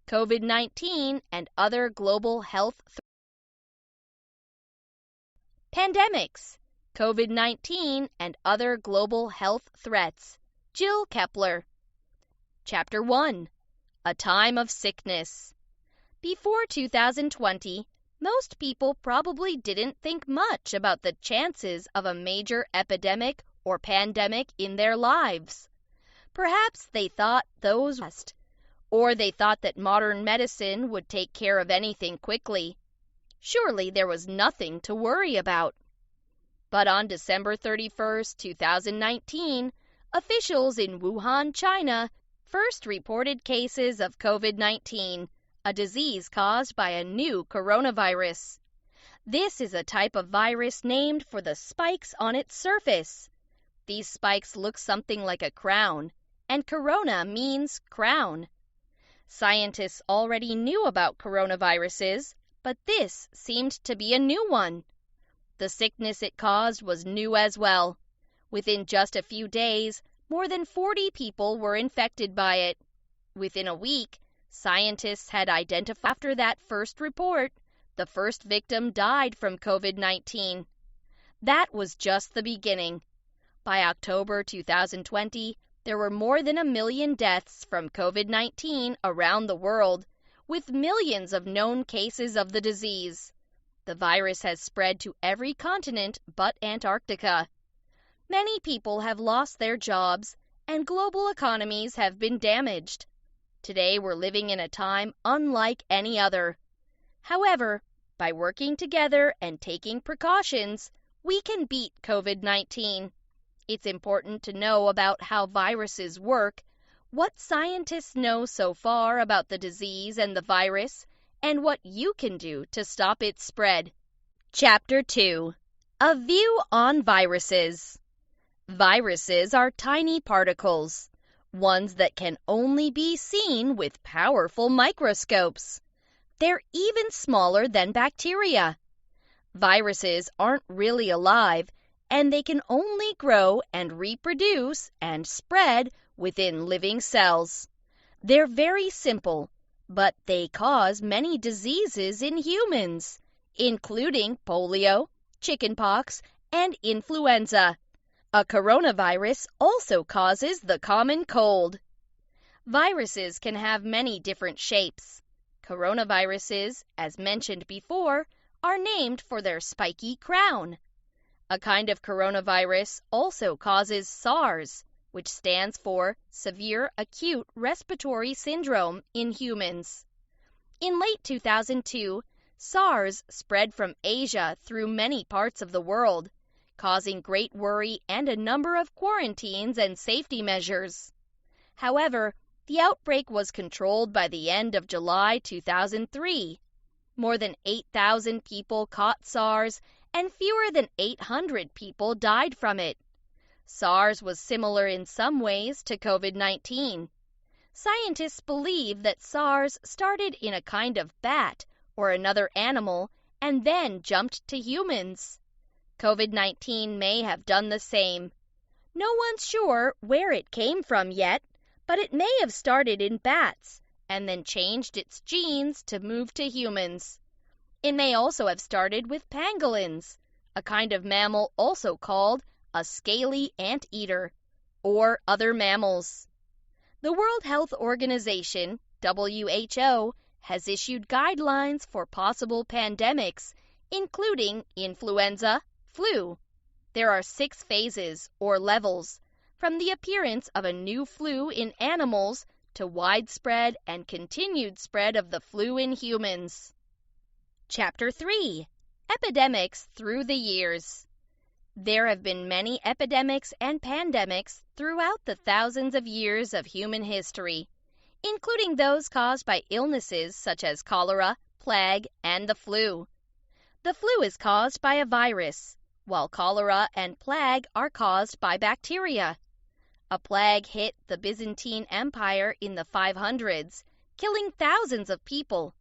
COVID-19 and other global health Pandemics, COVID-19 and other global health threats. Jill Kepler. Chapter 1. A Time of Sickness. Before 2020, most people probably didn't think much about the chances of a major epidemic or pandemic in their lives. Perhaps they thought those were past, or they thought that modern medicine would take care of anything quickly. Surely there was nothing to worry about. But on December 31, 2019, officials in Wuhan, China, first reported cases of COVID-19, a disease caused by a new coronavirus. This is a type of virus named for the spikes on its surface. These spikes look something like a crown, and corona means crown. Scientists already knew about coronaviruses, but this seemed to be a new one. The sickness it caused was new as well. Within just a few days, more than 40 people were infected by it. Within a week, scientists had identified after that first report, the first victim died from COVID-19. That was just the beginning. By October 2020, there were more than 1 million deaths from COVID-19 around the world, with millions of known cases of the disease. The virus has spread to every continent but Antarctica. Many people have lost their jobs, and global economies have been damaged. Today we're living in a time unlike any other. However, by working together and taking precautions, we can beat COVID-19. It's important to know about how viruses work, what scientists know so far about the disease and the virus, and what you can do to stop its spread. Chapter 2. A View on Viruses. Viruses are tiny particles, ones that can only be seen with powerful microscopes. They're even smaller than bacteria. Viruses aren't really alive, and they can only grow and reproduce and spread within living cells. They're very simple, but they cause many diseases in humans, including polio, chickenpox, and influenza. A coronavirus also causes the common cold. Viruses can have many different shapes. Coronaviruses, as mentioned before, are named for their spiky crown. A kind of coronavirus also causes SARS, which stands for Severe Acute Respiratory Syndrome in humans. In late 2002, SARS spread from Asia through many parts of the world, causing great worry and a number of quarantines and safety measures. However, the outbreak was controlled by the end of July 2003. More than 8,000 people caught SARS, and fewer than 800 people died from it. SARS was similar in some ways to COVID-19. Scientists believe that SARS started in a kind of bat or another animal and then jumped to humans. COVID-19 may have done the same. No one's sure where it came from yet, but it may have started in bats and then changed its genes to move to humans. It may also have started with pangolins, a kind of mammal also called a scaly anteater, or other mammals. The World Health Organization, WHO, has issued guidelines for possible pandemics, including influenza, flu. There are 6 phases, or levels, from the appearance of a new flu in animals to widespread and continued spread of the flu in humans. Chapter 3. Epidemics through the years. There have been many epidemics and pandemics throughout the thousands of years of human history, including those caused by illnesses such as cholera, plague, and the flu. The flu is caused by a virus, while cholera and plague are caused by bacteria. A plague hit the Byzantine Empire in the 500s, killing thousands of people.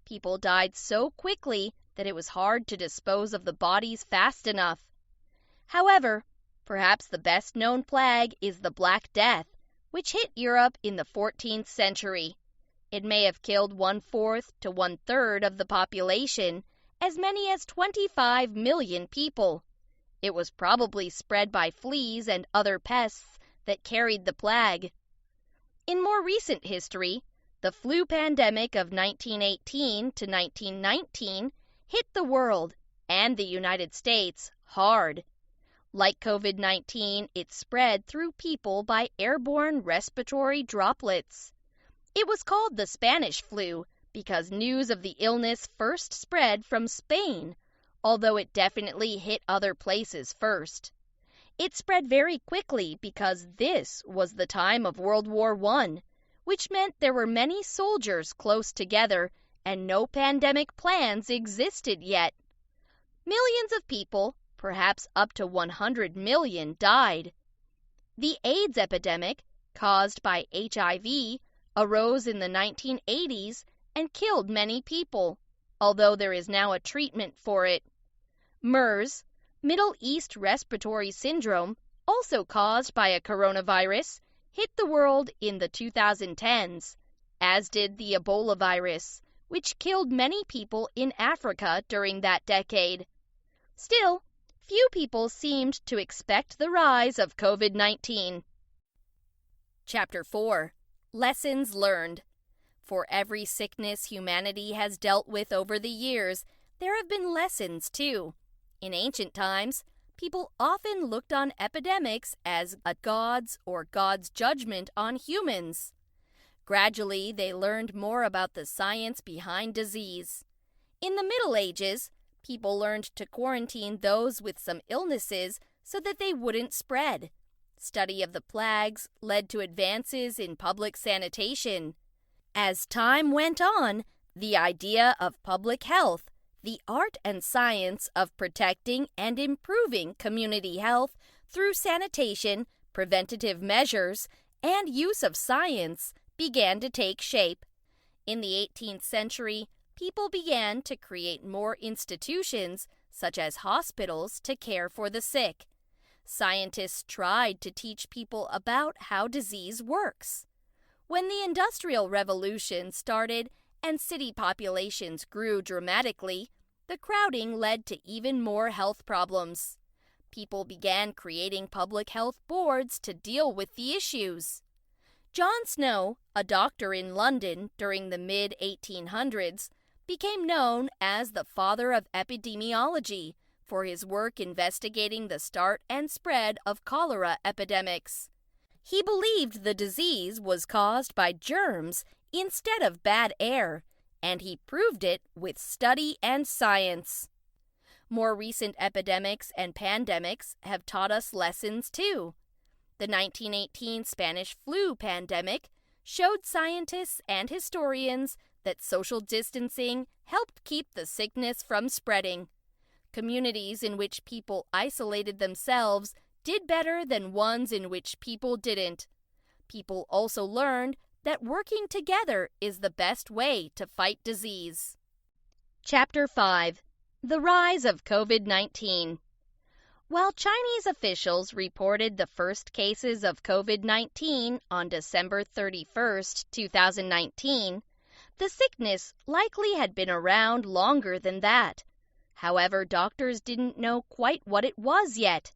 People died so quickly that it was hard to dispose of the bodies fast enough. However, perhaps the best-known plague is the Black Death, which hit Europe in the 14th century. It may have killed 1/4 to 1/3 of the population, as many as 25 million people. It was probably spread by fleas and other pests that carried the plague. In more recent history, the flu pandemic of 1918 to 1919 hit the world and the United States hard. Like COVID-19, it spread through people by airborne respiratory droplets. It was called the Spanish flu because news of the illness first spread from Spain, although it definitely hit other places first. It spread very quickly because this was the time of World War I, which meant there were many soldiers close together and no pandemic plans existed yet. Millions of people, perhaps up to 100 million, died. The AIDS epidemic, caused by HIV, arose in the 1980s and killed many people, although there is now a treatment for it. MERS, Middle East Respiratory Syndrome, also caused by a coronavirus, hit the world in the 2010s, as did the Ebola virus, which killed many people in Africa during that decade. Still, few people seemed to expect the rise of COVID-19. Chapter 4. Lessons Learned. For every sickness humanity has dealt with over the years, there have been lessons too. In ancient times, people often looked on epidemics as a god's or God's judgment on humans. Gradually, they learned more about the science behind disease. In the Middle Ages, people learned to quarantine those with some illnesses so that they wouldn't spread. Study of the plagues led to advances in public sanitation. As time went on, the idea of public health, the art and science of protecting and improving community health through sanitation, preventative measures, and use of science, began to take shape. In the 18th century, people began to create more institutions, such as hospitals, to care for the sick. Scientists tried to teach people about how disease works. When the Industrial Revolution started and city populations grew dramatically, the crowding led to even more health problems. People began creating public health boards to deal with the issues. John Snow, a doctor in London during the mid-1800s, became known as the father of epidemiology for his work investigating the start and spread of cholera epidemics. He believed the disease was caused by germs instead of bad air, and he proved it with study and science. More recent epidemics and pandemics have taught us lessons too. The 1918 Spanish flu pandemic showed scientists and historians that social distancing helped keep the sickness from spreading. Communities in which people isolated themselves did better than ones in which people didn't. People also learned that working together is the best way to fight disease. Chapter 5. The Rise of COVID-19. While Chinese officials reported the first cases of COVID-19 on December 31, 2019, the sickness likely had been around longer than that. However, doctors didn't know quite what it was yet.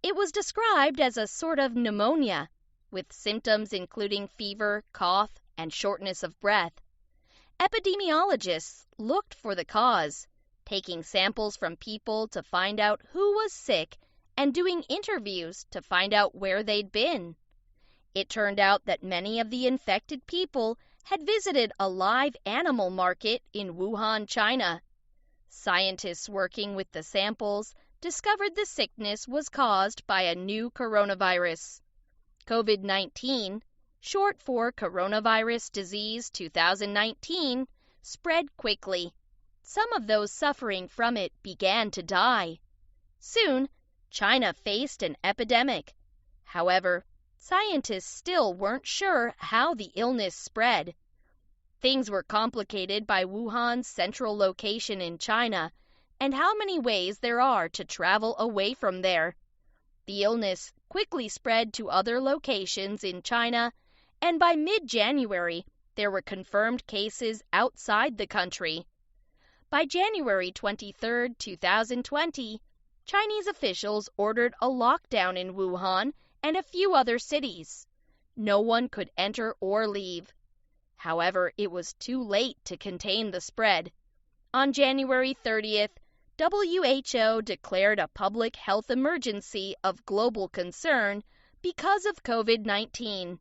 It was described as a sort of pneumonia, with symptoms including fever, cough, and shortness of breath. Epidemiologists looked for the cause, taking samples from people to find out who was sick and doing interviews to find out where they'd been. It turned out that many of the infected people had visited a live animal market in Wuhan, China. Scientists working with the samples discovered the sickness was caused by a new coronavirus. COVID-19, short for Coronavirus Disease 2019, spread quickly. Some of those suffering from it began to die. Soon, China faced an epidemic. However, scientists still weren't sure how the illness spread. Things were complicated by Wuhan's central location in China and how many ways there are to travel away from there. The illness quickly spread to other locations in China, and by mid-January, There were confirmed cases outside the country. By January 23, 2020, Chinese officials ordered a lockdown in Wuhan and a few other cities. No one could enter or leave. However, it was too late to contain the spread. On January 30th, WHO declared a public health emergency of global concern because of COVID-19.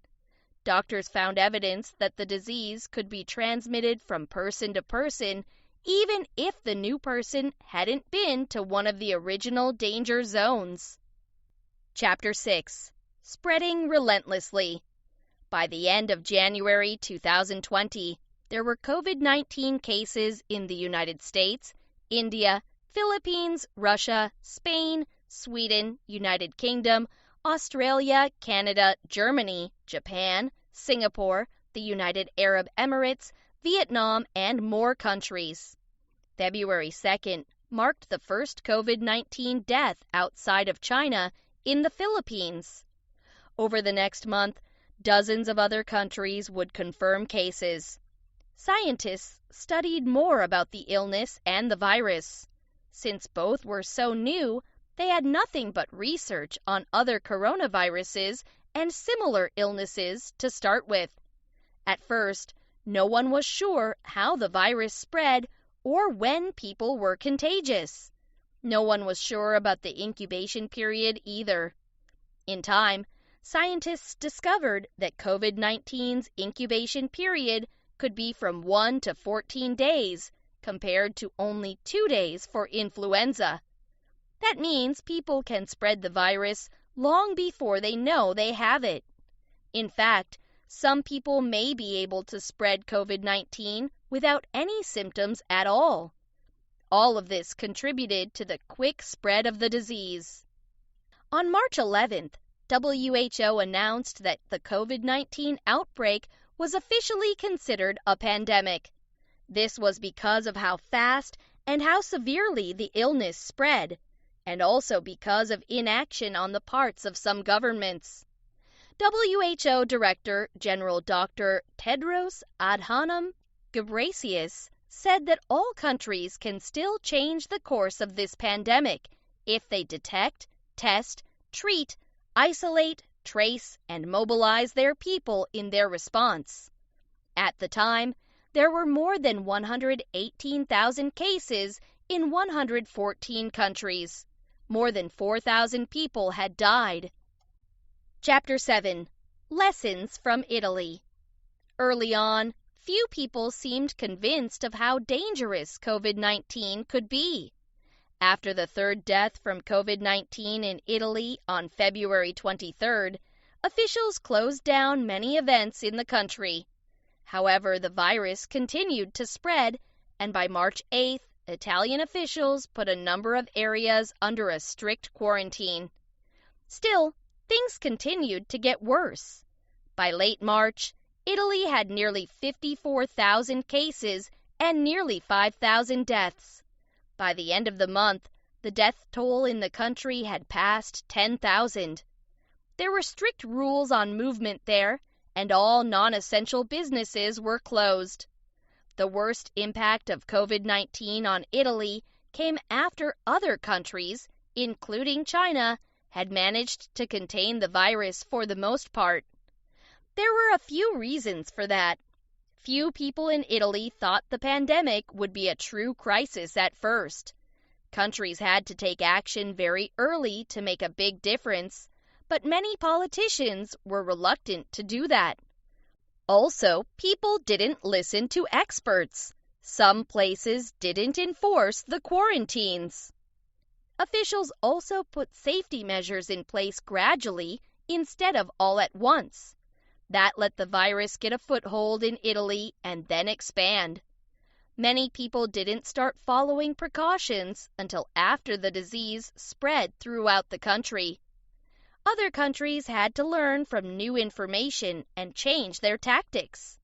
Doctors found evidence that the disease could be transmitted from person to person even if the new person hadn't been to one of the original danger zones. Chapter 6. Spreading Relentlessly. By the end of January 2020, there were COVID-19 cases in the United States, India, Philippines, Russia, Spain, Sweden, United Kingdom, Australia, Canada, Germany, Japan, Singapore, the United Arab Emirates, Vietnam, and more countries. February 2nd marked the first COVID-19 death outside of China in the Philippines. Over the next month, dozens of other countries would confirm cases. Scientists studied more about the illness and the virus. Since both were so new, they had nothing but research on other coronaviruses and similar illnesses to start with. At first, no one was sure how the virus spread or when people were contagious. No one was sure about the incubation period either. In time, scientists discovered that COVID-19's incubation period could be from 1 to 14 days, compared to only 2 days for influenza. That means people can spread the virus long before they know they have it. In fact, some people may be able to spread COVID-19 without any symptoms at all. All of this contributed to the quick spread of the disease. On March 11th, WHO announced that the COVID-19 outbreak was officially considered a pandemic. This was because of how fast and how severely the illness spread, and also because of inaction on the parts of some governments. WHO Director General Dr. Tedros Adhanom Ghebreyesus said that all countries can still change the course of this pandemic if they detect, test, treat, isolate, trace, and mobilize their people in their response. At the time, there were more than 118,000 cases in 114 countries. More than 4,000 people had died. Chapter 7. Lessons from Italy. Early on, few people seemed convinced of how dangerous COVID-19 could be. After the third death from COVID-19 in Italy on February 23rd, officials closed down many events in the country. However, the virus continued to spread, and by March 8th, Italian officials put a number of areas under a strict quarantine. Still, things continued to get worse. By late March, Italy had nearly 54,000 cases and nearly 5,000 deaths. By the end of the month, the death toll in the country had passed 10,000. There were strict rules on movement there, and all non-essential businesses were closed. The worst impact of COVID-19 on Italy came after other countries, including China, had managed to contain the virus for the most part. There were a few reasons for that. Few people in Italy thought the pandemic would be a true crisis at first. Countries had to take action very early to make a big difference, but many politicians were reluctant to do that. Also, people didn't listen to experts. Some places didn't enforce the quarantines. Officials also put safety measures in place gradually instead of all at once. That let the virus get a foothold in Italy and then expand. Many people didn't start following precautions until after the disease spread throughout the country. Other countries had to learn from new information and change their tactics.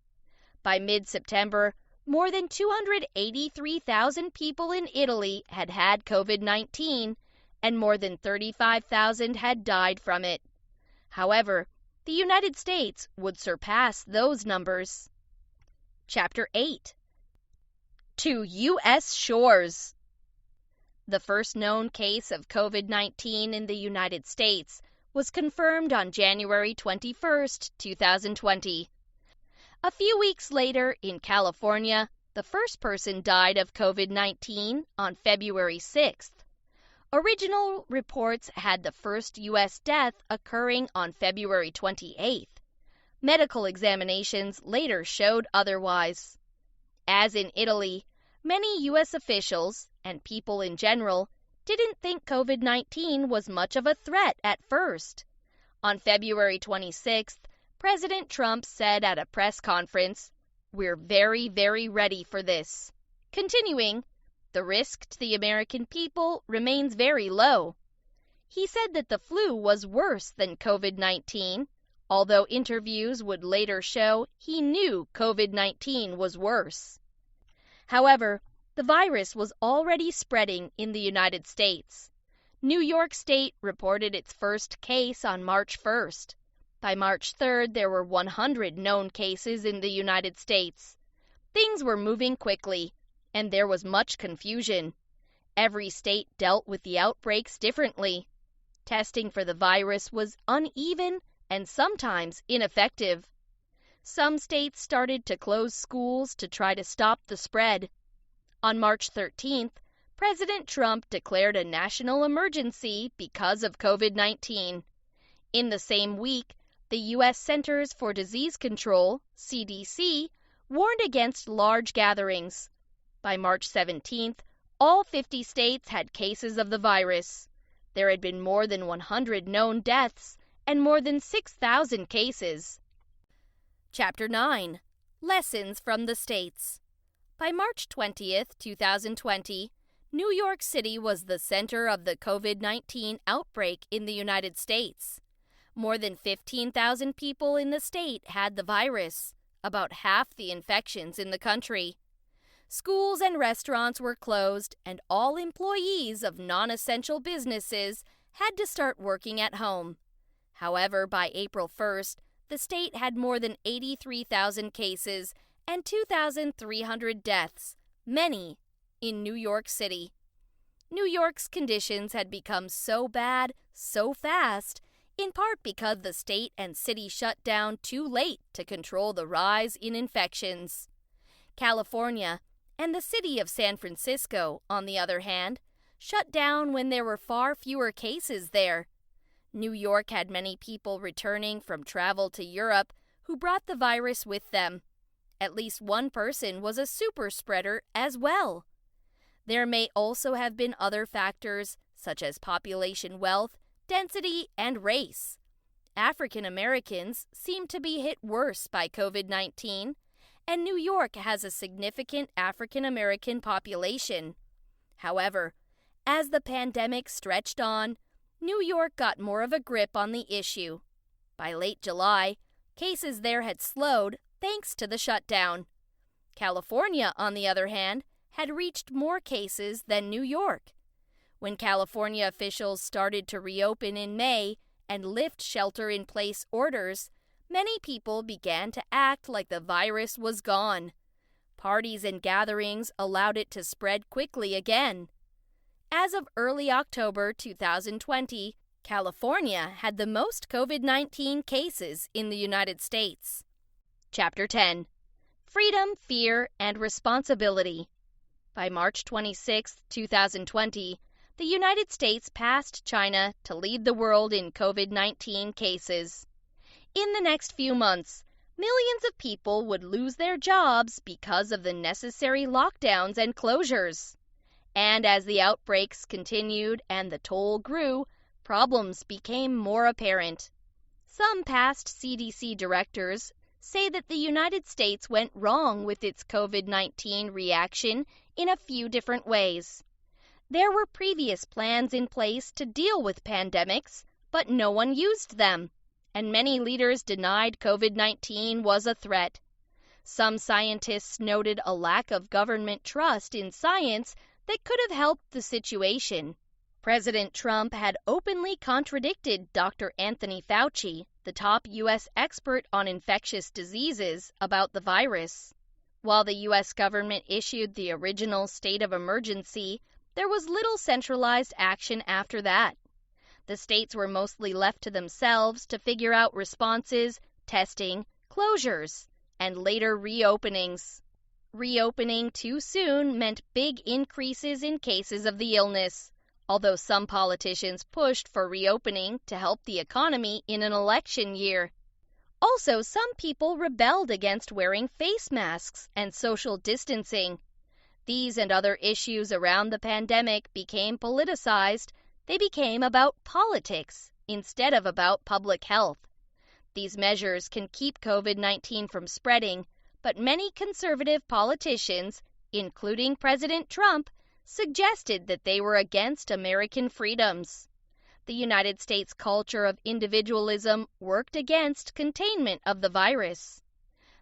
By mid-September, more than 283,000 people in Italy had had COVID-19, and more than 35,000 had died from it. However, the United States would surpass those numbers. Chapter 8. To U.S. Shores. The first known case of COVID-19 in the United States was confirmed on January 21, 2020. A few weeks later, in California, the first person died of COVID-19 on February 6th. Original reports had the first U.S. death occurring on February 28th. Medical examinations later showed otherwise. As in Italy, many U.S. officials, and people in general, didn't think COVID-19 was much of a threat at first. On February 26th, President Trump said at a press conference, "We're very, very ready for this." Continuing, "The risk to the American people remains very low." He said that the flu was worse than COVID-19, although interviews would later show he knew COVID-19 was worse. However, the virus was already spreading in the United States. New York State reported its first case on March 1st. By March 3rd, there were 100 known cases in the United States. Things were moving quickly, and there was much confusion. Every state dealt with the outbreaks differently. Testing for the virus was uneven and sometimes ineffective. Some states started to close schools to try to stop the spread. On March 13th, President Trump declared a national emergency because of COVID-19. In the same week, the U.S. Centers for Disease Control, CDC, warned against large gatherings. By March 17th, all 50 states had cases of the virus. There had been more than 100 known deaths and more than 6,000 cases. Chapter 9. Lessons from the States. By March 20th, 2020, New York City was the center of the COVID-19 outbreak in the United States. More than 15,000 people in the state had the virus, about half the infections in the country. Schools and restaurants were closed, and all employees of non-essential businesses had to start working at home. However, by April 1st, the state had more than 83,000 cases and 2,300 deaths, many in New York City. New York's conditions had become so bad so fast, in part because the state and city shut down too late to control the rise in infections. California and the city of San Francisco, on the other hand, shut down when there were far fewer cases there. New York had many people returning from travel to Europe who brought the virus with them. At least one person was a super spreader as well. There may also have been other factors, such as population wealth, density, and race. African Americans seem to be hit worse by COVID-19, and New York has a significant African American population. However, as the pandemic stretched on, New York got more of a grip on the issue. By late July, cases there had slowed thanks to the shutdown. California, on the other hand, had reached more cases than New York. When California officials started to reopen in May and lift shelter-in-place orders, many people began to act like the virus was gone. Parties and gatherings allowed it to spread quickly again. As of early October 2020, California had the most COVID-19 cases in the United States. Chapter 10. Freedom, Fear, and Responsibility. By March 26, 2020, the United States passed China to lead the world in COVID-19 cases. In the next few months, millions of people would lose their jobs because of the necessary lockdowns and closures. And as the outbreaks continued and the toll grew, problems became more apparent. Some past CDC directors say that the United States went wrong with its COVID-19 reaction in a few different ways. There were previous plans in place to deal with pandemics, but no one used them, and many leaders denied COVID-19 was a threat. Some scientists noted a lack of government trust in science that could have helped the situation. President Trump had openly contradicted Dr. Anthony Fauci, the top U.S. expert on infectious diseases, about the virus. While the U.S. government issued the original state of emergency, there was little centralized action after that. The states were mostly left to themselves to figure out responses, testing, closures, and later reopenings. Reopening too soon meant big increases in cases of the illness, although some politicians pushed for reopening to help the economy in an election year. Also, some people rebelled against wearing face masks and social distancing. These and other issues around the pandemic became politicized. They became about politics instead of about public health. These measures can keep COVID-19 from spreading, but many conservative politicians, including President Trump, suggested that they were against American freedoms. The United States culture of individualism worked against containment of the virus.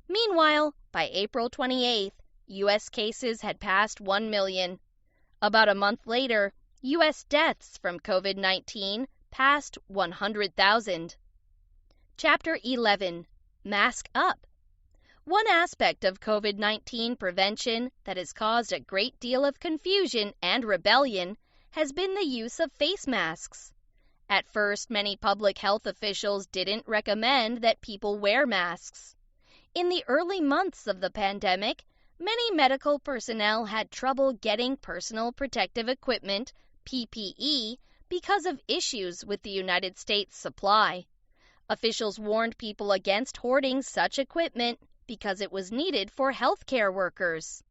Meanwhile, by April 28th, U.S. cases had passed 1 million. About a month later, U.S. deaths from COVID-19 passed 100,000. Chapter 11. Mask Up. One aspect of COVID-19 prevention that has caused a great deal of confusion and rebellion has been the use of face masks. At first, many public health officials didn't recommend that people wear masks. In the early months of the pandemic, many medical personnel had trouble getting personal protective equipment, PPE, because of issues with the United States supply. Officials warned people against hoarding such equipment because it was needed for healthcare workers.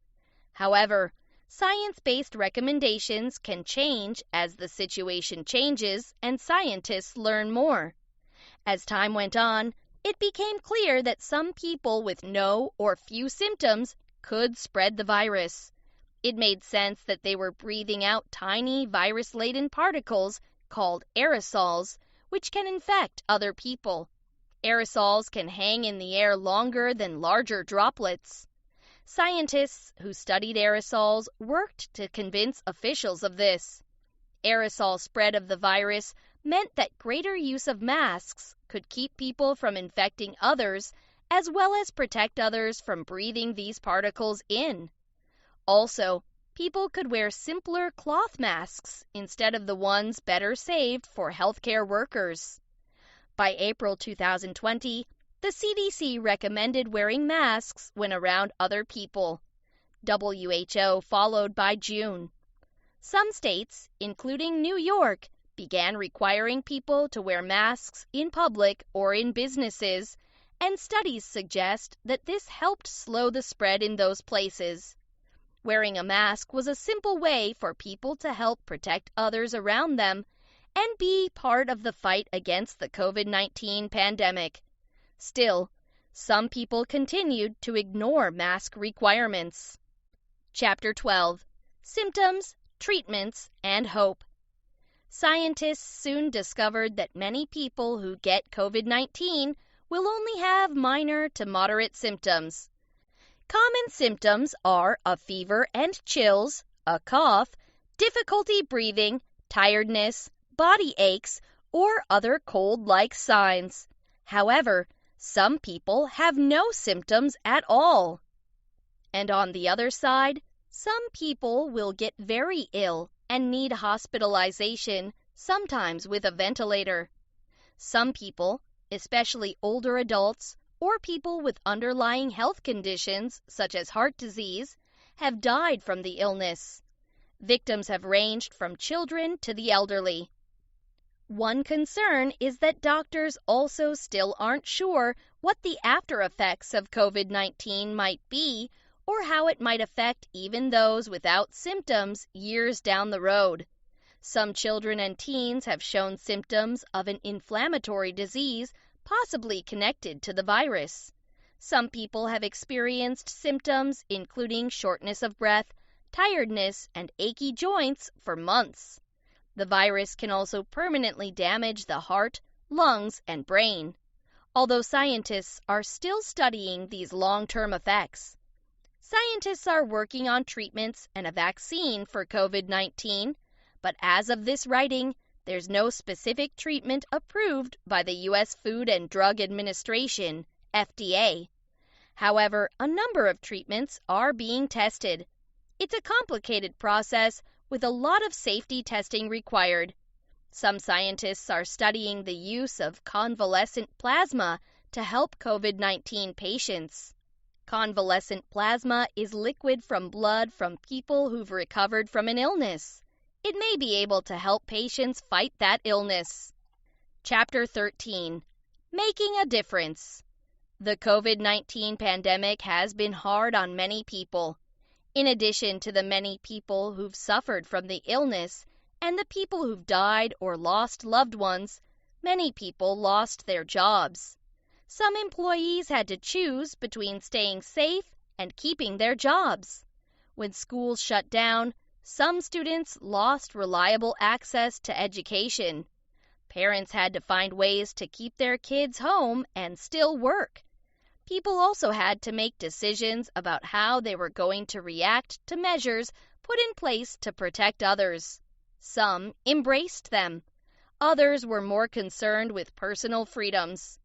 However, science-based recommendations can change as the situation changes and scientists learn more. As time went on, it became clear that some people with no or few symptoms could spread the virus. It made sense that they were breathing out tiny virus-laden particles called aerosols, which can infect other people. Aerosols can hang in the air longer than larger droplets. Scientists who studied aerosols worked to convince officials of this. Aerosol spread of the virus meant that greater use of masks could keep people from infecting others, as well as protect others from breathing these particles in. Also, people could wear simpler cloth masks instead of the ones better saved for healthcare workers. By April 2020, the CDC recommended wearing masks when around other people. WHO followed by June. Some states, including New York, began requiring people to wear masks in public or in businesses, and studies suggest that this helped slow the spread in those places. Wearing a mask was a simple way for people to help protect others around them and be part of the fight against the COVID-19 pandemic. Still, some people continued to ignore mask requirements. Chapter 12. Symptoms, Treatments, and Hope. Scientists soon discovered that many people who get COVID-19 will only have minor to moderate symptoms. Common symptoms are a fever and chills, a cough, difficulty breathing, tiredness, body aches, or other cold-like signs. However, some people have no symptoms at all. And on the other side, some people will get very ill and need hospitalization, sometimes with a ventilator. Some people, especially older adults or people with underlying health conditions such as heart disease, have died from the illness. Victims have ranged from children to the elderly. One concern is that doctors also still aren't sure what the after effects of COVID-19 might be or how it might affect even those without symptoms years down the road. Some children and teens have shown symptoms of an inflammatory disease possibly connected to the virus. Some people have experienced symptoms including shortness of breath, tiredness, and achy joints for months. The virus can also permanently damage the heart, lungs, and brain, although scientists are still studying these long-term effects. Scientists are working on treatments and a vaccine for COVID-19, but as of this writing, there's no specific treatment approved by the U.S. Food and Drug Administration, FDA. However, a number of treatments are being tested. It's a complicated process with a lot of safety testing required. Some scientists are studying the use of convalescent plasma to help COVID-19 patients. Convalescent plasma is liquid from blood from people who've recovered from an illness. It may be able to help patients fight that illness. Chapter 13. Making a Difference. The COVID-19 pandemic has been hard on many people. In addition to the many people who've suffered from the illness and the people who've died or lost loved ones, many people lost their jobs. Some employees had to choose between staying safe and keeping their jobs. When schools shut down, some students lost reliable access to education. Parents had to find ways to keep their kids home and still work. People also had to make decisions about how they were going to react to measures put in place to protect others. Some embraced them. Others were more concerned with personal freedoms.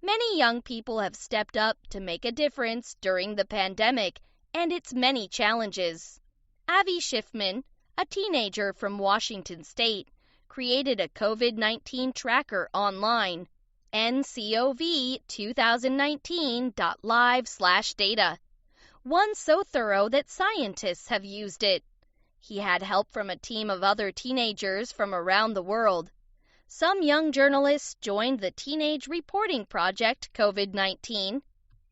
Many young people have stepped up to make a difference during the pandemic and its many challenges. Avi Schiffman, a teenager from Washington State, created a COVID-19 tracker online, ncov2019.live/data, one so thorough that scientists have used it. He had help from a team of other teenagers from around the world. Some young journalists joined the Teenage Reporting Project COVID-19,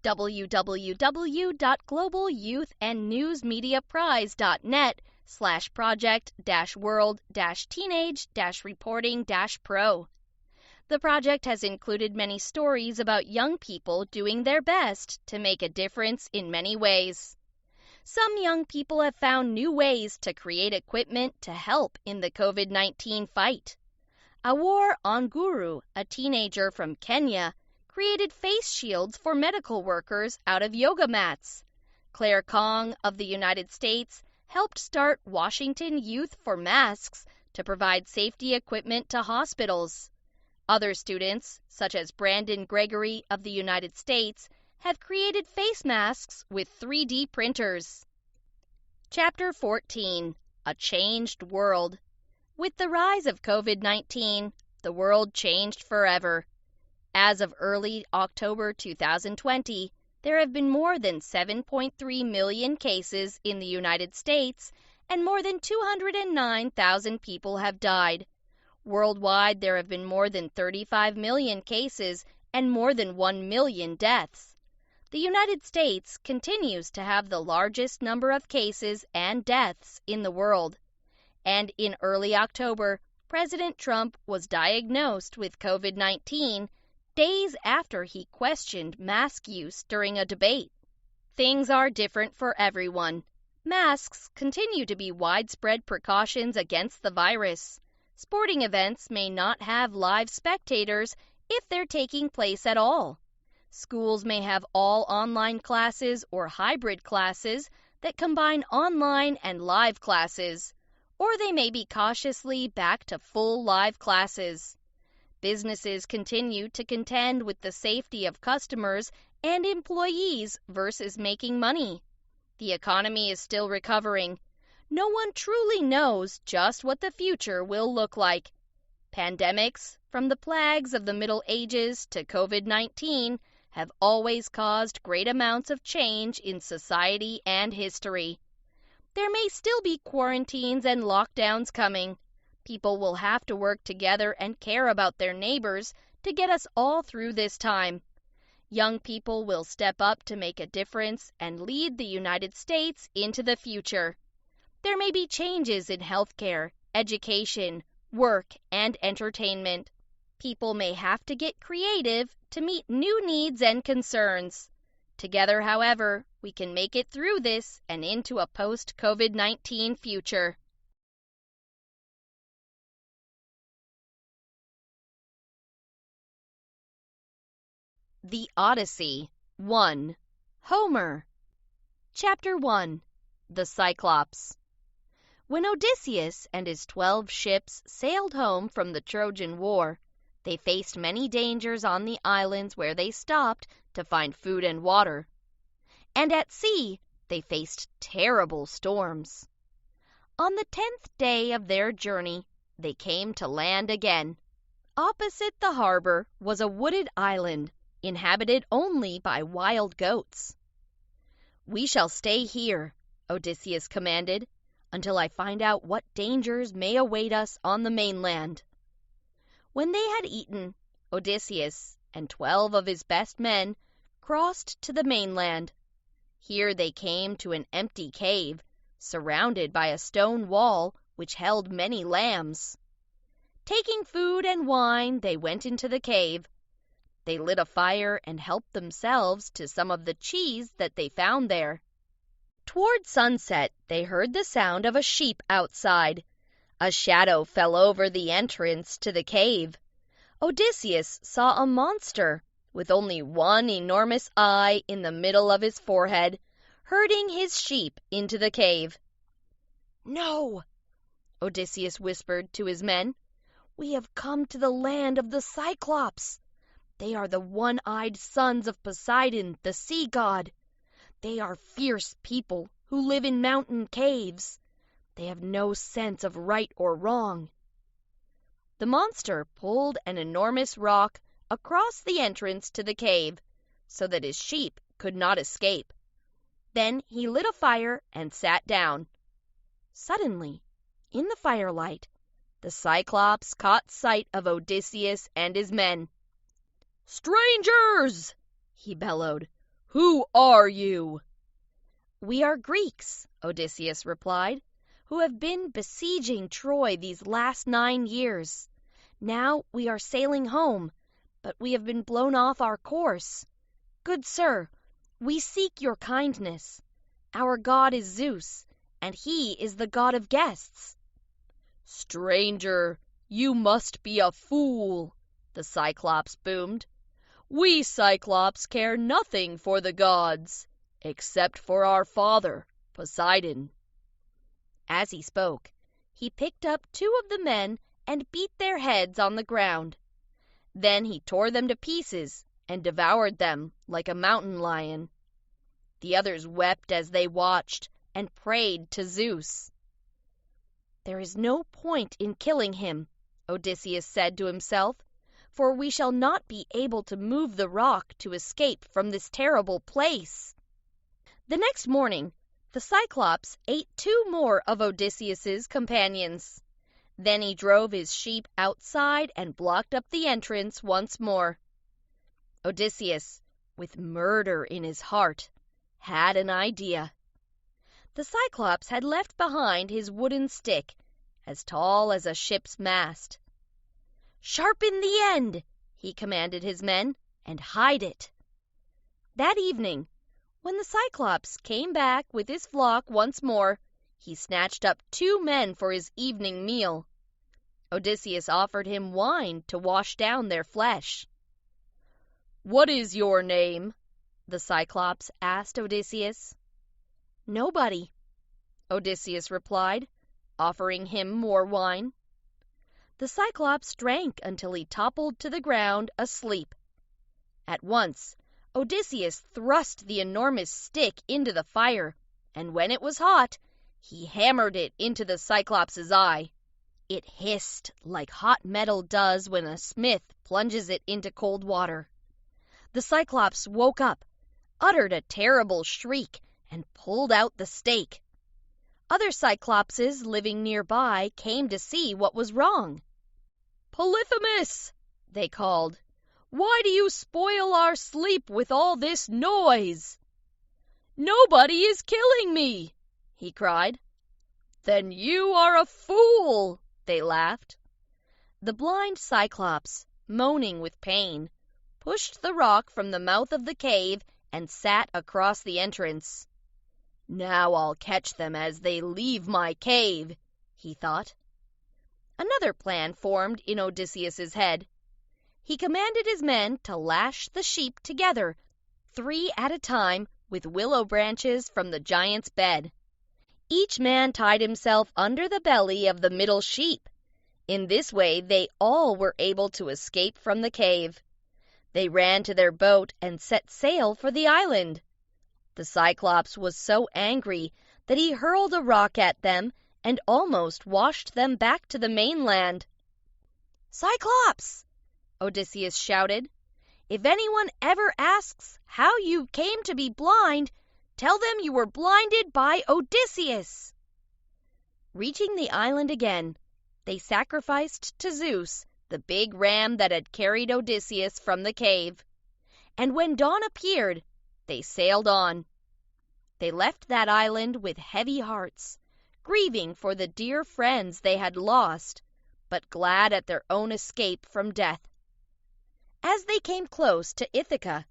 www.globalyouth-and-news-media-prize.net/project-world-teenage-reporting-pro. The project has included many stories about young people doing their best to make a difference in many ways. Some young people have found new ways to create equipment to help in the COVID-19 fight. Awor Onguru, a teenager from Kenya, created face shields for medical workers out of yoga mats. Claire Kong of the United States helped start Washington Youth for Masks to provide safety equipment to hospitals. Other students, such as Brandon Gregory of the United States, have created face masks with 3D printers. Chapter 14. A Changed World. With the rise of COVID-19, the world changed forever. As of early October 2020, there have been more than 7.3 million cases in the United States, and more than 209,000 people have died. Worldwide, there have been more than 35 million cases and more than 1 million deaths. The United States continues to have the largest number of cases and deaths in the world. And in early October, President Trump was diagnosed with COVID-19 days after he questioned mask use during a debate. Things are different for everyone. Masks continue to be widespread precautions against the virus. Sporting events may not have live spectators if they're taking place at all. Schools may have all online classes or hybrid classes that combine online and live classes, or they may be cautiously back to full live classes. Businesses continue to contend with the safety of customers and employees versus making money. The economy is still recovering. No one truly knows just what the future will look like. Pandemics, from the plagues of the Middle Ages to COVID-19, have always caused great amounts of change in society and history. There may still be quarantines and lockdowns coming. People will have to work together and care about their neighbors to get us all through this time. Young people will step up to make a difference and lead the United States into the future. There may be changes in healthcare, education, work, and entertainment. People may have to get creative to meet new needs and concerns. Together, however, we can make it through this and into a post-COVID-19 future. The Odyssey 1. Homer. Chapter 1. The Cyclops. When Odysseus and his 12 ships sailed home from the Trojan War, they faced many dangers on the islands where they stopped to find food and water. and at sea they faced terrible storms. On the 10th day of their journey, they came to land again. Opposite the harbor was a wooded island, inhabited only by wild goats. "We shall stay here," Odysseus commanded, "until I find out what dangers may await us on the mainland." When they had eaten, Odysseus and 12 of his best men crossed to the mainland. Here they came to an empty cave, surrounded by a stone wall which held many lambs. Taking food and wine, they went into the cave. They lit a fire and helped themselves to some of the cheese that they found there. Toward sunset, they heard the sound of a sheep outside. A shadow fell over the entrance to the cave. Odysseus saw a monster with only one enormous eye in the middle of his forehead, herding his sheep into the cave. "No," Odysseus whispered to his men. "We have come to the land of the Cyclops. They are the one-eyed sons of Poseidon, the sea god. They are fierce people who live in mountain caves. They have no sense of right or wrong." The monster pulled an enormous rock across the entrance to the cave so that his sheep could not escape. Then he lit a fire and sat down. Suddenly, in the firelight, the Cyclops caught sight of Odysseus and his men. "Strangers!" he bellowed. "Who are you?" "We are Greeks," Odysseus replied, "who have been besieging Troy these last 9 years. Now we are sailing home, but we have been blown off our course. Good sir, we seek your kindness. Our god is Zeus, and he is the god of guests." "Stranger, you must be a fool," the Cyclops boomed. "We Cyclops care nothing for the gods, except for our father, Poseidon." As he spoke, he picked up 2 of the men and beat their heads on the ground. Then he tore them to pieces and devoured them like a mountain lion. The others wept as they watched and prayed to Zeus. "There is no point in killing him," Odysseus said to himself, "for we shall not be able to move the rock to escape from this terrible place." The next morning, the Cyclops ate 2 more of Odysseus's companions. Then he drove his sheep outside and blocked up the entrance once more. Odysseus, with murder in his heart, had an idea. The Cyclops had left behind his wooden stick, as tall as a ship's mast. "Sharpen the end," he commanded his men, "and hide it." That evening, when the Cyclops came back with his flock once more, he snatched up 2 men for his evening meal. Odysseus offered him wine to wash down their flesh. "What is your name?" the Cyclops asked Odysseus. "Nobody," Odysseus replied, offering him more wine. The Cyclops drank until he toppled to the ground asleep. At once, Odysseus thrust the enormous stick into the fire, and when it was hot, he hammered it into the Cyclops' eye. It hissed like hot metal does when a smith plunges it into cold water. The Cyclops woke up, uttered a terrible shriek, and pulled out the stake. Other Cyclopses living nearby came to see what was wrong. "Polyphemus!" they called. "Why do you spoil our sleep with all this noise?" "Nobody is killing me!" he cried. "Then you are a fool!" they laughed. The blind Cyclops, moaning with pain, pushed the rock from the mouth of the cave and sat across the entrance. "Now I'll catch them as they leave my cave," he thought. Another plan formed in Odysseus's head. He commanded his men to lash the sheep together, 3 at a time, with willow branches from the giant's bed. Each man tied himself under the belly of the middle sheep. In this way they all were able to escape from the cave. They ran to their boat and set sail for the island. The The Cyclops was so angry that he hurled a rock at them and almost washed them back to the mainland. "Cyclops!" Odysseus shouted. "If anyone ever asks how you came to be blind, tell them you were blinded by Odysseus." Reaching the island again, they sacrificed to Zeus the big ram that had carried Odysseus from the cave. And when dawn appeared, they sailed on. They left that island with heavy hearts, grieving for the dear friends they had lost, but glad at their own escape from death. As they came close to Ithaca,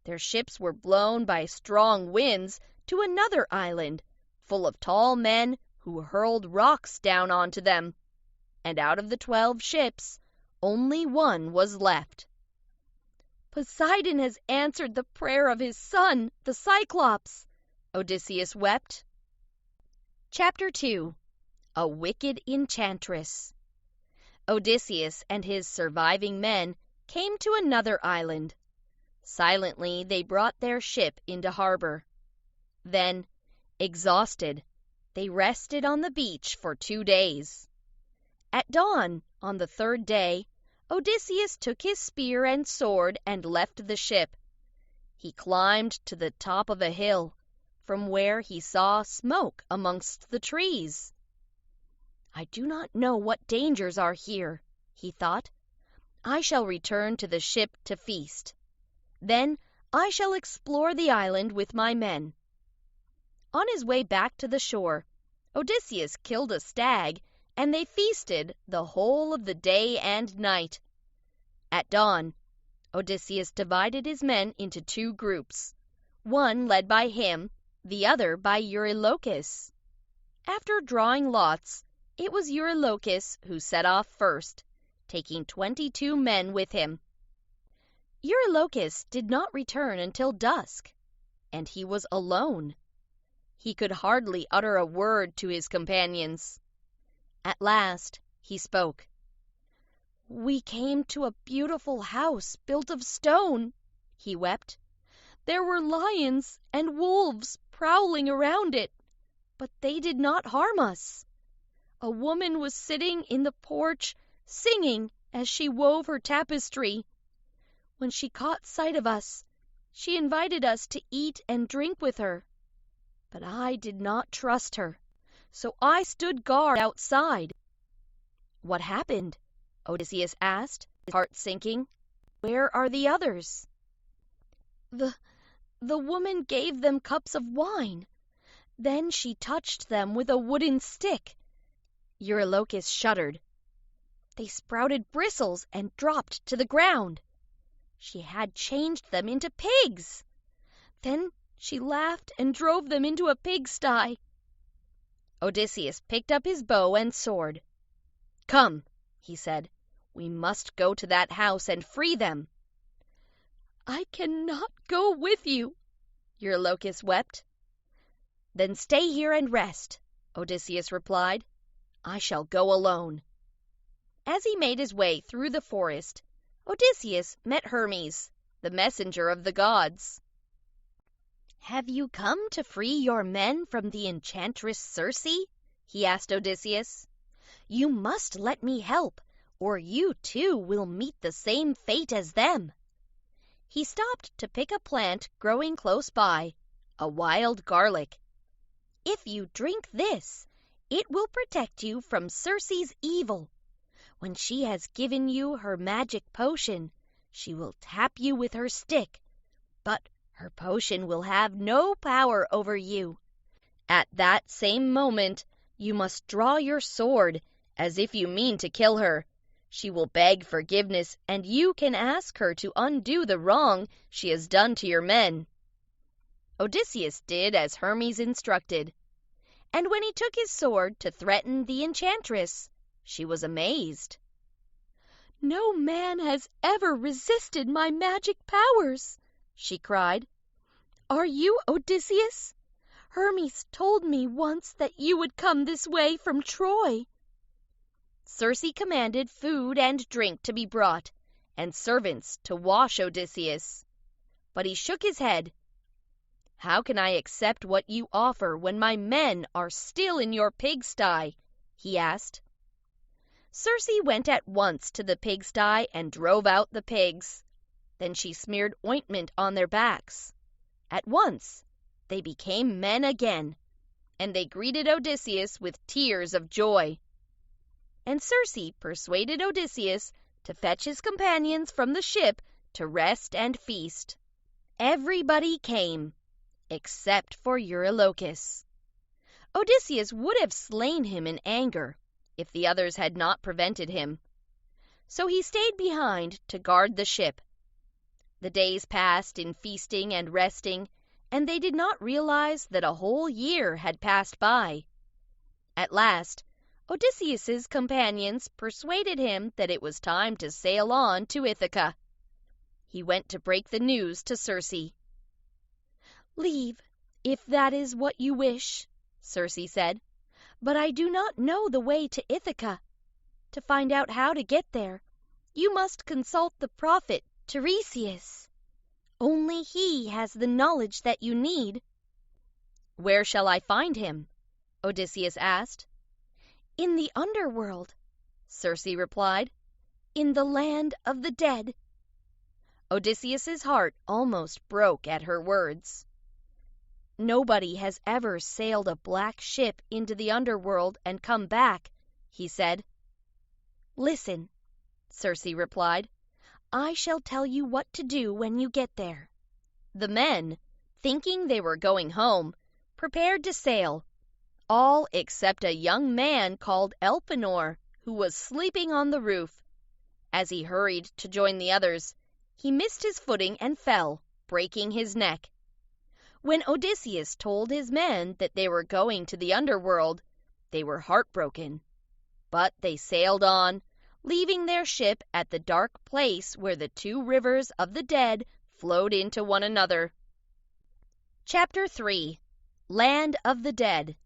their ships were blown by strong winds to another island, full of tall men who hurled rocks down onto them. And out of the 12 ships, only one was left. "Poseidon has answered the prayer of his son, the Cyclops," Odysseus wept. Chapter 2. A Wicked Enchantress. Odysseus and his surviving men came to another island. Silently they brought their ship into harbor. Then, exhausted, they rested on the beach for 2 days. At dawn, on the 3rd day, Odysseus took his spear and sword and left the ship. He climbed to the top of a hill, from where he saw smoke amongst the trees. "I do not know what dangers are here," he thought. "I shall return to the ship to feast. Then I shall explore the island with my men." On his way back to the shore, Odysseus killed a stag, and they feasted the whole of the day and night. At dawn, Odysseus divided his men into 2 groups, one led by him, the other by Eurylochus. After drawing lots, it was Eurylochus who set off first, taking 22 men with him. Eurylochus did not return until dusk, and he was alone. He could hardly utter a word to his companions. At last he spoke. "We came to a beautiful house built of stone," he wept. "There were lions and wolves prowling around it, but they did not harm us. A woman was sitting in the porch singing as she wove her tapestry. When she caught sight of us, she invited us to eat and drink with her. But I did not trust her, so I stood guard outside." "What happened?" Odysseus asked, his heart sinking. "Where are the others?" The woman gave them cups of wine. Then she touched them with a wooden stick." Eurylochus shuddered. "They sprouted bristles and dropped to the ground. She had changed them into pigs. Then she laughed and drove them into a pigsty." Odysseus picked up his bow and sword. "Come," he said, "we must go to that house and free them." "I cannot go with you," Eurylochus wept. "Then stay here and rest," Odysseus replied. "I shall go alone." As he made his way through the forest, Odysseus met Hermes, the messenger of the gods. "Have you come to free your men from the enchantress Circe?" he asked Odysseus. "You must let me help, or you too will meet the same fate as them." He stopped to pick a plant growing close by, a wild garlic. "If you drink this, it will protect you from Circe's evil. When she has given you her magic potion, she will tap you with her stick, but her potion will have no power over you. At that same moment, you must draw your sword, as if you mean to kill her. She will beg forgiveness, and you can ask her to undo the wrong she has done to your men." Odysseus did as Hermes instructed, and when he took his sword to threaten the enchantress, she was amazed. "No man has ever resisted my magic powers," she cried. "Are you Odysseus? Hermes told me once that you would come this way from Troy." Circe commanded food and drink to be brought, and servants to wash Odysseus. But he shook his head. "How can I accept what you offer when my men are still in your pigsty?" he asked. Circe went at once to the pigsty and drove out the pigs. Then she smeared ointment on their backs. At once they became men again, and they greeted Odysseus with tears of joy. And Circe persuaded Odysseus to fetch his companions from the ship to rest and feast. Everybody came, except for Eurylochus. Odysseus would have slain him in anger if the others had not prevented him. So he stayed behind to guard the ship. The days passed in feasting and resting, and they did not realize that a whole year had passed by. At last, Odysseus's companions persuaded him that it was time to sail on to Ithaca. He went to break the news to Circe. "Leave, if that is what you wish," Circe said, "but I do not know the way to Ithaca. To find out how to get there, you must consult the prophet Tiresias. Only he has the knowledge that you need." "Where shall I find him?" Odysseus asked. "In the underworld," Circe replied, "in the land of the dead." Odysseus's heart almost broke at her words. "Nobody has ever sailed a black ship into the underworld and come back," he said. "Listen," Circe replied. "I shall tell you what to do when you get there." The men, thinking they were going home, prepared to sail, all except a young man called Elpenor, who was sleeping on the roof. As he hurried to join the others, he missed his footing and fell, breaking his neck. When Odysseus told his men that they were going to the underworld, they were heartbroken. But they sailed on, leaving their ship at the dark place where the two rivers of the dead flowed into one another. Chapter 3. Land of the Dead.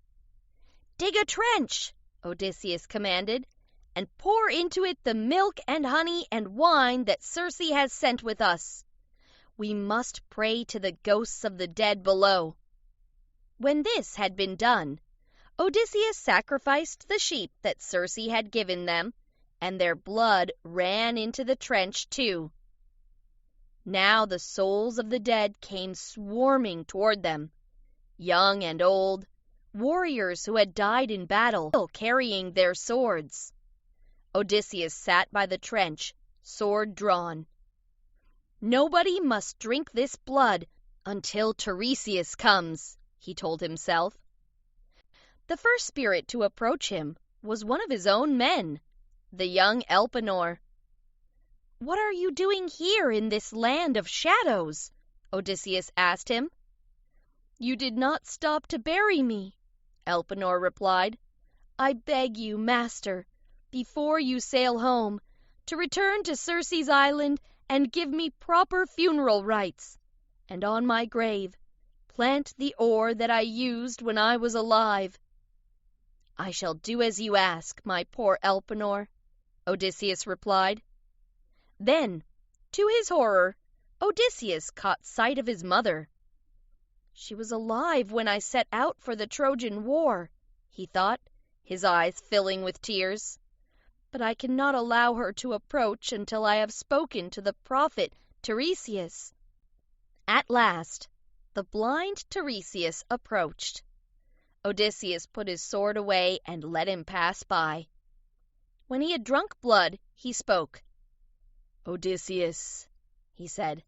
"Dig a trench," Odysseus commanded, "and pour into it the milk and honey and wine that Circe has sent with us. We must pray to the ghosts of the dead below." When this had been done, Odysseus sacrificed the sheep that Circe had given them, and their blood ran into the trench too. Now the souls of the dead came swarming toward them, young and old, warriors who had died in battle, still carrying their swords. Odysseus sat by the trench, sword drawn. "Nobody must drink this blood until Tiresias comes," he told himself. The first spirit to approach him was one of his own men, the young Elpenor. "What are you doing here in this land of shadows?" Odysseus asked him. "You did not stop to bury me," Elpenor replied. "I beg you, master, before you sail home, to return to Circe's island and give me proper funeral rites, and on my grave plant the ore that I used when I was alive." "I shall do as you ask, my poor Elpenor," Odysseus replied. Then, to his horror, Odysseus caught sight of his mother. "She was alive when I set out for the Trojan War," he thought, his eyes filling with tears. "But I cannot allow her to approach until I have spoken to the prophet Tiresias." At last, the blind Tiresias approached. Odysseus put his sword away and let him pass by. When he had drunk blood, he spoke. "Odysseus," he said,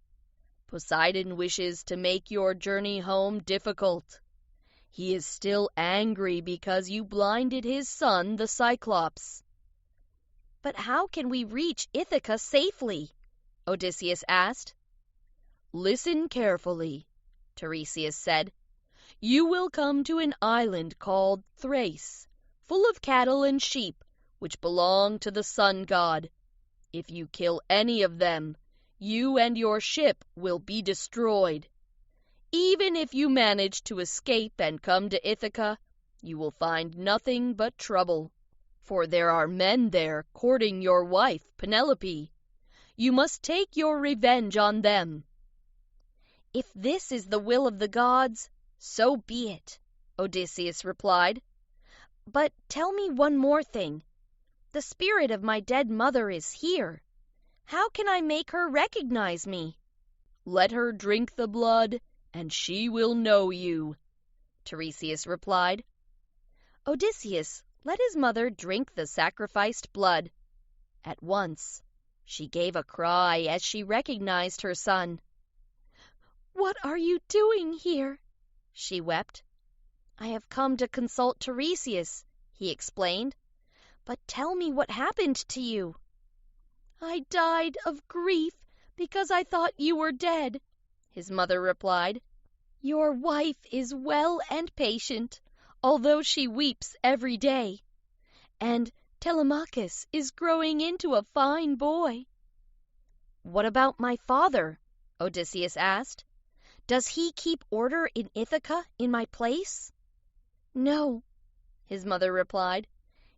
"Poseidon wishes to make your journey home difficult. He is still angry because you blinded his son, the Cyclops." "But how can we reach Ithaca safely?" Odysseus asked. "Listen carefully," Tiresias said. "You will come to an island called Thrace, full of cattle and sheep, which belong to the sun god. If you kill any of them, you and your ship will be destroyed. Even if you manage to escape and come to Ithaca, you will find nothing but trouble, for there are men there courting your wife, Penelope. You must take your revenge on them." "If this is the will of the gods, so be it," Odysseus replied. "But tell me one more thing. The spirit of my dead mother is here. How can I make her recognize me?" "Let her drink the blood, and she will know you," Tiresias replied. Odysseus let his mother drink the sacrificed blood. At once she gave a cry as she recognized her son. "What are you doing here?" she wept. "I have come to consult Tiresias," he explained. "But tell me what happened to you." "I died of grief because I thought you were dead," his mother replied. "Your wife is well and patient, although she weeps every day. And Telemachus is growing into a fine boy." "What about my father?" Odysseus asked. "Does he keep order in Ithaca in my place?" "No," his mother replied.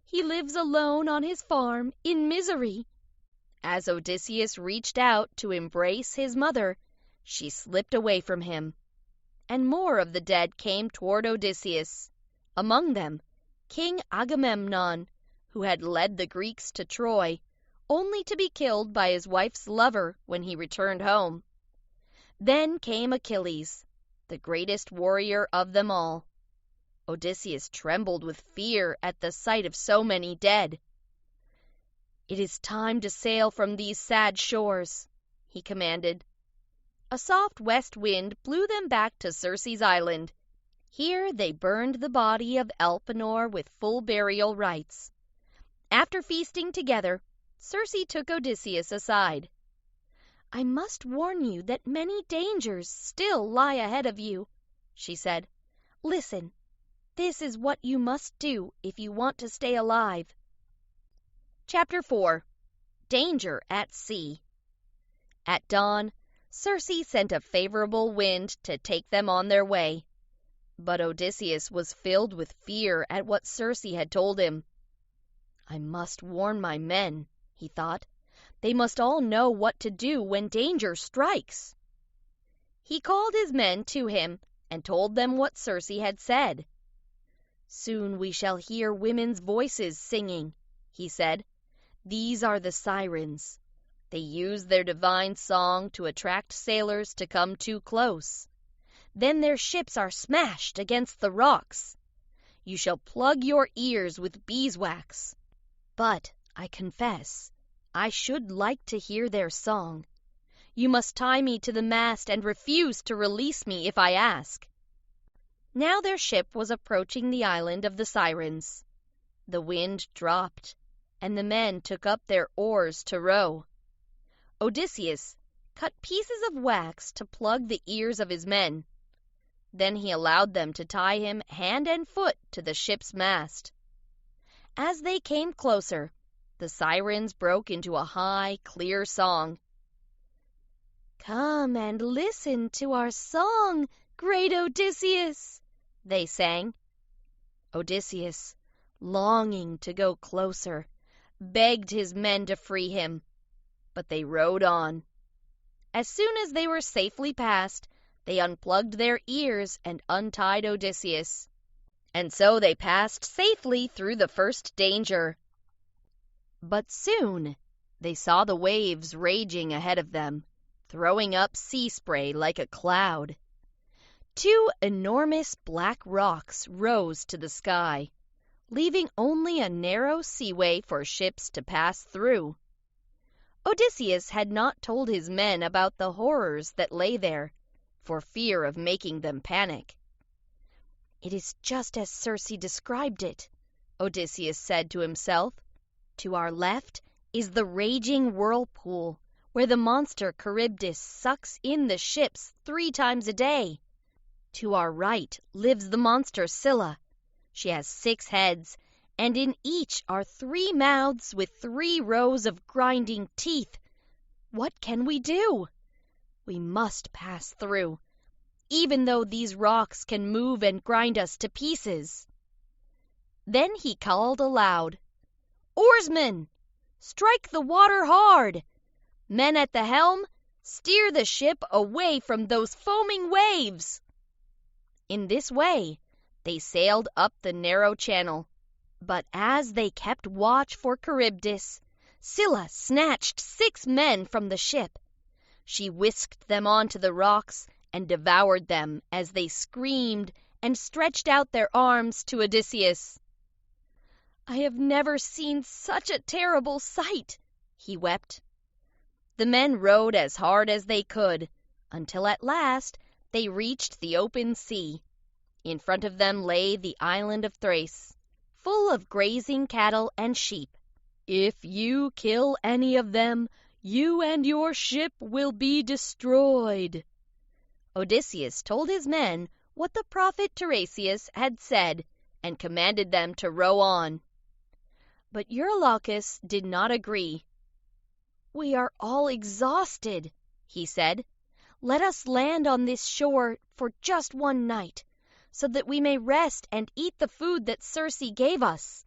"He lives alone on his farm in misery." As Odysseus reached out to embrace his mother, she slipped away from him. And more of the dead came toward Odysseus. Among them, King Agamemnon, who had led the Greeks to Troy, only to be killed by his wife's lover when he returned home. Then came Achilles, the greatest warrior of them all. Odysseus trembled with fear at the sight of so many dead. "It is time to sail from these sad shores," he commanded. A soft west wind blew them back to Circe's island. Here they burned the body of Elpenor with full burial rites. After feasting together, Circe took Odysseus aside. "I must warn you that many dangers still lie ahead of you," she said. "Listen, this is what you must do if you want to stay alive." Chapter 4. Danger at Sea. At dawn, Circe sent a favorable wind to take them on their way. But Odysseus was filled with fear at what Circe had told him. "I must warn my men," he thought. "They must all know what to do when danger strikes." He called his men to him and told them what Circe had said. "Soon we shall hear women's voices singing," he said. "These are the sirens. They use their divine song to attract sailors to come too close. Then their ships are smashed against the rocks. You shall plug your ears with beeswax. But, I confess, I should like to hear their song. You must tie me to the mast and refuse to release me if I ask." Now their ship was approaching the island of the Sirens. The wind dropped, and the men took up their oars to row. Odysseus cut pieces of wax to plug the ears of his men. Then he allowed them to tie him hand and foot to the ship's mast. As they came closer, the sirens broke into a high, clear song. "Come and listen to our song, great Odysseus," they sang. Odysseus, longing to go closer, begged his men to free him, but they rowed on. As soon as they were safely past, they unplugged their ears and untied Odysseus. And so they passed safely through the first danger. But soon they saw the waves raging ahead of them, throwing up sea spray like a cloud. 2 enormous black rocks rose to the sky, leaving only a narrow seaway for ships to pass through. Odysseus had not told his men about the horrors that lay there, for fear of making them panic. "It is just as Circe described it," Odysseus said to himself. "To our left is the raging whirlpool, where the monster Charybdis sucks in the ships 3 times a day. To our right lives the monster Scylla. She has 6 heads, and in each are 3 mouths with 3 rows of grinding teeth. What can we do? We must pass through, even though these rocks can move and grind us to pieces." Then he called aloud, "Oarsmen, strike the water hard! Men at the helm, Steer the ship away from those foaming waves!" In this way they sailed up the narrow channel. But as they kept watch for Charybdis, Scylla snatched 6 men from the ship. She whisked them onto the rocks and devoured them as they screamed and stretched out their arms to Odysseus. "I have never seen such a terrible sight," he wept. The men rowed as hard as they could, until at last they reached the open sea. In front of them lay the island of Thrace, full of grazing cattle and sheep. "If you kill any of them, you and your ship will be destroyed." Odysseus told his men what the prophet Tiresias had said and commanded them to row on. But Eurylochus did not agree. "We are all exhausted," he said. "Let us land on this shore for just one night, so that we may rest and eat the food that Circe gave us."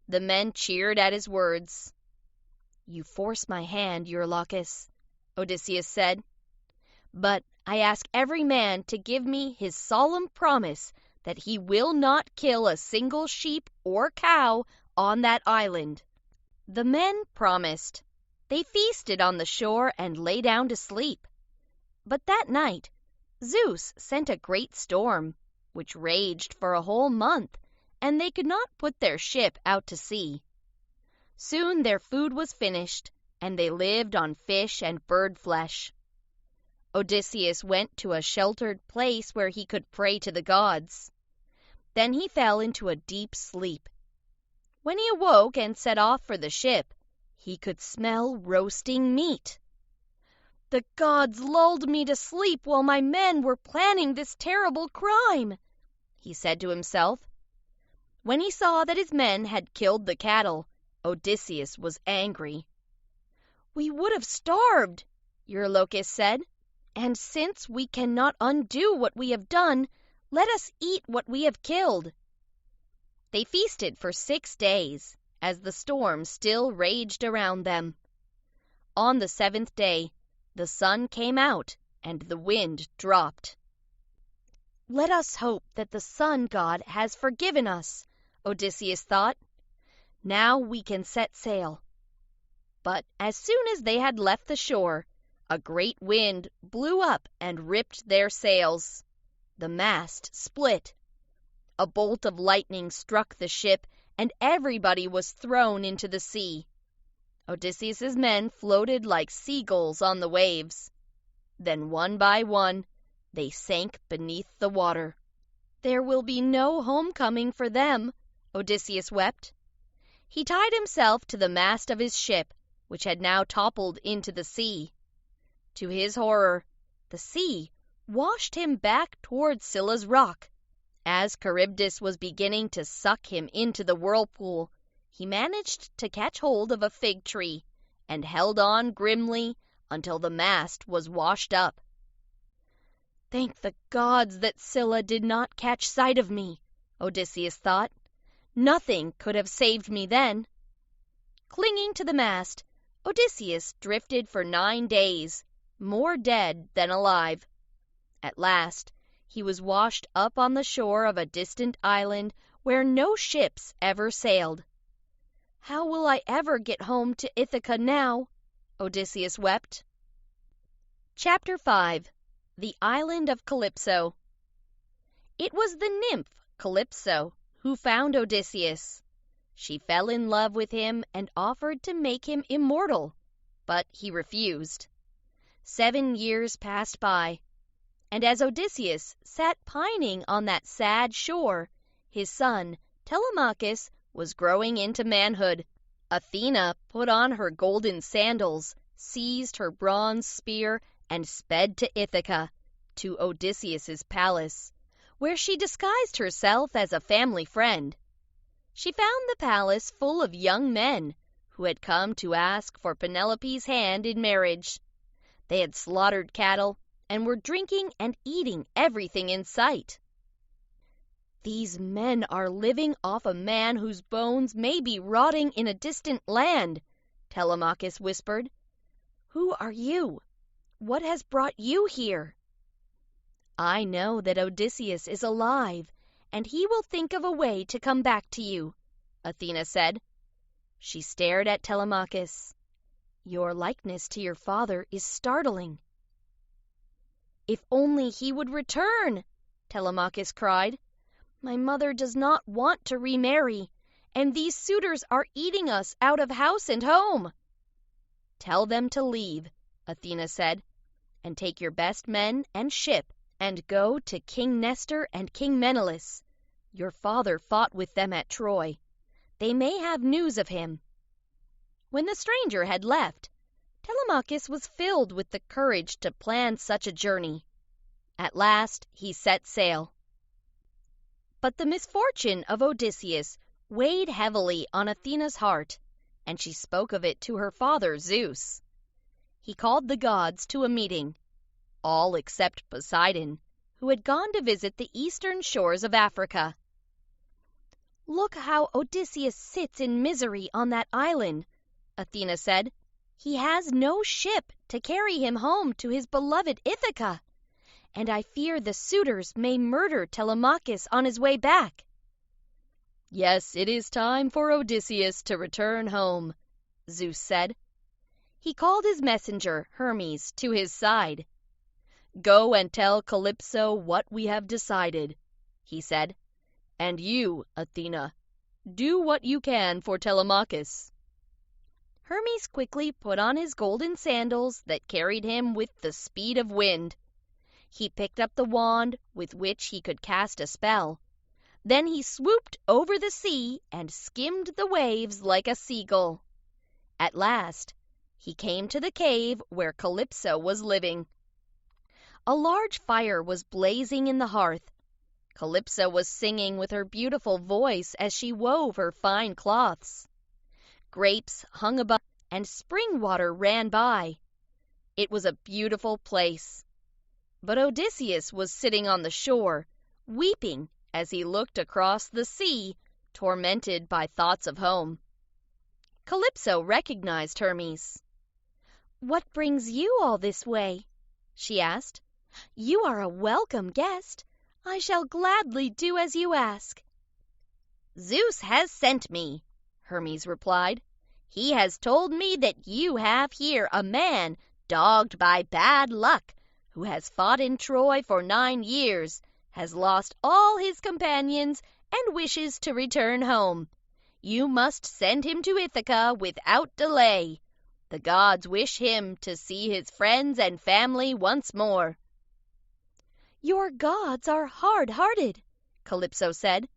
The men cheered at his words. "You force my hand, Eurylochus," Odysseus said. "But I ask every man to give me his solemn promise that he will not kill a single sheep or cow on that island." The men promised. They feasted on the shore and lay down to sleep. But that night Zeus sent a great storm, which raged for a whole month, and they could not put their ship out to sea. Soon their food was finished, and they lived on fish and bird flesh. Odysseus went to a sheltered place where he could pray to the gods. Then he fell into a deep sleep. When he awoke and set off for the ship, he could smell roasting meat. "The gods lulled me to sleep while my men were planning this terrible crime," he said to himself. When he saw that his men had killed the cattle, Odysseus was angry. "We would have starved," Eurylochus said, "and since we cannot undo what we have done, let us eat what we have killed." They feasted for 6 days, as the storm still raged around them. On the 7th day, the sun came out and the wind dropped. "Let us hope that the sun god has forgiven us," Odysseus thought. "Now we can set sail." But as soon as they had left the shore, a great wind blew up and ripped their sails. The mast split. A bolt of lightning struck the ship, and everybody was thrown into the sea. Odysseus's men floated like seagulls on the waves. Then one by one, they sank beneath the water. "There will be no homecoming for them," Odysseus wept. He tied himself to the mast of his ship, which had now toppled into the sea. To his horror, the sea washed him back toward Scylla's rock. As Charybdis was beginning to suck him into the whirlpool, he managed to catch hold of a fig tree and held on grimly until the mast was washed up. "Thank the gods that Scylla did not catch sight of me," Odysseus thought. "Nothing could have saved me then." Clinging to the mast, Odysseus drifted for 9 days, more dead than alive. At last, he was washed up on the shore of a distant island where no ships ever sailed. "How will I ever get home to Ithaca now?" Odysseus wept. Chapter 5. The Island of Calypso. It was the nymph Calypso who found Odysseus. She fell in love with him and offered to make him immortal, but he refused. 7 years passed by, and as Odysseus sat pining on that sad shore, his son Telemachus was growing into manhood. Athena put on her golden sandals, seized her bronze spear, and sped to Ithaca, to Odysseus's palace, where she disguised herself as a family friend. She found the palace full of young men who had come to ask for Penelope's hand in marriage. They had slaughtered cattle and were drinking and eating everything in sight. "These men are living off a man whose bones may be rotting in a distant land," Telemachus whispered. "Who are you? what has brought you here?" "I know that Odysseus is alive, and he will think of a way to come back to you," Athena said. She stared at Telemachus. "Your likeness to your father is startling." "If only he would return!" Telemachus cried. "My mother does not want to remarry, and these suitors are eating us out of house and home." "Tell them to leave," Athena said, "and take your best men and ship and go to King Nestor and King Menelaus. Your father fought with them at Troy. They may have news of him." When the stranger had left, Telemachus was filled with the courage to plan such a journey. At last he set sail. But the misfortune of Odysseus weighed heavily on Athena's heart, and she spoke of it to her father Zeus. He called the gods to a meeting, all except Poseidon, who had gone to visit the eastern shores of Africa. "Look how Odysseus sits in misery on that island," Athena said. "He has no ship to carry him home to his beloved Ithaca, and I fear the suitors may murder Telemachus on his way back." "Yes, it is time for Odysseus to return home," Zeus said. He called his messenger, Hermes, to his side. "Go and tell Calypso what we have decided," he said. "And you, Athena, do what you can for Telemachus." Hermes quickly put on his golden sandals that carried him with the speed of wind. He picked up the wand with which he could cast a spell. Then he swooped over the sea and skimmed the waves like a seagull. At last, he came to the cave where Calypso was living. A large fire was blazing in the hearth. Calypso was singing with her beautiful voice as she wove her fine cloths. Grapes hung above, and spring water ran by. It was a beautiful place. But Odysseus was sitting on the shore, weeping as he looked across the sea, tormented by thoughts of home. Calypso recognized Hermes. "What brings you all this way?" she asked. "You are a welcome guest. I shall gladly do as you ask." "Zeus has sent me," Hermes replied. "He has told me that you have here a man dogged by bad luck, who has fought in Troy for 9 years, has lost all his companions, and wishes to return home. You must send him to Ithaca without delay. The gods wish him to see his friends and family once more." "Your gods are hard-hearted," Calypso said.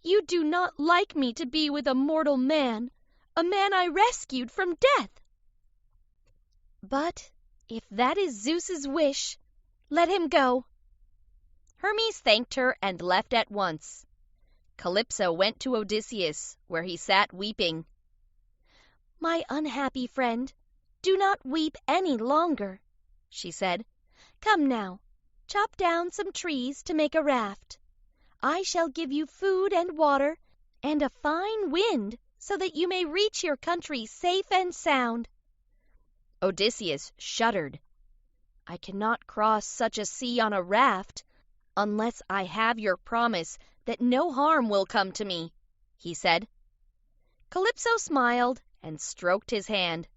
"You do not like me to be with a mortal man, a man I rescued from death. But if that is Zeus's wish, let him go." Hermes thanked her and left at once. Calypso went to Odysseus, where he sat weeping. "My unhappy friend, do not weep any longer," she said. "Come now, chop down some trees to make a raft. I shall give you food and water and a fine wind so that you may reach your country safe and sound." Odysseus shuddered. "I cannot cross such a sea on a raft unless I have your promise that no harm will come to me," he said. Calypso smiled and stroked his hand.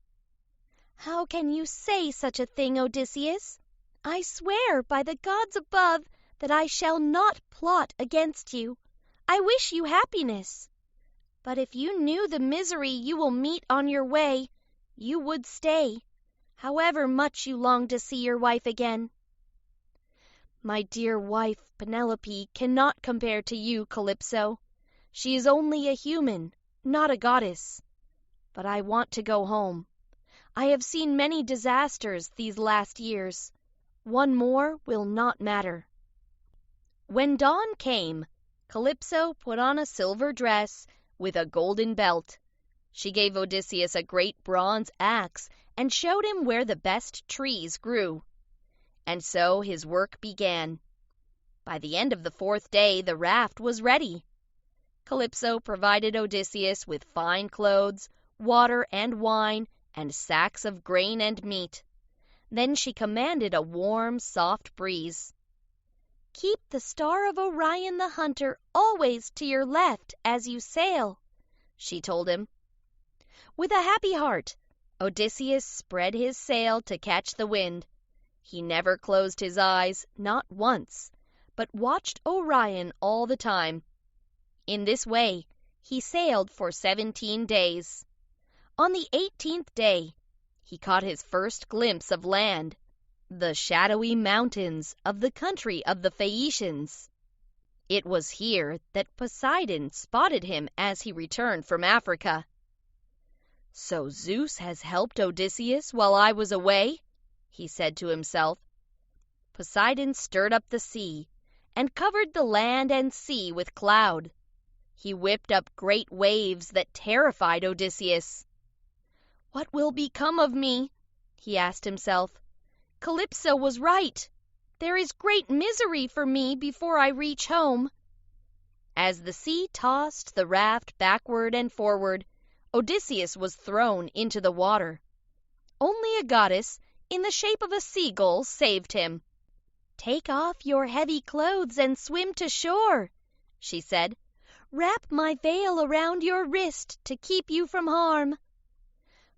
"How can you say such a thing, Odysseus? I swear by the gods above that I shall not plot against you. I wish you happiness. But if you knew the misery you will meet on your way, you would stay, however much you long to see your wife again." "My dear wife, Penelope, cannot compare to you, Calypso. She is only a human, not a goddess. But I want to go home. I have seen many disasters these last years. One more will not matter." When dawn came, Calypso put on a silver dress with a golden belt. She gave Odysseus a great bronze axe and showed him where the best trees grew. And so his work began. By the end of the 4th day the raft was ready. Calypso provided Odysseus with fine clothes, water and wine, and sacks of grain and meat. Then she commanded a warm, soft breeze. "Keep the star of Orion the hunter always to your left as you sail," she told him. With a happy heart, Odysseus spread his sail to catch the wind. He never closed his eyes, not once, but watched Orion all the time. In this way, he sailed for 17 days. On the 18th day, he caught his first glimpse of land, the shadowy mountains of the country of the Phaeacians. It was here that Poseidon spotted him as he returned from Africa. "So Zeus has helped Odysseus while I was away," he said to himself. Poseidon stirred up the sea and covered the land and sea with cloud. He whipped up great waves that terrified Odysseus. "What will become of me?" he asked himself. "Calypso was right. There is great misery for me before I reach home." As the sea tossed the raft backward and forward, Odysseus was thrown into the water. Only a goddess, in the shape of a seagull, saved him. "Take off your heavy clothes and swim to shore," she said. "Wrap my veil around your wrist to keep you from harm."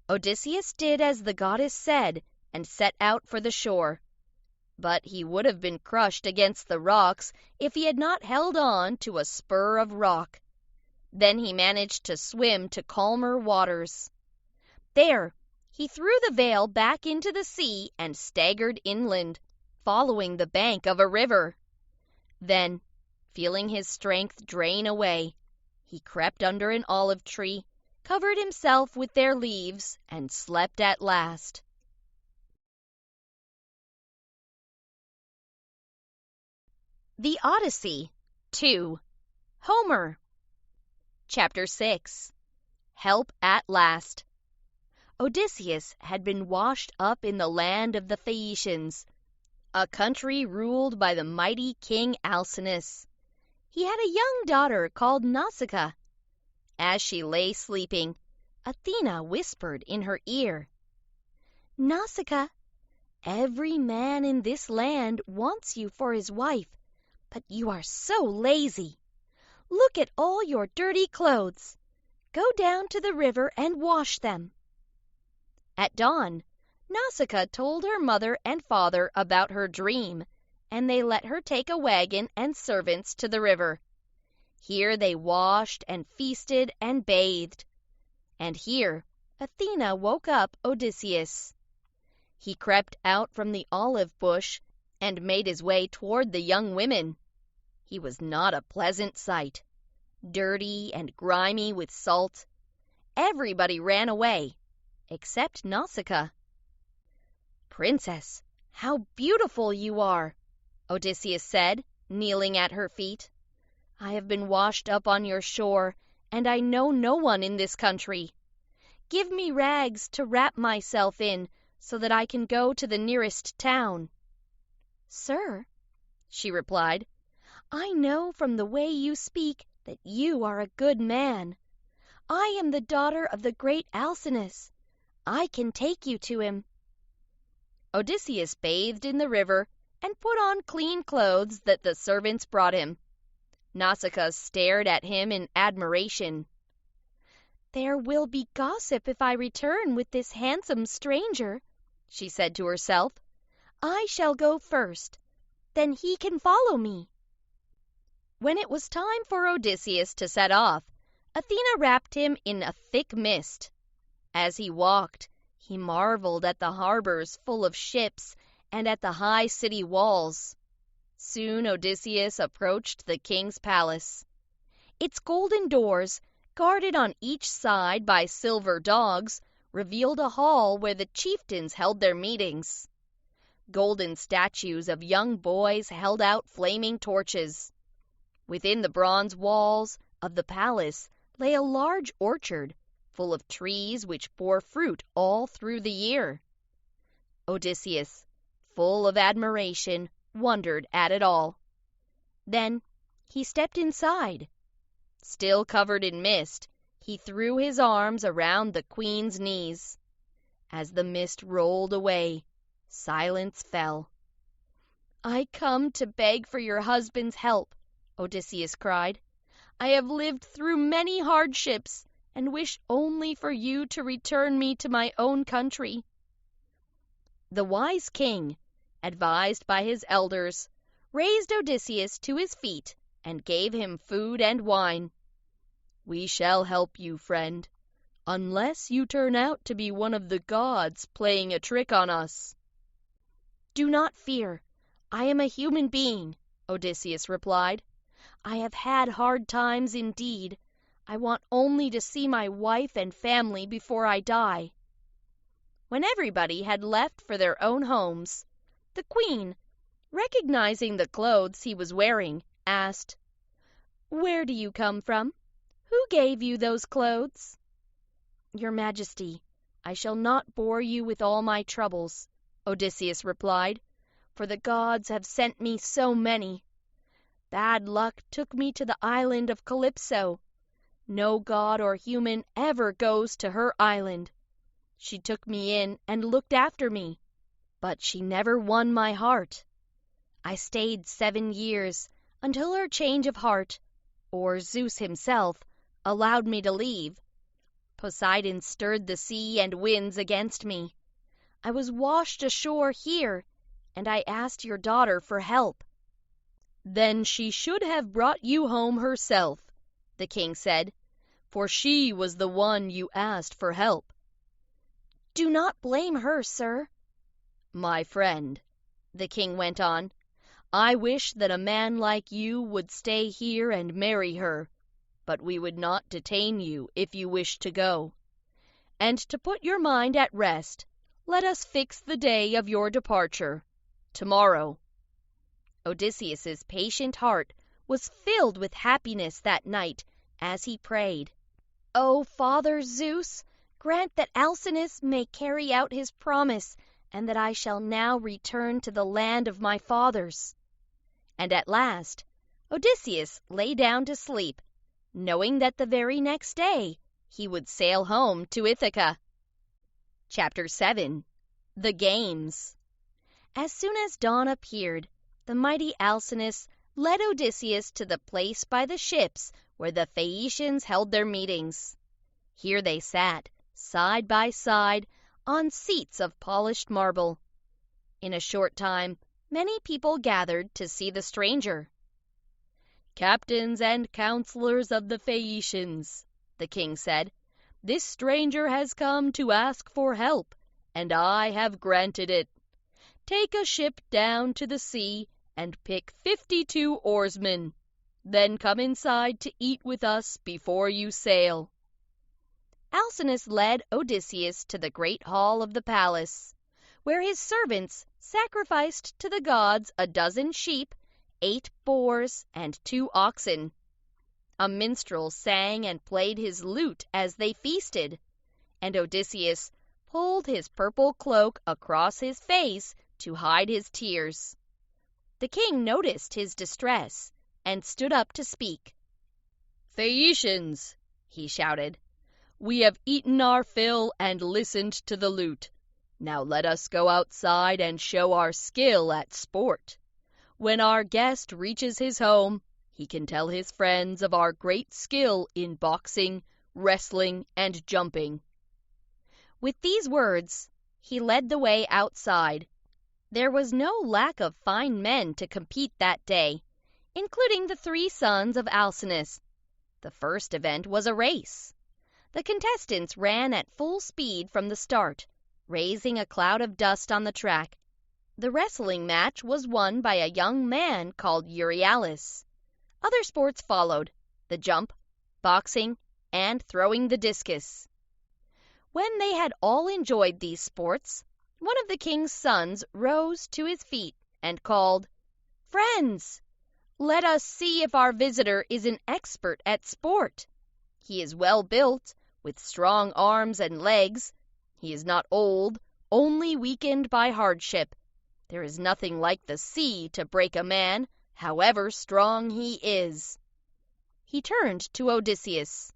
Odysseus did as the goddess said and set out for the shore. But he would have been crushed against the rocks if he had not held on to a spur of rock. Then he managed to swim to calmer waters. There, he threw the veil back into the sea and staggered inland, following the bank of a river. Then, feeling his strength drain away, he crept under an olive tree, covered himself with their leaves, and slept at last. The Odyssey, 2. Homer. Chapter 6. Help at Last. Odysseus had been washed up in the land of the Phaeacians, a country ruled by the mighty King Alcinous. He had a young daughter called Nausicaa. As she lay sleeping, Athena whispered in her ear, "Nausicaa, every man in this land wants you for his wife, but you are so lazy. Look at all your dirty clothes. Go down to the river and wash them." At dawn, Nausicaa told her mother and father about her dream, and they let her take a wagon and servants to the river. Here they washed and feasted and bathed. And here Athena woke up Odysseus. He crept out from the olive bush and made his way toward the young women. He was not a pleasant sight, dirty and grimy with salt. Everybody ran away, except Nausicaa. "Princess, how beautiful you are," Odysseus said, kneeling at her feet. "I have been washed up on your shore, and I know no one in this country. Give me rags to wrap myself in so that I can go to the nearest town." "Sir," she replied, "I know from the way you speak that you are a good man. I am the daughter of the great Alcinous. I can take you to him." Odysseus bathed in the river and put on clean clothes that the servants brought him. Nausicaa stared at him in admiration. "There will be gossip if I return with this handsome stranger," she said to herself. "I shall go first. Then he can follow me." When it was time for Odysseus to set off, Athena wrapped him in a thick mist. As he walked, he marveled at the harbors full of ships and at the high city walls. Soon Odysseus approached the king's palace. Its golden doors, guarded on each side by silver dogs, revealed a hall where the chieftains held their meetings. Golden statues of young boys held out flaming torches. Within the bronze walls of the palace lay a large orchard, full of trees which bore fruit all through the year. Odysseus, full of admiration, wondered at it all. Then he stepped inside. Still covered in mist, he threw his arms around the queen's knees. As the mist rolled away, Silence fell. "I come to beg for your husband's help," Odysseus cried. "I have lived through many hardships, and wish only for you to return me to my own country." The wise king, advised by his elders, raised Odysseus to his feet and gave him food and wine. "We shall help you, friend, unless you turn out to be one of the gods playing a trick on us." "Do not fear. I am a human being," Odysseus replied. "I have had hard times indeed. I want only to see my wife and family before I die." When everybody had left for their own homes, the queen, recognizing the clothes he was wearing, asked, "Where do you come from? Who gave you those clothes?" "Your Majesty, I shall not bore you with all my troubles," Odysseus replied, "for the gods have sent me so many. Bad luck took me to the island of Calypso. No god or human ever goes to her island. She took me in and looked after me, but she never won my heart. I stayed 7 years until her change of heart, or Zeus himself, allowed me to leave. Poseidon stirred the sea and winds against me. I was washed ashore here, and I asked your daughter for help." "Then she should have brought you home herself," the king said, "for she was the one you asked for help." "Do not blame her, sir." "My friend," the king went on, "I wish that a man like you would stay here and marry her, but we would not detain you if you wish to go. And to put your mind at rest, let us fix the day of your departure, tomorrow." Odysseus's patient heart was filled with happiness that night as he prayed, "O Father Zeus, grant that Alcinous may carry out his promise, and that I shall now return to the land of my fathers." And at last Odysseus lay down to sleep, knowing that the very next day he would sail home to Ithaca. Chapter 7. The Games. As soon as dawn appeared, the mighty Alcinous led Odysseus to the place by the ships where the Phaeacians held their meetings. Here they sat, side by side, on seats of polished marble. In a short time, many people gathered to see the stranger. "Captains and counselors of the Phaeacians," the king said, "this stranger has come to ask for help, and I have granted it. Take a ship down to the sea and pick 52 oarsmen. Then come inside to eat with us before you sail." Alcinous led Odysseus to the great hall of the palace, where his servants sacrificed to the gods a 12 sheep, 8 boars, and 2 oxen. A minstrel sang and played his lute as they feasted, and Odysseus pulled his purple cloak across his face to hide his tears. The king noticed his distress and stood up to speak. "Phaeacians," he shouted, "we have eaten our fill and listened to the lute. Now let us go outside and show our skill at sport. When our guest reaches his home, he can tell his friends of our great skill in boxing, wrestling, and jumping." With these words, he led the way outside. There was no lack of fine men to compete that day, including the 3 sons of Alcinous. The first event was a race. The contestants ran at full speed from the start, raising a cloud of dust on the track. The wrestling match was won by a young man called Euryalus. Other sports followed: the jump, boxing, and throwing the discus. When they had all enjoyed these sports, one of the king's sons rose to his feet and called, "Friends, let us see if our visitor is an expert at sport. He is well built, with strong arms and legs. He is not old, only weakened by hardship. There is nothing like the sea to break a man, however strong he is." He turned to Odysseus.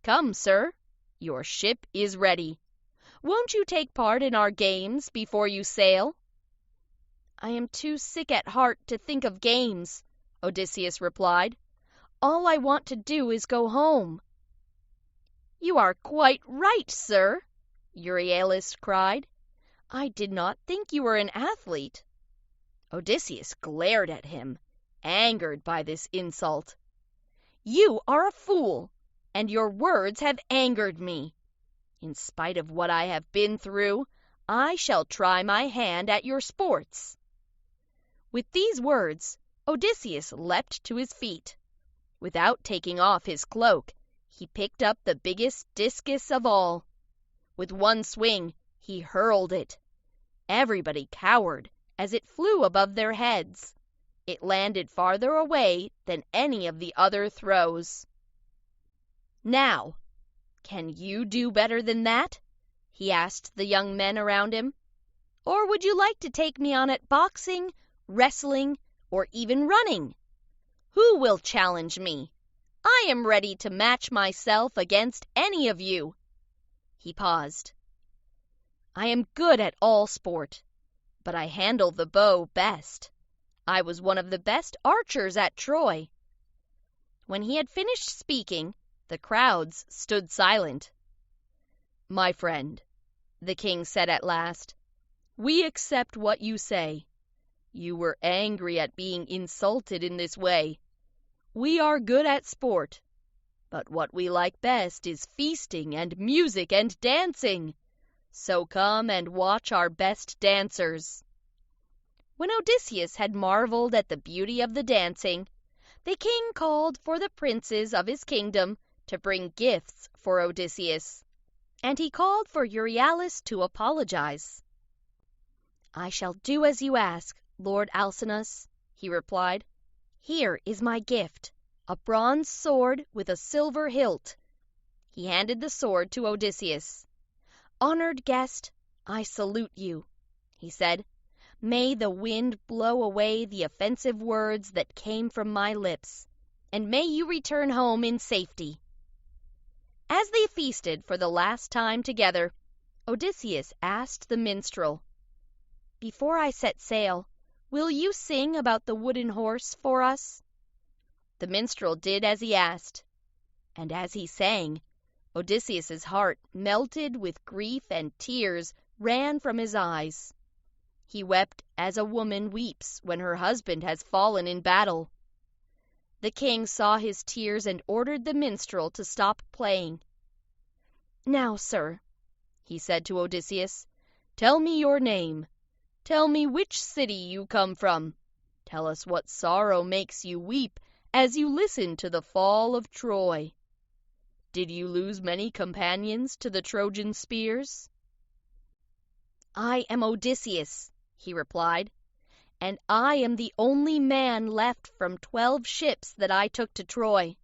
"Come, sir, your ship is ready. Won't you take part in our games before you sail?" "I am too sick at heart to think of games," Odysseus replied. "All I want to do is go home." "You are quite right, sir," Euryalus cried. "I did not think you were an athlete." Odysseus glared at him, angered by this insult. "You are a fool, and your words have angered me. In spite of what I have been through, I shall try my hand at your sports." With these words, Odysseus leapt to his feet. Without taking off his cloak, he picked up the biggest discus of all. With one swing, he hurled it. Everybody cowered as it flew above their heads. It landed farther away than any of the other throws. "Now, can you do better than that?" he asked the young men around him. "Or would you like to take me on at boxing, wrestling, or even running? Who will challenge me? I am ready to match myself against any of you." He paused. "I am good at all sport, but I handle the bow best. I was one of the best archers at Troy." When he had finished speaking, the crowds stood silent. "My friend," the king said at last, "we accept what you say. You were angry at being insulted in this way. We are good at sport, but what we like best is feasting and music and dancing. So come and watch our best dancers." When Odysseus had marveled at the beauty of the dancing, the king called for the princes of his kingdom to bring gifts for Odysseus, and he called for Euryalus to apologize. "I shall do as you ask, Lord Alcinous," he replied. "Here is my gift, a bronze sword with a silver hilt." He handed the sword to Odysseus. "Honored guest, I salute you," he said. "May the wind blow away the offensive words that came from my lips, and may you return home in safety." As they feasted for the last time together, Odysseus asked the minstrel, "Before I set sail, will you sing about the wooden horse for us?" The minstrel did as he asked, and as he sang, Odysseus's heart melted with grief and tears ran from his eyes. He wept as a woman weeps when her husband has fallen in battle. The king saw his tears and ordered the minstrel to stop playing. "Now, sir," he said to Odysseus, "tell me your name. Tell me which city you come from. Tell us what sorrow makes you weep as you listen to the fall of Troy. Did you lose many companions to the Trojan spears?" "I am Odysseus," he replied, "and I am the only man left from 12 ships that I took to Troy."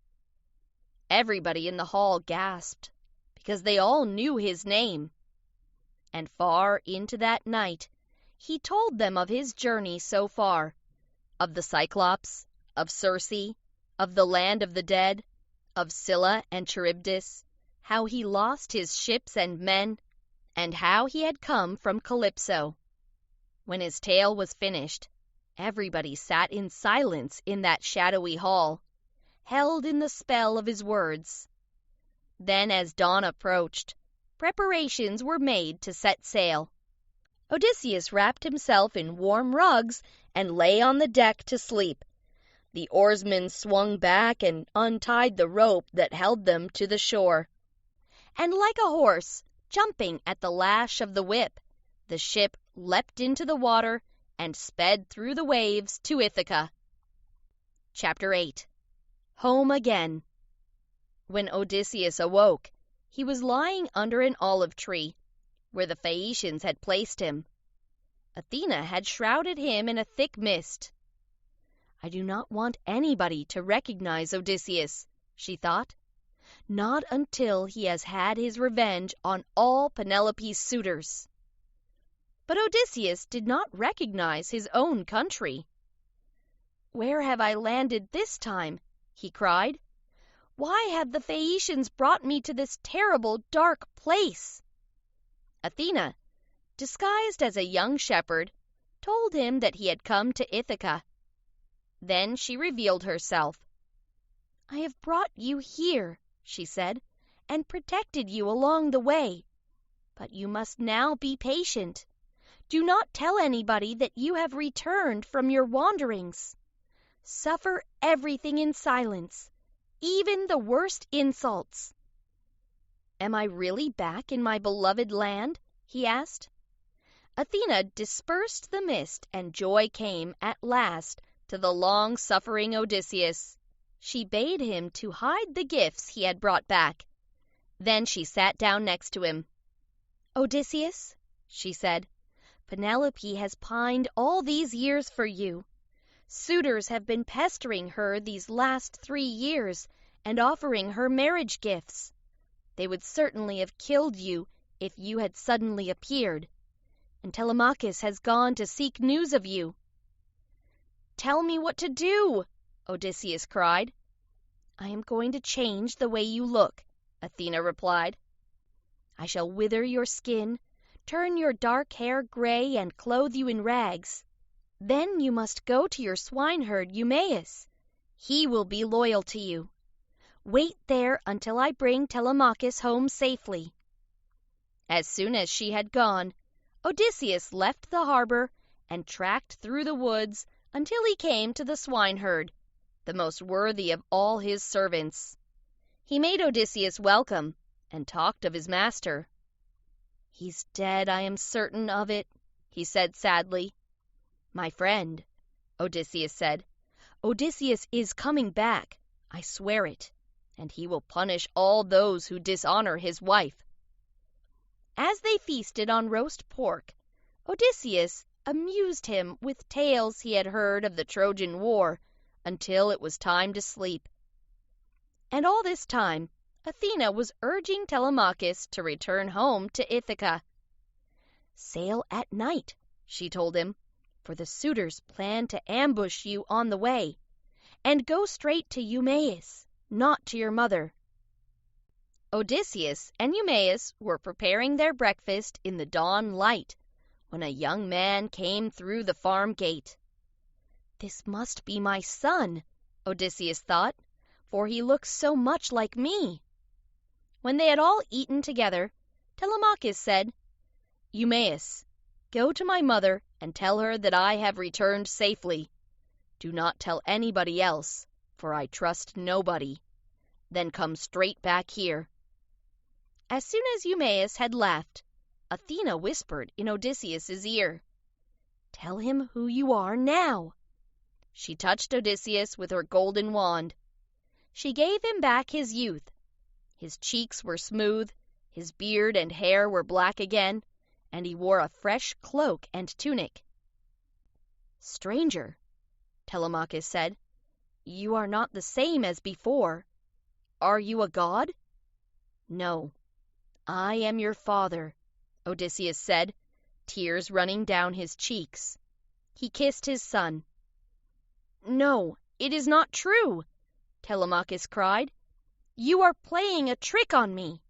Everybody in the hall gasped, because they all knew his name. And far into that night, he told them of his journey so far, of the Cyclops, of Circe, of the land of the dead, of Scylla and Charybdis, how he lost his ships and men, and how he had come from Calypso. When his tale was finished, everybody sat in silence in that shadowy hall, held in the spell of his words. Then, as dawn approached, preparations were made to set sail. Odysseus wrapped himself in warm rugs and lay on the deck to sleep. The oarsmen swung back and untied the rope that held them to the shore. And like a horse jumping at the lash of the whip, the ship leapt into the water and sped through the waves to Ithaca. Chapter 8. Home Again. When Odysseus awoke, he was lying under an olive tree, where the Phaeacians had placed him. Athena had shrouded him in a thick mist. "I do not want anybody to recognize Odysseus," she thought. "Not until he has had his revenge on all Penelope's suitors." But Odysseus did not recognize his own country. "Where have I landed this time?" he cried. "Why have the Phaeacians brought me to this terrible, dark place?" Athena, disguised as a young shepherd, told him that he had come to Ithaca. Then she revealed herself. "I have brought you here," she said, "and protected you along the way. But you must now be patient. Do not tell anybody that you have returned from your wanderings. Suffer everything in silence, even the worst insults." "Am I really back in my beloved land?" he asked. Athena dispersed the mist, and joy came at last to the long-suffering Odysseus. She bade him to hide the gifts he had brought back. Then she sat down next to him. "Odysseus," she said, "Penelope has pined all these years for you. Suitors have been pestering her these last 3 years and offering her marriage gifts. They would certainly have killed you if you had suddenly appeared. And Telemachus has gone to seek news of you." "Tell me what to do," Odysseus cried. "I am going to change the way you look," Athena replied. "I shall wither your skin, turn your dark hair gray, and clothe you in rags. Then you must go to your swineherd Eumaeus. He will be loyal to you. Wait there until I bring Telemachus home safely." As soon as she had gone, Odysseus left the harbor and tracked through the woods until he came to the swineherd, the most worthy of all his servants. He made Odysseus welcome and talked of his master. "He's dead, I am certain of it," he said sadly. "My friend," Odysseus said, "Odysseus is coming back, I swear it, and he will punish all those who dishonor his wife." As they feasted on roast pork, Odysseus amused him with tales he had heard of the Trojan War until it was time to sleep. And all this time Athena was urging Telemachus to return home to Ithaca. "Sail at night," she told him, "for the suitors plan to ambush you on the way. And go straight to Eumaeus, not to your mother." Odysseus and Eumaeus were preparing their breakfast in the dawn light when a young man came through the farm gate. "This must be my son," Odysseus thought, "for he looks so much like me." When they had all eaten together, Telemachus said, "Eumaeus, go to my mother and tell her that I have returned safely. Do not tell anybody else, for I trust nobody. Then come straight back here." As soon as Eumaeus had left, Athena whispered in Odysseus's ear, "Tell him who you are now." She touched Odysseus with her golden wand. She gave him back his youth. His cheeks were smooth, his beard and hair were black again, and he wore a fresh cloak and tunic. "Stranger," Telemachus said, "you are not the same as before. Are you a god?" "No, I am your father," Odysseus said, tears running down his cheeks. He kissed his son. "No, it is not true," Telemachus cried. "You are playing a trick on me."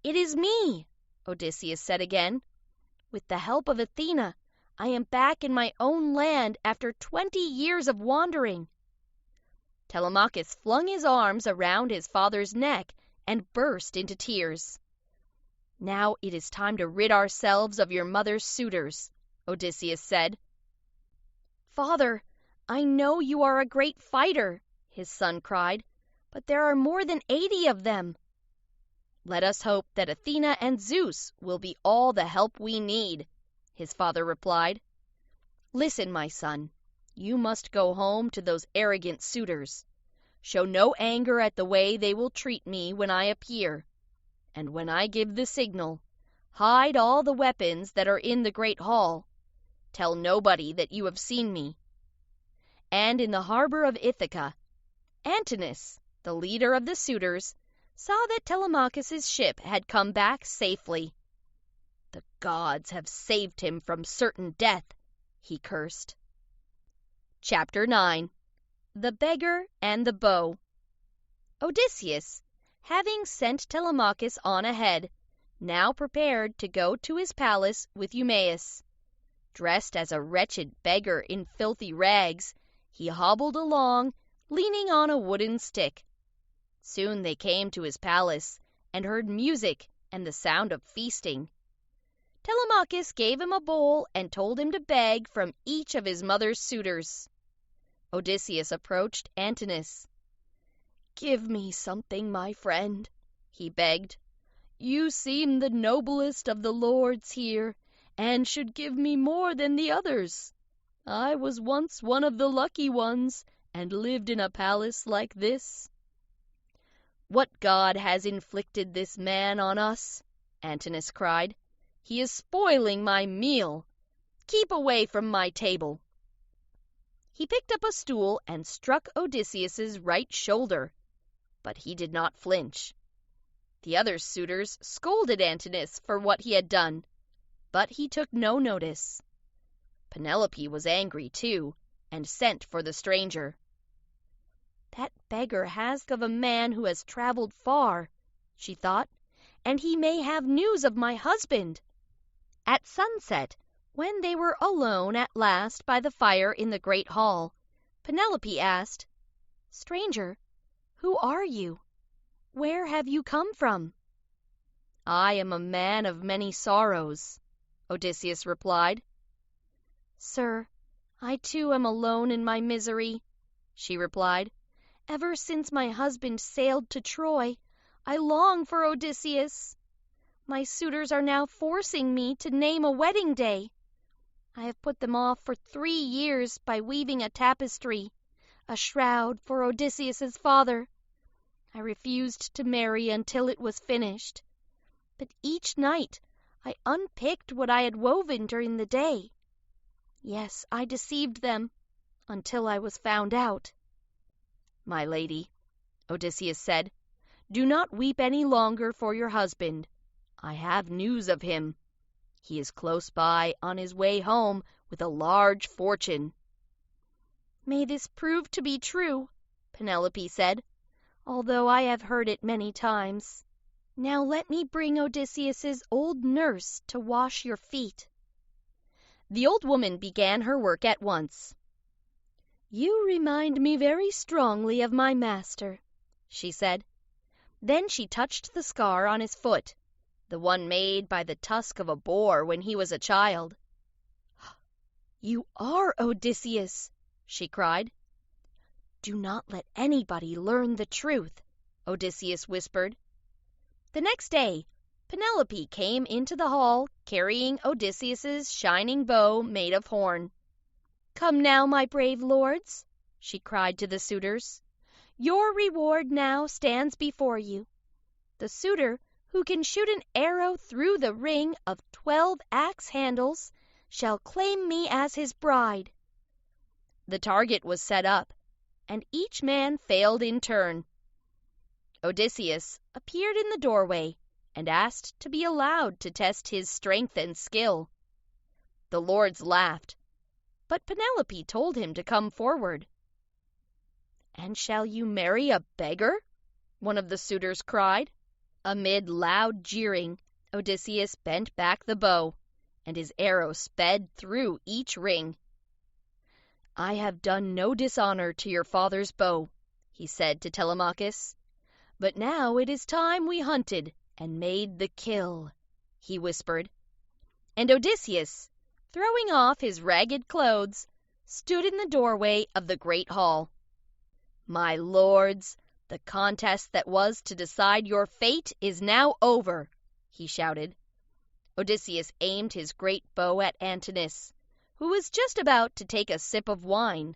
"It is me," Odysseus said again. "With the help of Athena, I am back in my own land after 20 years of wandering." Telemachus flung his arms around his father's neck and burst into tears. "Now it is time to rid ourselves of your mother's suitors," Odysseus said. "Father, I know you are a great fighter," his son cried, "but there are more than 80 of them." "Let us hope that Athena and Zeus will be all the help we need," his father replied. "Listen, my son, you must go home to those arrogant suitors. Show no anger at the way they will treat me when I appear. And when I give the signal, hide all the weapons that are in the great hall. Tell nobody that you have seen me." And in the harbor of Ithaca, Antinous, the leader of the suitors, saw that Telemachus's ship had come back safely. "The gods have saved him from certain death," he cursed. Chapter 9. The Beggar and the Bow. Odysseus, having sent Telemachus on ahead, now prepared to go to his palace with Eumaeus. Dressed as a wretched beggar in filthy rags, he hobbled along, leaning on a wooden stick. Soon they came to his palace, and heard music and the sound of feasting. Telemachus gave him a bowl and told him to beg from each of his mother's suitors. Odysseus approached Antinous. "Give me something, my friend," he begged. "You seem the noblest of the lords here, and should give me more than the others. I was once one of the lucky ones, and lived in a palace like this." "What god has inflicted this man on us?" Antinous cried. "He is spoiling my meal. Keep away from my table." He picked up a stool and struck Odysseus's right shoulder, but he did not flinch. The other suitors scolded Antinous for what he had done, but he took no notice. Penelope was angry too, and sent for the stranger. "That beggar has of a man who has traveled far," she thought, "and he may have news of my husband." At sunset, when they were alone at last by the fire in the great hall, Penelope asked, "Stranger, who are you? Where have you come from?" "I am a man of many sorrows," Odysseus replied. "Sir, I too am alone in my misery," she replied. "Ever since my husband sailed to Troy, I long for Odysseus. My suitors are now forcing me to name a wedding day. I have put them off for 3 years by weaving a tapestry, a shroud for Odysseus's father. I refused to marry until it was finished. But each night I unpicked what I had woven during the day. Yes, I deceived them until I was found out." "My lady," Odysseus said, "do not weep any longer for your husband. I have news of him. He is close by on his way home with a large fortune." "May this prove to be true," Penelope said, "although I have heard it many times. Now let me bring Odysseus's old nurse to wash your feet." The old woman began her work at once. "You remind me very strongly of my master," she said. Then she touched the scar on his foot, the one made by the tusk of a boar when he was a child. "You are Odysseus!" she cried. "Do not let anybody learn the truth," Odysseus whispered. The next day, Penelope came into the hall carrying Odysseus's shining bow made of horn. "Come now, my brave lords," she cried to the suitors. "Your reward now stands before you. The suitor who can shoot an arrow through the ring of 12 axe handles shall claim me as his bride." The target was set up, and each man failed in turn. Odysseus appeared in the doorway and asked to be allowed to test his strength and skill. The lords laughed, but Penelope told him to come forward. "And shall you marry a beggar?" one of the suitors cried. Amid loud jeering, Odysseus bent back the bow, and his arrow sped through each ring. "I have done no dishonor to your father's bow," he said to Telemachus. "But now it is time we hunted and made the kill," he whispered. And Odysseus, throwing off his ragged clothes, stood in the doorway of the great hall. "My lords, the contest that was to decide your fate is now over," he shouted. Odysseus aimed his great bow at Antinous, who was just about to take a sip of wine.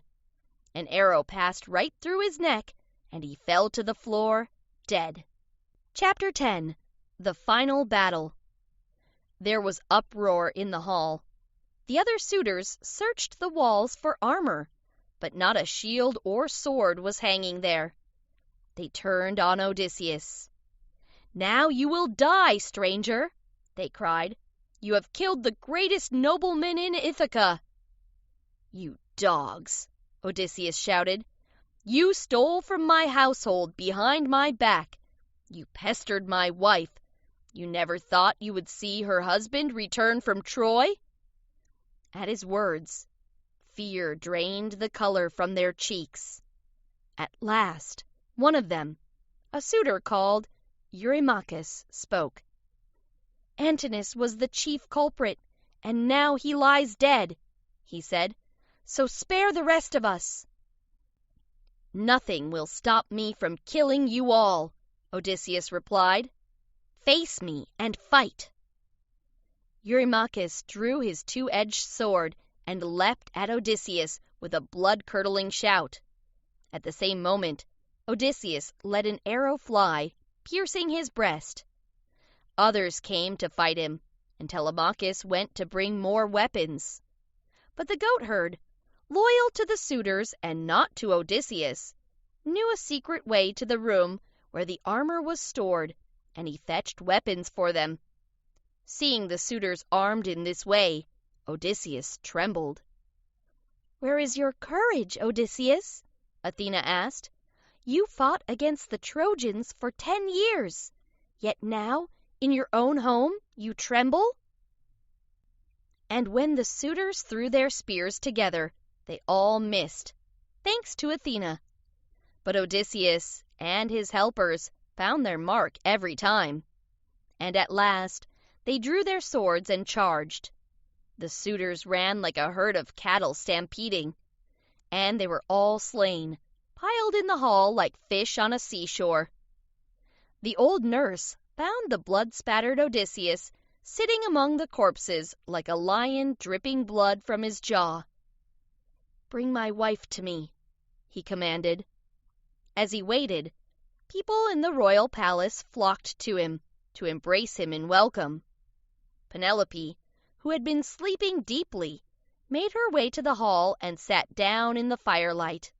An arrow passed right through his neck, and he fell to the floor, dead. Chapter 10. The Final Battle. There was uproar in the hall. The other suitors searched the walls for armor, but not a shield or sword was hanging there. They turned on Odysseus. "Now you will die, stranger!" they cried. "You have killed the greatest nobleman in Ithaca." "You dogs!" Odysseus shouted. "You stole from my household behind my back. You pestered my wife. You never thought you would see her husband return from Troy?" At his words, fear drained the color from their cheeks. At last, one of them, a suitor called Eurymachus, spoke. "Antinous was the chief culprit, and now he lies dead," he said. "So spare the rest of us." "Nothing will stop me from killing you all," Odysseus replied. "Face me and fight." Eurymachus drew his two-edged sword and leapt at Odysseus with a blood-curdling shout. At the same moment, Odysseus let an arrow fly, piercing his breast. Others came to fight him, and Telemachus went to bring more weapons. But the goatherd, loyal to the suitors and not to Odysseus, knew a secret way to the room where the armor was stored, and he fetched weapons for them. Seeing the suitors armed in this way, Odysseus trembled. "Where is your courage, Odysseus?" Athena asked. "You fought against the Trojans for 10 years, yet now, in your own home, you tremble?" And when the suitors threw their spears together, they all missed, thanks to Athena. But Odysseus and his helpers found their mark every time. And at last they drew their swords and charged. The suitors ran like a herd of cattle stampeding, and they were all slain, piled in the hall like fish on a seashore. The old nurse found the blood-spattered Odysseus sitting among the corpses like a lion dripping blood from his jaw. "Bring my wife to me," he commanded. As he waited, people in the royal palace flocked to him, to embrace him in welcome. Penelope, who had been sleeping deeply, made her way to the hall and sat down in the firelight.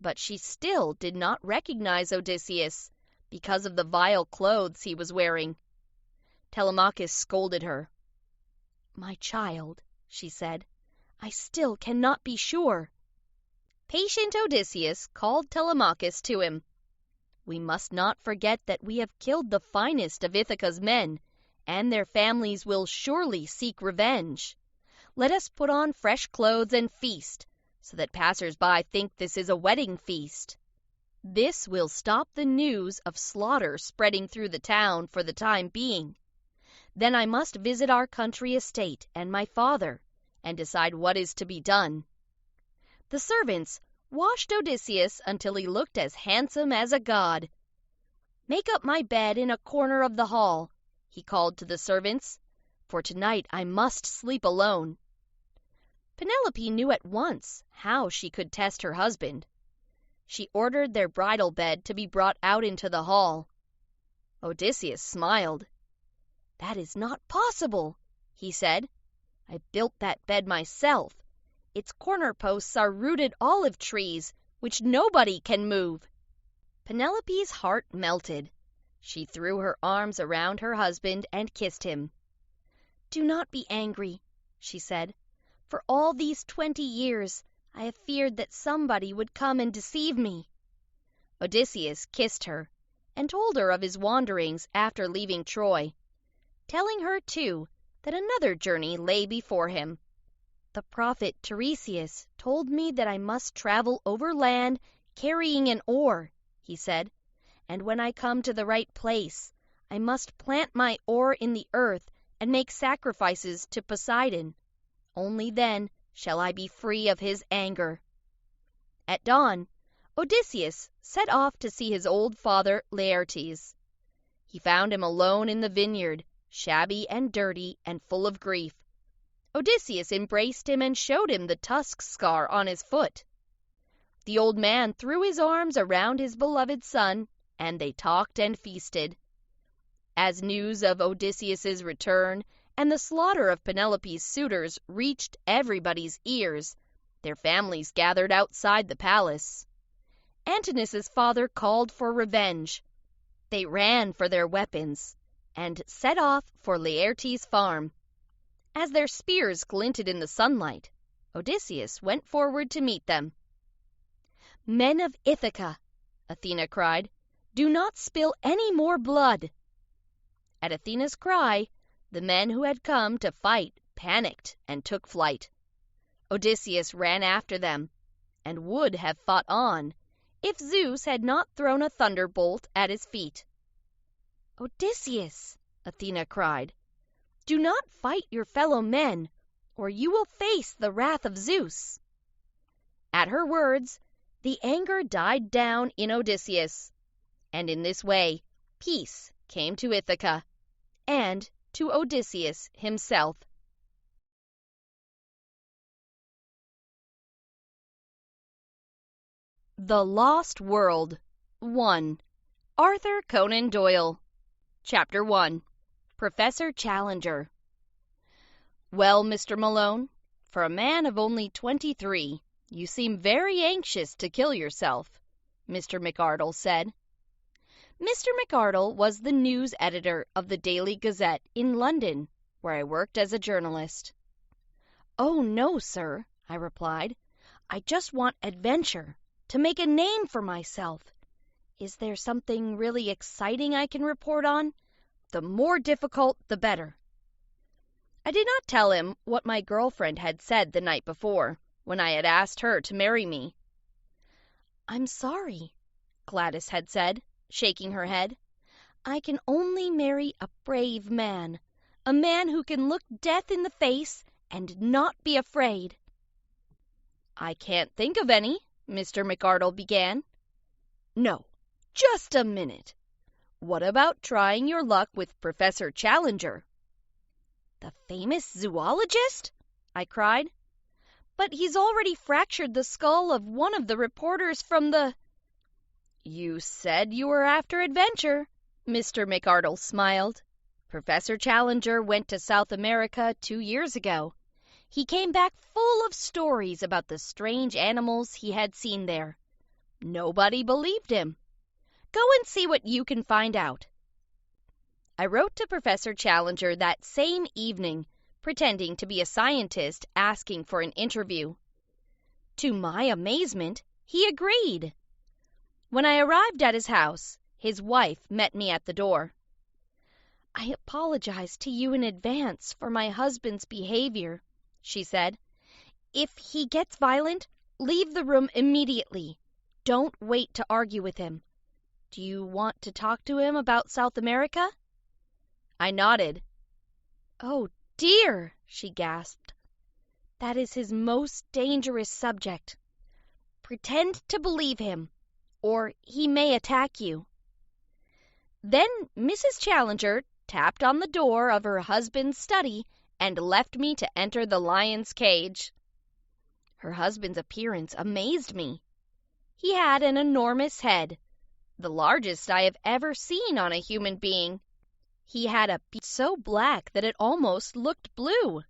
But she still did not recognize Odysseus because of the vile clothes he was wearing. Telemachus scolded her. "My child," she said, "I still cannot be sure." Patient Odysseus called Telemachus to him. "We must not forget that we have killed the finest of Ithaca's men, and their families will surely seek revenge. Let us put on fresh clothes and feast, so that passers-by think this is a wedding feast. This will stop the news of slaughter spreading through the town for the time being. Then I must visit our country estate and my father, and decide what is to be done." The servants washed Odysseus until he looked as handsome as a god. "Make up my bed in a corner of the hall," he called to the servants, "for tonight I must sleep alone." Penelope knew at once how she could test her husband. She ordered their bridal bed to be brought out into the hall. Odysseus smiled. "That is not possible," he said. "I built that bed myself. Its corner posts are rooted olive trees, which nobody can move." Penelope's heart melted. She threw her arms around her husband and kissed him. "Do not be angry," she said. "For all these 20 years I have feared that somebody would come and deceive me." Odysseus kissed her, and told her of his wanderings after leaving Troy, telling her, too, that another journey lay before him. "The prophet Tiresias told me that I must travel over land carrying an oar," he said, "and when I come to the right place, I must plant my oar in the earth and make sacrifices to Poseidon. Only then shall I be free of his anger." At dawn, Odysseus set off to see his old father Laertes. He found him alone in the vineyard, shabby and dirty and full of grief. Odysseus embraced him and showed him the tusk scar on his foot. The old man threw his arms around his beloved son, and they talked and feasted. As news of Odysseus's return and the slaughter of Penelope's suitors reached everybody's ears, their families gathered outside the palace. Antinous' father called for revenge. They ran for their weapons and set off for Laertes' farm. As their spears glinted in the sunlight, Odysseus went forward to meet them. "Men of Ithaca," Athena cried, "do not spill any more blood." At Athena's cry, the men who had come to fight panicked and took flight. Odysseus ran after them, and would have fought on if Zeus had not thrown a thunderbolt at his feet. "Odysseus," Athena cried, "do not fight your fellow men, or you will face the wrath of Zeus." At her words, the anger died down in Odysseus, and in this way peace came to Ithaca and to Odysseus himself. The Lost World 1. Arthur Conan Doyle. Chapter 1. Professor Challenger. "Well, Mr. Malone, for a man of only 23, you seem very anxious to kill yourself," Mr. McArdle said. Mr. McArdle was the news editor of the Daily Gazette in London, where I worked as a journalist. "Oh, no, sir," I replied. "I just want adventure, to make a name for myself. Is there something really exciting I can report on? The more difficult, the better." I did not tell him what my girlfriend had said the night before, when I had asked her to marry me. "I'm sorry," Gladys had said, shaking her head. "I can only marry a brave man, a man who can look death in the face and not be afraid." "I can't think of any," Mr. McArdle began. "No, just a minute. What about trying your luck with Professor Challenger?" "The famous zoologist?" I cried. "But he's already fractured the skull of one of the reporters from the—" "You said you were after adventure," Mr. McArdle smiled. "Professor Challenger went to South America 2 years ago. He came back full of stories about the strange animals he had seen there. Nobody believed him. Go and see what you can find out." I wrote to Professor Challenger that same evening, pretending to be a scientist asking for an interview. To my amazement, he agreed. When I arrived at his house, his wife met me at the door. "I apologize to you in advance for my husband's behavior," she said. "If he gets violent, leave the room immediately. Don't wait to argue with him. Do you want to talk to him about South America?" I nodded. "Oh, dear," she gasped. "That is his most dangerous subject. Pretend to believe him, or he may attack you." Then Mrs. Challenger tapped on the door of her husband's study and left me to enter the lion's cage. Her husband's appearance amazed me. He had an enormous head, the largest I have ever seen on a human being. He had a beard so black that it almost looked blue,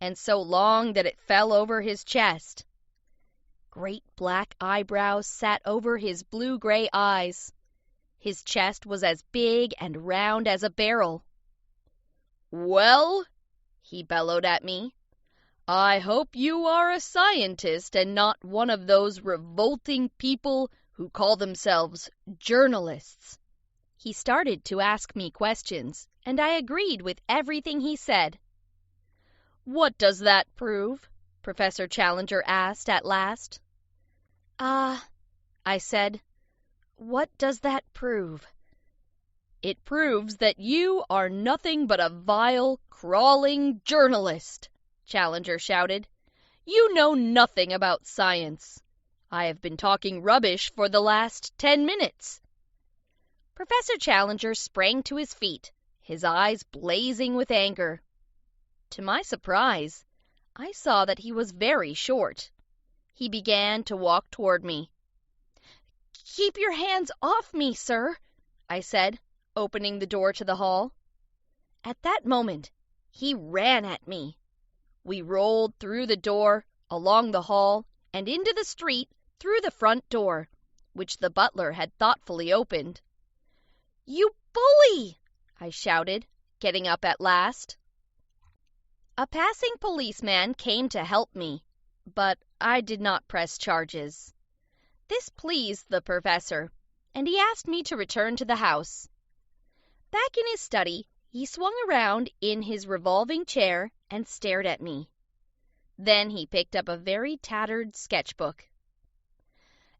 and so long that it fell over his chest. Great black eyebrows sat over his blue-gray eyes. His chest was as big and round as a barrel. "Well," he bellowed at me, "I hope you are a scientist and not one of those revolting people who call themselves journalists." He started to ask me questions, and I agreed with everything he said. "What does that prove?" Professor Challenger asked at last. I said, "what does that prove?" "It proves that you are nothing but a vile, crawling journalist," Challenger shouted. "You know nothing about science. I have been talking rubbish for the last 10 minutes. Professor Challenger sprang to his feet, his eyes blazing with anger. To my surprise, I saw that he was very short. He began to walk toward me. "Keep your hands off me, sir," I said, opening the door to the hall. At that moment, he ran at me. We rolled through the door, along the hall, and into the street through the front door, which the butler had thoughtfully opened. "You bully!" I shouted, getting up at last. A passing policeman came to help me, but I did not press charges. This pleased the professor, and he asked me to return to the house. Back in his study, he swung around in his revolving chair and stared at me. Then he picked up a very tattered sketchbook.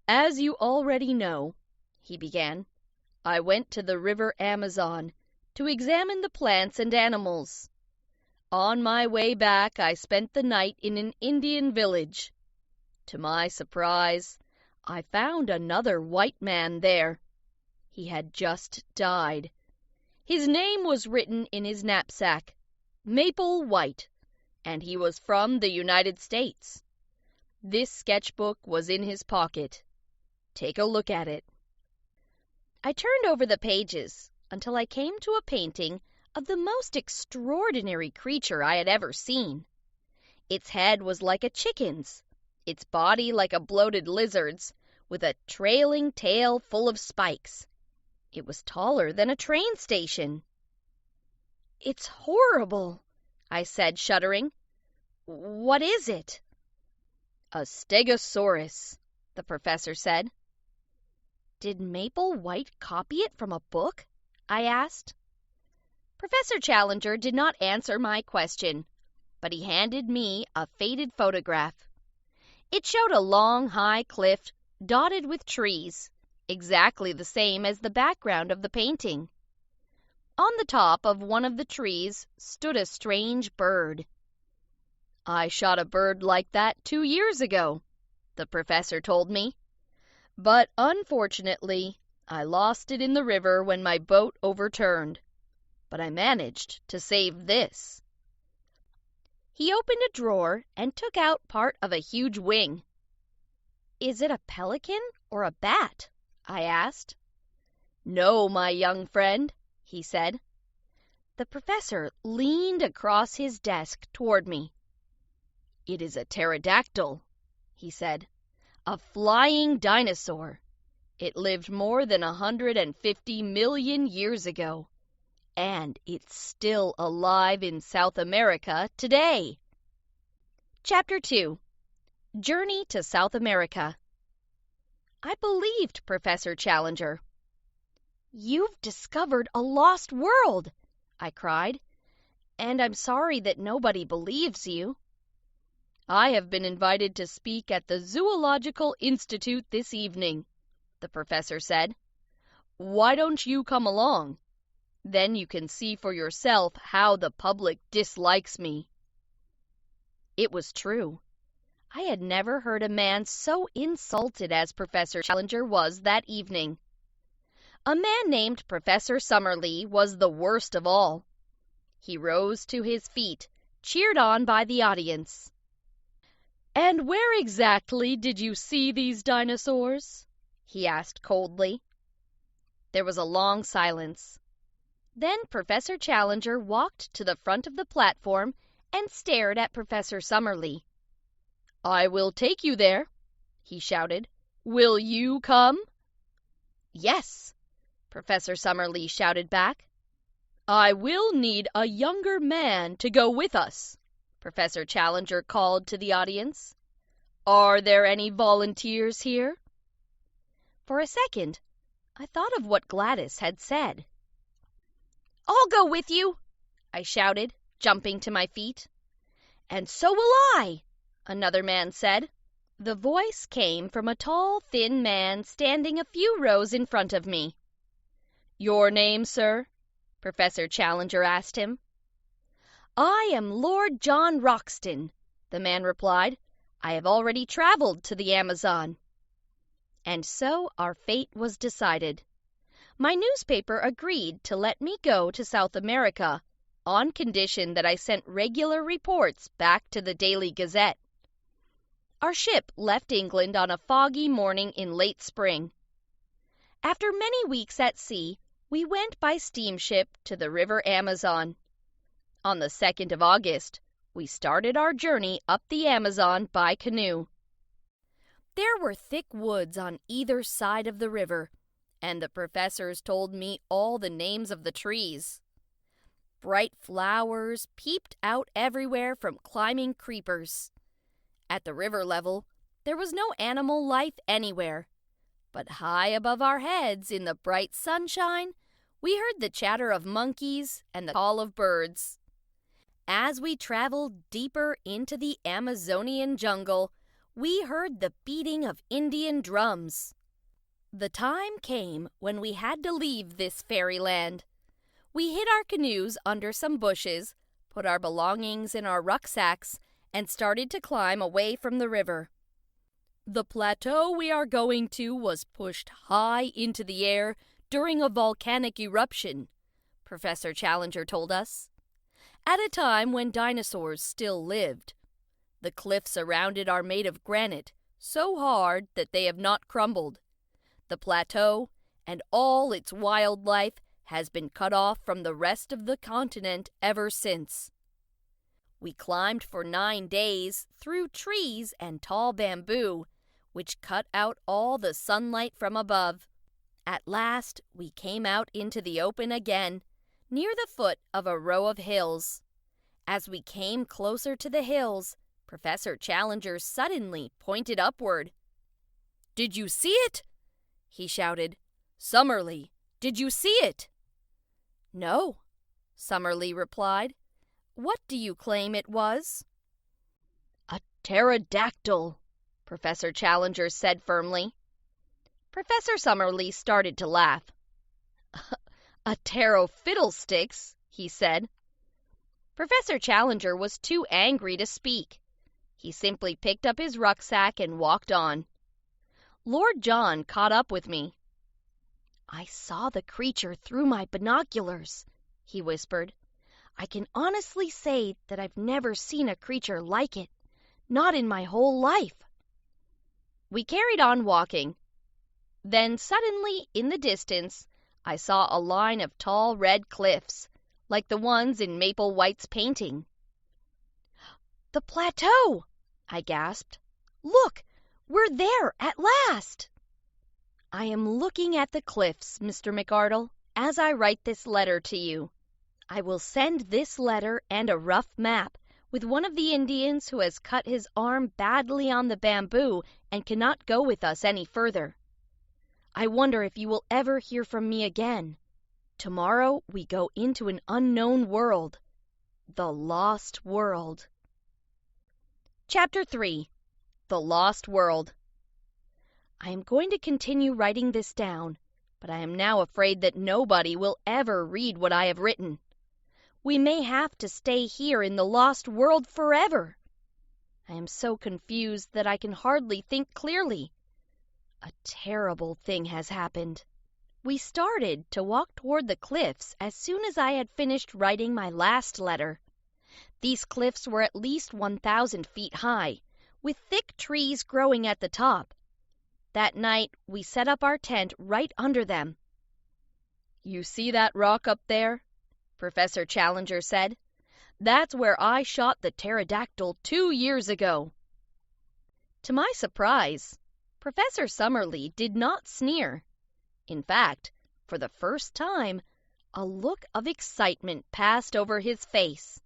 "As you already know," he began, "I went to the river Amazon to examine the plants and animals. On my way back, I spent the night in an Indian village. To my surprise, I found another white man there. He had just died. His name was written in his knapsack, Maple White, and he was from the United States. This sketchbook was in his pocket. Take a look at it." I turned over the pages until I came to a painting of the most extraordinary creature I had ever seen. Its head was like a chicken's, its body like a bloated lizard's, with a trailing tail full of spikes. It was taller than a train station. "It's horrible," I said, shuddering. "What is it?" "A stegosaurus," the professor said. "Did Maple White copy it from a book?" I asked. Professor Challenger did not answer my question, but he handed me a faded photograph. It showed a long, high cliff dotted with trees, exactly the same as the background of the painting. On the top of one of the trees stood a strange bird. "I shot a bird like that 2 years ago," the professor told me. "But unfortunately, I lost it in the river when my boat overturned. But I managed to save this." He opened a drawer and took out part of a huge wing. "Is it a pelican or a bat?" I asked. "No, my young friend," he said. The professor leaned across his desk toward me. "It is a pterodactyl," he said. "A flying dinosaur. It lived more than 150 million years ago. And it's still alive in South America today." Chapter 2. Journey to South America. I believed Professor Challenger. "You've discovered a lost world," I cried, "and I'm sorry that nobody believes you." "I have been invited to speak at the Zoological Institute this evening," the professor said. "Why don't you come along? Then you can see for yourself how the public dislikes me." It was true. I had never heard a man so insulted as Professor Challenger was that evening. A man named Professor Summerlee was the worst of all. He rose to his feet, cheered on by the audience. "And where exactly did you see these dinosaurs?" he asked coldly. There was a long silence. Then Professor Challenger walked to the front of the platform and stared at Professor Summerlee. "I will take you there," he shouted. "Will you come?" "Yes," Professor Summerlee shouted back. "I will need a younger man to go with us," Professor Challenger called to the audience. "Are there any volunteers here?" For a second, I thought of what Gladys had said. "I'll go with you," I shouted, jumping to my feet. "And so will I," another man said. The voice came from a tall, thin man standing a few rows in front of me. "Your name, sir?" Professor Challenger asked him. "I am Lord John Roxton," the man replied. "I have already traveled to the Amazon." And so our fate was decided. My newspaper agreed to let me go to South America on condition that I sent regular reports back to the Daily Gazette. Our ship left England on a foggy morning in late spring. After many weeks at sea, we went by steamship to the river Amazon. On the 2nd of August, we started our journey up the Amazon by canoe. There were thick woods on either side of the river, and the professors told me all the names of the trees. Bright flowers peeped out everywhere from climbing creepers. At the river level, there was no animal life anywhere, but high above our heads in the bright sunshine, we heard the chatter of monkeys and the call of birds. As we traveled deeper into the Amazonian jungle, we heard the beating of Indian drums. The time came when we had to leave this fairyland. We hid our canoes under some bushes, put our belongings in our rucksacks, and started to climb away from the river. The plateau we are going to was pushed high into the air during a volcanic eruption, Professor Challenger told us, at a time when dinosaurs still lived. The cliffs around it are made of granite, so hard that they have not crumbled. The plateau and all its wildlife has been cut off from the rest of the continent ever since. We climbed for 9 days through trees and tall bamboo, which cut out all the sunlight from above. At last, we came out into the open again, near the foot of a row of hills. As we came closer to the hills, Professor Challenger suddenly pointed upward. "Did you see it?" he shouted. "Summerlee, did you see it?" "No," Summerlee replied. "What do you claim it was?" "A pterodactyl," Professor Challenger said firmly. Professor Summerlee started to laugh. "A ptero fiddlesticks," he said. Professor Challenger was too angry to speak. He simply picked up his rucksack and walked on. Lord John caught up with me. "I saw the creature through my binoculars," he whispered. "I can honestly say that I've never seen a creature like it, not in my whole life." We carried on walking. Then suddenly, in the distance, I saw a line of tall red cliffs, like the ones in Maple White's painting. "The plateau!" I gasped. "Look, we're there at last!" I am looking at the cliffs, Mr. McArdle, as I write this letter to you. I will send this letter and a rough map with one of the Indians who has cut his arm badly on the bamboo and cannot go with us any further. I wonder if you will ever hear from me again. Tomorrow we go into an unknown world, the Lost World. Chapter 3. The Lost World. I am going to continue writing this down, but I am now afraid that nobody will ever read what I have written. We may have to stay here in the Lost World forever. I am so confused that I can hardly think clearly. A terrible thing has happened. We started to walk toward the cliffs as soon as I had finished writing my last letter. These cliffs were at least 1,000 feet high, with thick trees growing at the top. That night, we set up our tent right under them. "You see that rock up there?" Professor Challenger said. "That's where I shot the pterodactyl 2 years ago." To my surprise, Professor Summerlee did not sneer. In fact, for the first time, a look of excitement passed over his face.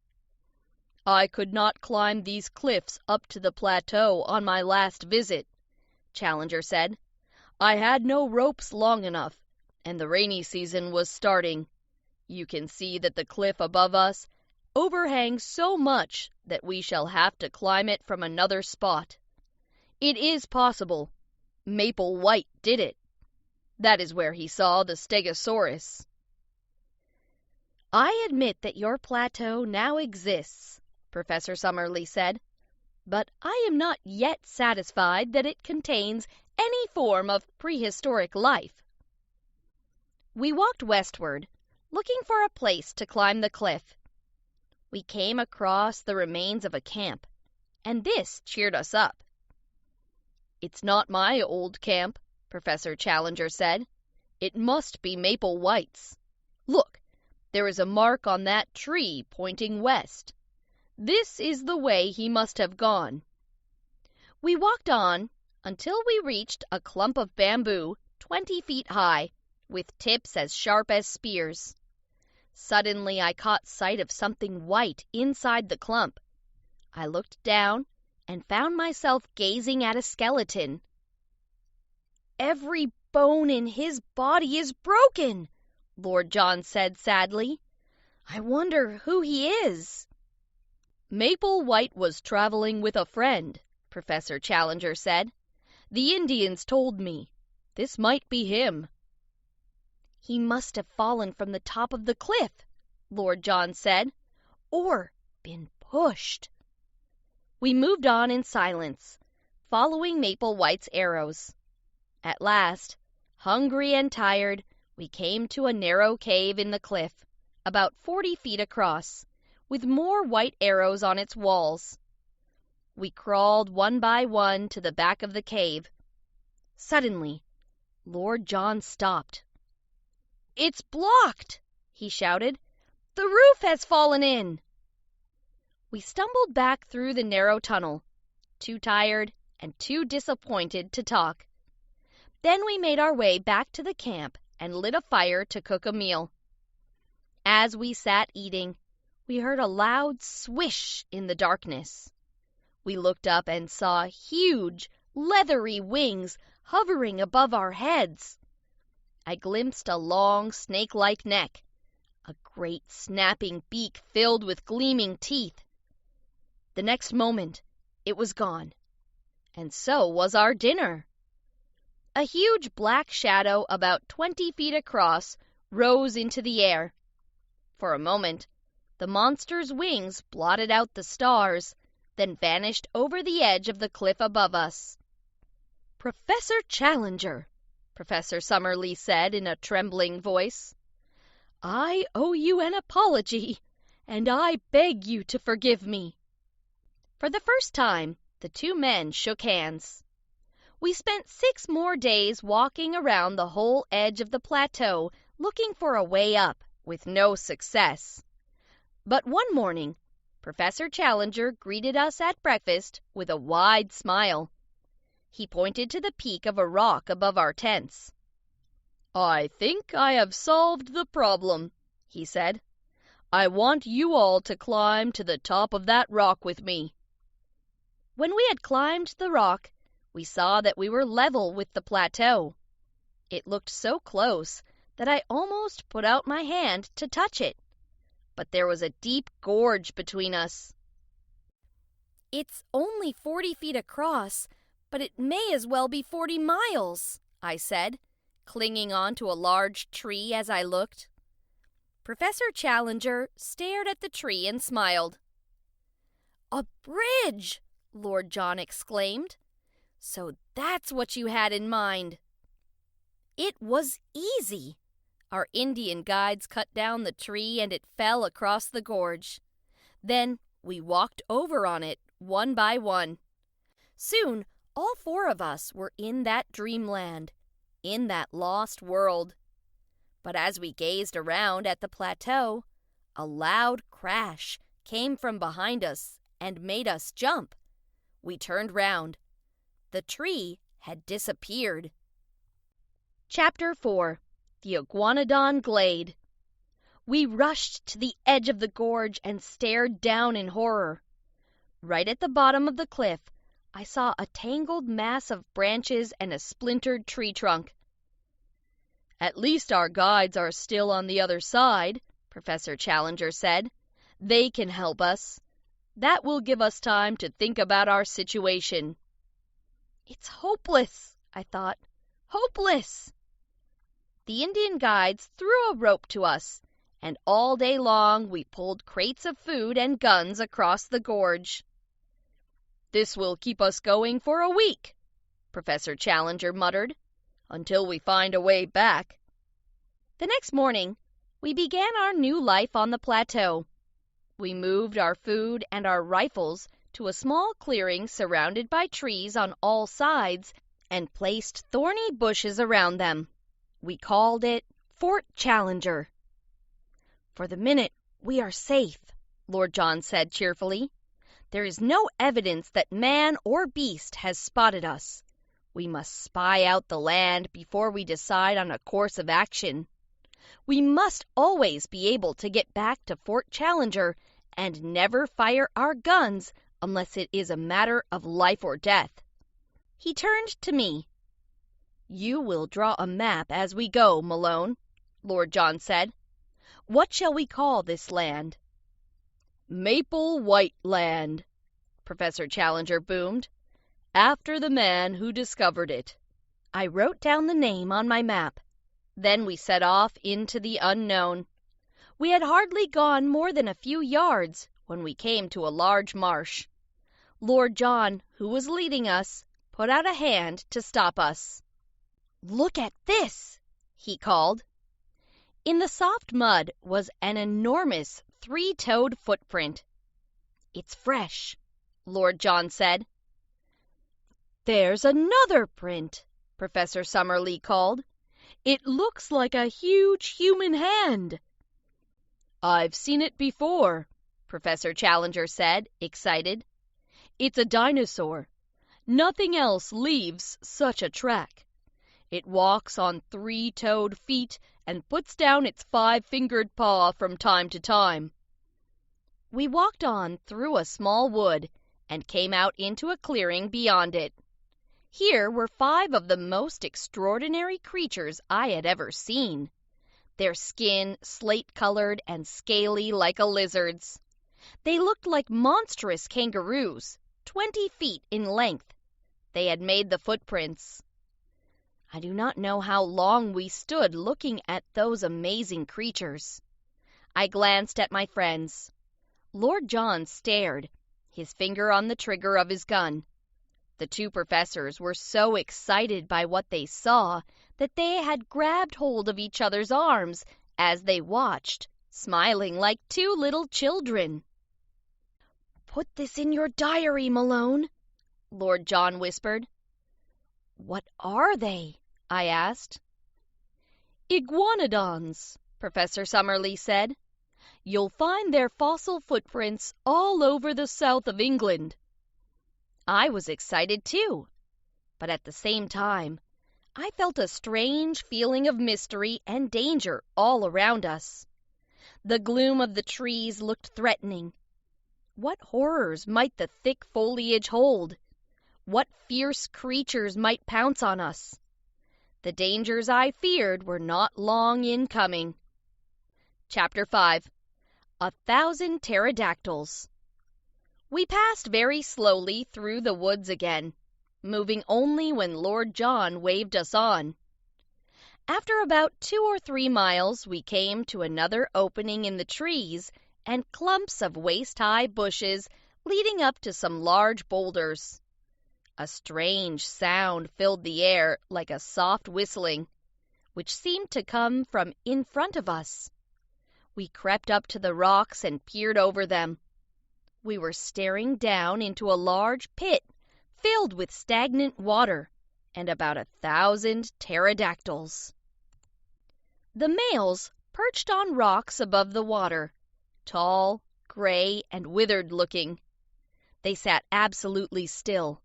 "I could not climb these cliffs up to the plateau on my last visit," Challenger said. "I had no ropes long enough, and the rainy season was starting. You can see that the cliff above us overhangs so much that we shall have to climb it from another spot. It is possible. Maple White did it. That is where he saw the Stegosaurus." "I admit that your plateau now exists," Professor Summerlee said, "but I am not yet satisfied that it contains any form of prehistoric life." We walked westward, looking for a place to climb the cliff. We came across the remains of a camp, and this cheered us up. "It's not my old camp," Professor Challenger said. "It must be Maple White's. Look, there is a mark on that tree pointing west. This is the way he must have gone." We walked on until we reached a clump of bamboo 20 feet high, with tips as sharp as spears. Suddenly I caught sight of something white inside the clump. I looked down and found myself gazing at a skeleton. "Every bone in his body is broken," Lord John said sadly. "I wonder who he is." Maple White was traveling with a friend, Professor Challenger said. The Indians told me. This might be him. He must have fallen from the top of the cliff, Lord John said, or been pushed. We moved on in silence, following Maple White's arrows. At last, hungry and tired, we came to a narrow cave in the cliff, about 40 feet across, with more white arrows on its walls. We crawled one by one to the back of the cave. Suddenly, Lord John stopped. "It's blocked!" he shouted. "The roof has fallen in!" We stumbled back through the narrow tunnel, too tired and too disappointed to talk. Then we made our way back to the camp and lit a fire to cook a meal. As we sat eating, we heard a loud swish in the darkness. We looked up and saw huge, leathery wings hovering above our heads. I glimpsed a long, snake-like neck, a great snapping beak filled with gleaming teeth. The next moment, it was gone, and so was our dinner. A huge black shadow about 20 feet across rose into the air. For a moment, the monster's wings blotted out the stars, then vanished over the edge of the cliff above us. "Professor Challenger," Professor Summerlee said in a trembling voice, "I owe you an apology, and I beg you to forgive me." For the first time, the two men shook hands. We spent 6 more days walking around the whole edge of the plateau looking for a way up, with no success. But one morning, Professor Challenger greeted us at breakfast with a wide smile. He pointed to the peak of a rock above our tents. "I think I have solved the problem," he said. "I want you all to climb to the top of that rock with me." When we had climbed the rock, we saw that we were level with the plateau. It looked so close that I almost put out my hand to touch it. But there was a deep gorge between us. "It's only 40 feet across, but it may as well be 40 miles, I said, clinging on to a large tree as I looked. Professor Challenger stared at the tree and smiled. "A bridge!" Lord John exclaimed. "So that's what you had in mind." It was easy. Our Indian guides cut down the tree and it fell across the gorge. Then we walked over on it, one by one. Soon, all 4 of us were in that dreamland, in that lost world. But as we gazed around at the plateau, a loud crash came from behind us and made us jump. We turned round. The tree had disappeared. Chapter 4. The Iguanodon Glade. We rushed to the edge of the gorge and stared down in horror. Right at the bottom of the cliff, I saw a tangled mass of branches and a splintered tree trunk. "At least our guides are still on the other side," Professor Challenger said. "They can help us. That will give us time to think about our situation." "It's hopeless," I thought. "Hopeless!" The Indian guides threw a rope to us, and all day long we pulled crates of food and guns across the gorge. "This will keep us going for a week," Professor Challenger muttered, "until we find a way back." The next morning, we began our new life on the plateau. We moved our food and our rifles to a small clearing surrounded by trees on all sides and placed thorny bushes around them. We called it Fort Challenger. "For the minute, we are safe," Lord John said cheerfully. "There is no evidence that man or beast has spotted us. We must spy out the land before we decide on a course of action. We must always be able to get back to Fort Challenger and never fire our guns unless it is a matter of life or death." He turned to me. "You will draw a map as we go, Malone," Lord John said. "What shall we call this land?" Maple White Land, Professor Challenger boomed, after the man who discovered it. I wrote down the name on my map. Then we set off into the unknown. We had hardly gone more than a few yards when we came to a large marsh. Lord John, who was leading us, put out a hand to stop us. "Look at this!" he called. In the soft mud was an enormous three-toed footprint. "It's fresh," Lord John said. "There's another print," Professor Summerlee called. "It looks like a huge human hand." "I've seen it before," Professor Challenger said, excited. "It's a dinosaur. Nothing else leaves such a track. It walks on three-toed feet and puts down its five-fingered paw from time to time." We walked on through a small wood and came out into a clearing beyond it. Here were 5 of the most extraordinary creatures I had ever seen. Their skin slate-colored and scaly like a lizard's. They looked like monstrous kangaroos, 20 feet in length. They had made the footprints. I do not know how long we stood looking at those amazing creatures. I glanced at my friends. Lord John stared, his finger on the trigger of his gun. The 2 professors were so excited by what they saw that they had grabbed hold of each other's arms as they watched, smiling like 2 little children. "Put this in your diary, Malone," Lord John whispered. "What are they?" I asked. "Iguanodons," Professor Summerlee said. "You'll find their fossil footprints all over the south of England." I was excited too, but at the same time, I felt a strange feeling of mystery and danger all around us. The gloom of the trees looked threatening. What horrors might the thick foliage hold? What fierce creatures might pounce on us? The dangers I feared were not long in coming. Chapter 5. 1,000 Pterodactyls. We passed very slowly through the woods again, moving only when Lord John waved us on. After about 2 or 3 miles, we came to another opening in the trees and clumps of waist-high bushes leading up to some large boulders. A strange sound filled the air like a soft whistling, which seemed to come from in front of us. We crept up to the rocks and peered over them. We were staring down into a large pit filled with stagnant water and about 1,000 pterodactyls. The males perched on rocks above the water, tall, gray, and withered-looking. They sat absolutely still,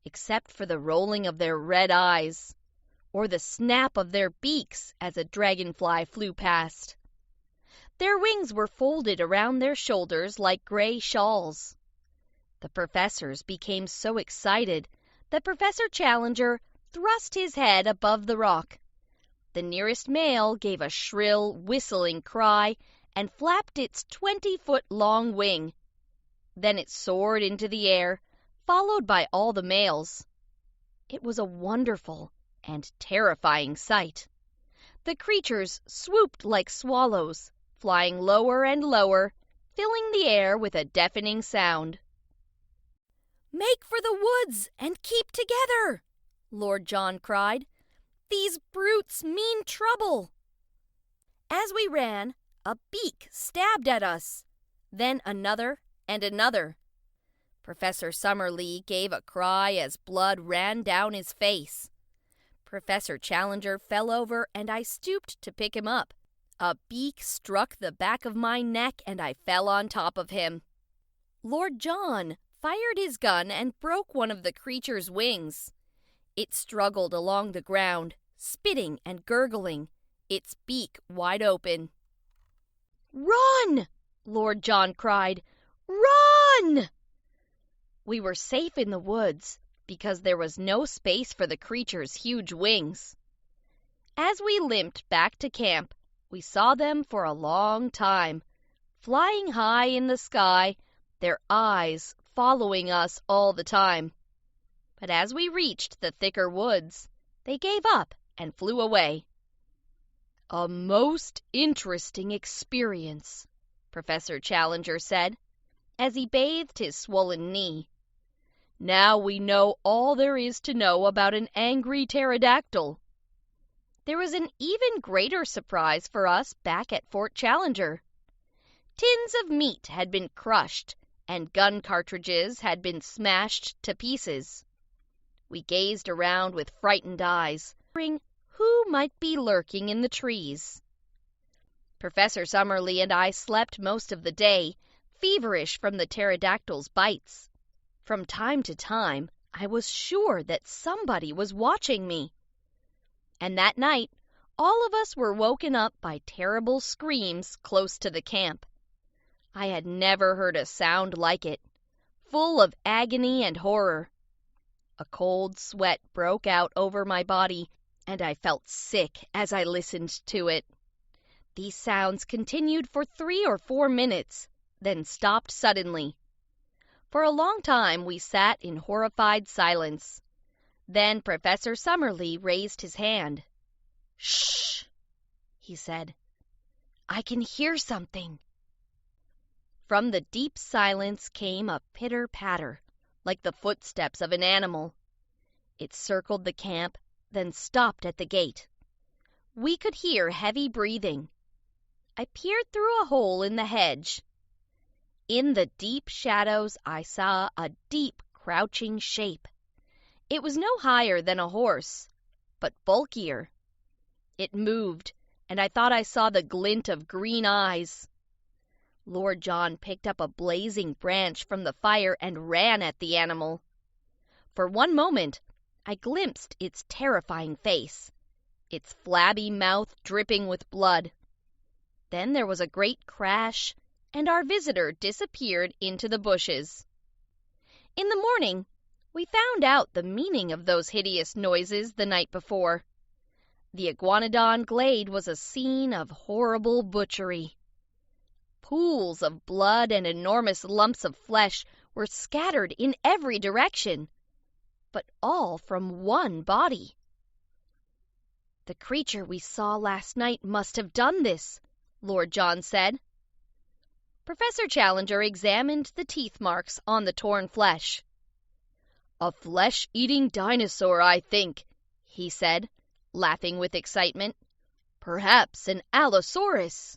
except for the rolling of their red eyes, or the snap of their beaks as a dragonfly flew past. Their wings were folded around their shoulders like gray shawls. The professors became so excited that Professor Challenger thrust his head above the rock. The nearest male gave a shrill, whistling cry and flapped its 20-foot-long wing. Then it soared into the air, followed by all the males. It was a wonderful and terrifying sight. The creatures swooped like swallows, flying lower and lower, filling the air with a deafening sound. "Make for the woods and keep together!" Lord John cried. "These brutes mean trouble!" As we ran, a beak stabbed at us, then another and another. Professor Summerlee gave a cry as blood ran down his face. Professor Challenger fell over and I stooped to pick him up. A beak struck the back of my neck and I fell on top of him. Lord John fired his gun and broke one of the creature's wings. It struggled along the ground, spitting and gurgling, its beak wide open. "Run!" Lord John cried. "Run!" We were safe in the woods because there was no space for the creature's huge wings. As we limped back to camp, we saw them for a long time, flying high in the sky, their eyes following us all the time. But as we reached the thicker woods, they gave up and flew away. "A most interesting experience," Professor Challenger said, as he bathed his swollen knee. "Now we know all there is to know about an angry pterodactyl." There was an even greater surprise for us back at Fort Challenger. Tins of meat had been crushed, and gun cartridges had been smashed to pieces. We gazed around with frightened eyes, wondering who might be lurking in the trees. Professor Summerlee and I slept most of the day, feverish from the pterodactyl's bites. From time to time, I was sure that somebody was watching me. And that night, all of us were woken up by terrible screams close to the camp. I had never heard a sound like it, full of agony and horror. A cold sweat broke out over my body, and I felt sick as I listened to it. These sounds continued for 3 or 4 minutes, then stopped suddenly. For a long time we sat in horrified silence. Then Professor Summerlee raised his hand. "Shh," he said. "I can hear something." From the deep silence came a pitter-patter, like the footsteps of an animal. It circled the camp, then stopped at the gate. We could hear heavy breathing. I peered through a hole in the hedge. In the deep shadows I saw a deep, crouching shape. It was no higher than a horse, but bulkier. It moved, and I thought I saw the glint of green eyes. Lord John picked up a blazing branch from the fire and ran at the animal. For one moment, I glimpsed its terrifying face, its flabby mouth dripping with blood. Then there was a great crash, and our visitor disappeared into the bushes. In the morning, we found out the meaning of those hideous noises the night before. The Iguanodon glade was a scene of horrible butchery. Pools of blood and enormous lumps of flesh were scattered in every direction, but all from one body. "The creature we saw last night must have done this," Lord John said. Professor Challenger examined the teeth marks on the torn flesh. "A flesh-eating dinosaur, I think," he said, laughing with excitement. "Perhaps an Allosaurus."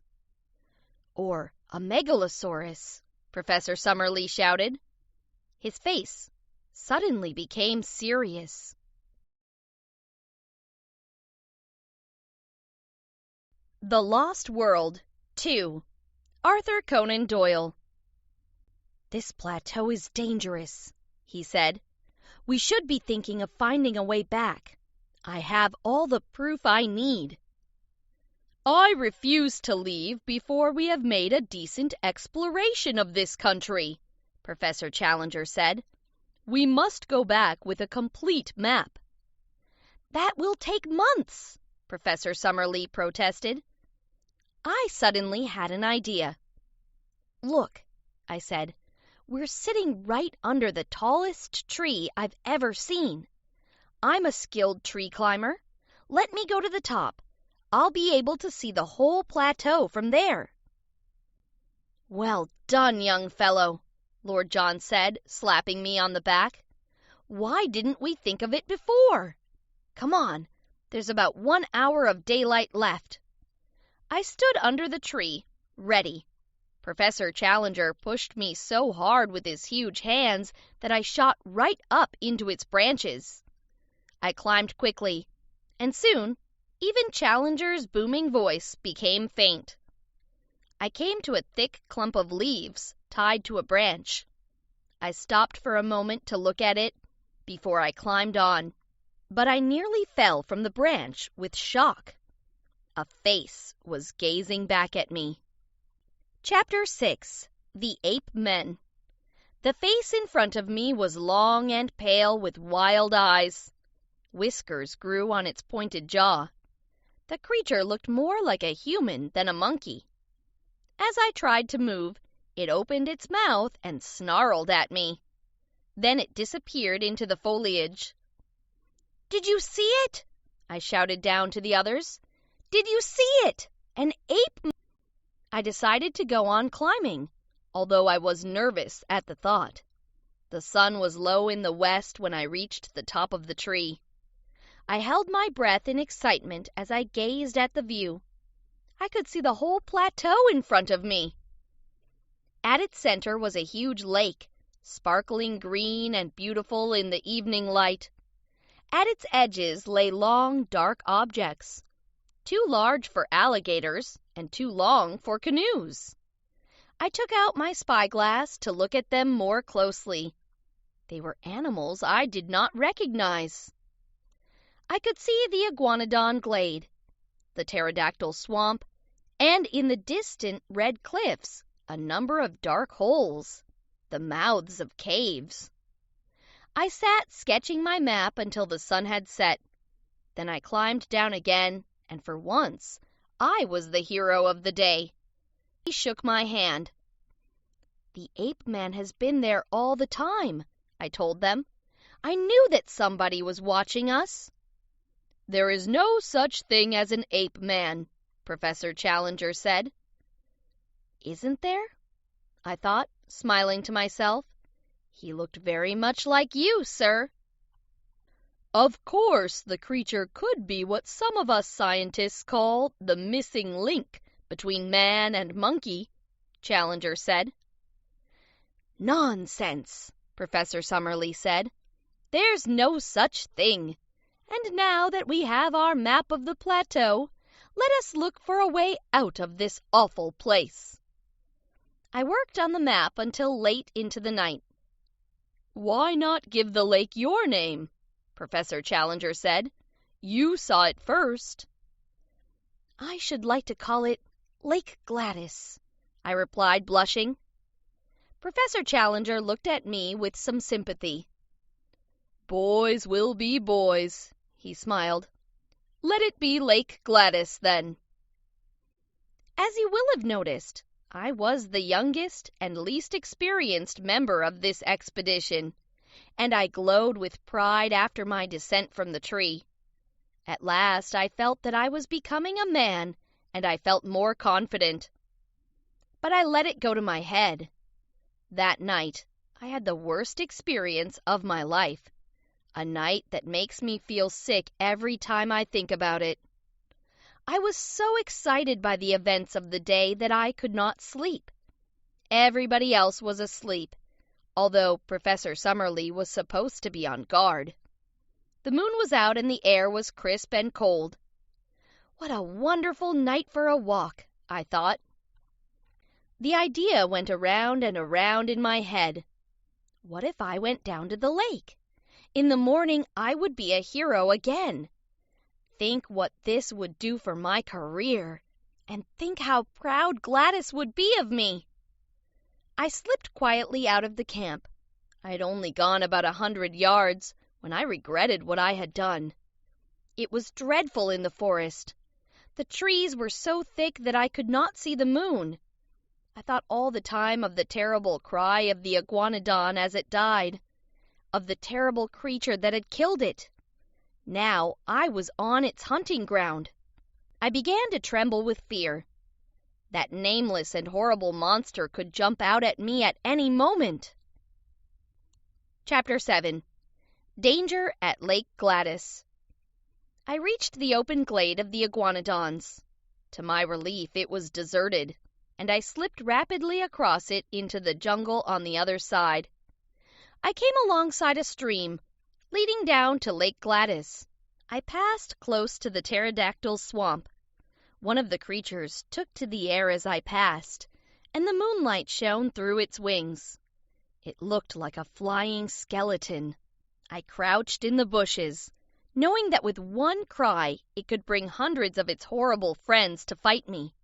"Or a Megalosaurus," Professor Summerlee shouted. His face suddenly became serious. The Lost World 2. Arthur Conan Doyle. "This plateau is dangerous," he said. "We should be thinking of finding a way back. I have all the proof I need." "I refuse to leave before we have made a decent exploration of this country," Professor Challenger said. "We must go back with a complete map." "That will take months," Professor Summerlee protested. I suddenly had an idea. "Look," I said, "we're sitting right under the tallest tree I've ever seen. I'm a skilled tree climber. Let me go to the top. I'll be able to see the whole plateau from there." "Well done, young fellow," Lord John said, slapping me on the back. "Why didn't we think of it before? Come on, there's about 1 hour of daylight left." I stood under the tree, ready. Professor Challenger pushed me so hard with his huge hands that I shot right up into its branches. I climbed quickly, and soon even Challenger's booming voice became faint. I came to a thick clump of leaves tied to a branch. I stopped for a moment to look at it before I climbed on, but I nearly fell from the branch with shock. A face was gazing back at me. Chapter 6. The Ape Men. The face in front of me was long and pale with wild eyes. Whiskers grew on its pointed jaw. The creature looked more like a human than a monkey. As I tried to move, it opened its mouth and snarled at me. Then it disappeared into the foliage. "Did you see it?" I shouted down to the others. "Did you see it? An ape?" I decided to go on climbing, although I was nervous at the thought. The sun was low in the west when I reached the top of the tree. I held my breath in excitement as I gazed at the view. I could see the whole plateau in front of me. At its center was a huge lake, sparkling green and beautiful in the evening light. At its edges lay long, dark objects, too large for alligators and too long for canoes. I took out my spyglass to look at them more closely. They were animals I did not recognize. I could see the iguanodon glade, the pterodactyl swamp, and in the distant red cliffs, a number of dark holes, the mouths of caves. I sat sketching my map until the sun had set. Then I climbed down again, and for once, I was the hero of the day. He shook my hand. "The ape man has been there all the time," I told them. "I knew that somebody was watching us." "There is no such thing as an ape man," Professor Challenger said. "Isn't there?" I thought, smiling to myself. "He looked very much like you, sir." "Of course, the creature could be what some of us scientists call the missing link between man and monkey," Challenger said. "Nonsense," Professor Summerlee said. "There's no such thing. And now that we have our map of the plateau, let us look for a way out of this awful place." I worked on the map until late into the night. "Why not give the lake your name?" Professor Challenger said. "You saw it first." "I should like to call it Lake Gladys," I replied, blushing. Professor Challenger looked at me with some sympathy. "Boys will be boys," he smiled. "Let it be Lake Gladys, then." As you will have noticed, I was the youngest and least experienced member of this expedition, and I glowed with pride after my descent from the tree. At last I felt that I was becoming a man, and I felt more confident. But I let it go to my head. That night, I had the worst experience of my life, a night that makes me feel sick every time I think about it. I was so excited by the events of the day that I could not sleep. Everybody else was asleep, although Professor Summerlee was supposed to be on guard. The moon was out and the air was crisp and cold. What a wonderful night for a walk, I thought. The idea went around and around in my head. What if I went down to the lake? In the morning, I would be a hero again. Think what this would do for my career, and think how proud Gladys would be of me. I slipped quietly out of the camp. I had only gone about 100 yards when I regretted what I had done. It was dreadful in the forest. The trees were so thick that I could not see the moon. I thought all the time of the terrible cry of the iguanodon as it died, of the terrible creature that had killed it. Now I was on its hunting ground. I began to tremble with fear. That nameless and horrible monster could jump out at me at any moment. Chapter 7. Danger at Lake Gladys. I reached the open glade of the iguanodons. To my relief, it was deserted, and I slipped rapidly across it into the jungle on the other side. I came alongside a stream, leading down to Lake Gladys. I passed close to the pterodactyl swamp. One of the creatures took to the air as I passed, and the moonlight shone through its wings. It looked like a flying skeleton. I crouched in the bushes, knowing that with one cry it could bring hundreds of its horrible friends to fight me.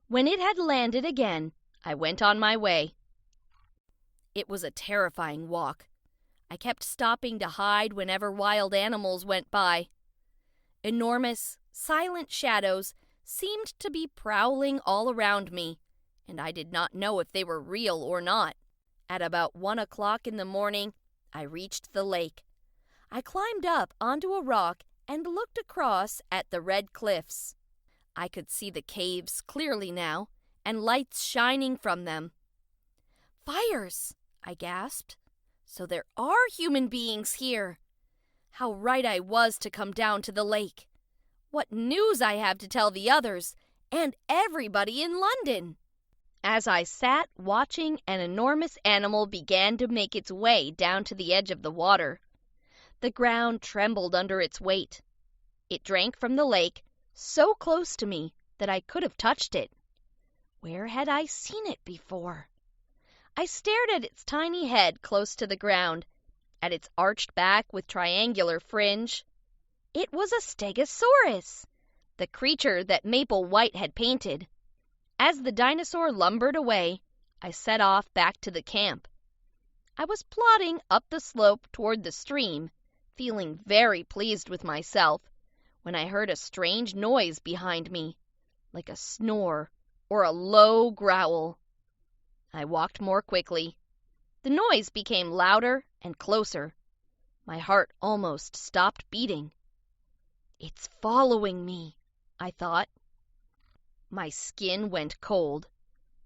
When it had landed again, I went on my way. It was a terrifying walk. I kept stopping to hide whenever wild animals went by. Enormous, silent shadows seemed to be prowling all around me, and I did not know if they were real or not. At about 1 o'clock in the morning, I reached the lake. I climbed up onto a rock and looked across at the red cliffs. I could see the caves clearly now, and lights shining from them. "Fires!" I gasped. "So there are human beings here! How right I was to come down to the lake! What news I have to tell the others, and everybody in London!" As I sat watching, an enormous animal began to make its way down to the edge of the water. The ground trembled under its weight. It drank from the lake, so close to me that I could have touched it. Where had I seen it before? I stared at its tiny head close to the ground, at its arched back with triangular fringe. It was a stegosaurus, the creature that Maple White had painted. As the dinosaur lumbered away, I set off back to the camp. I was plodding up the slope toward the stream, feeling very pleased with myself, when I heard a strange noise behind me, like a snore or a low growl. I walked more quickly. The noise became louder and closer. My heart almost stopped beating. "It's following me," I thought. My skin went cold.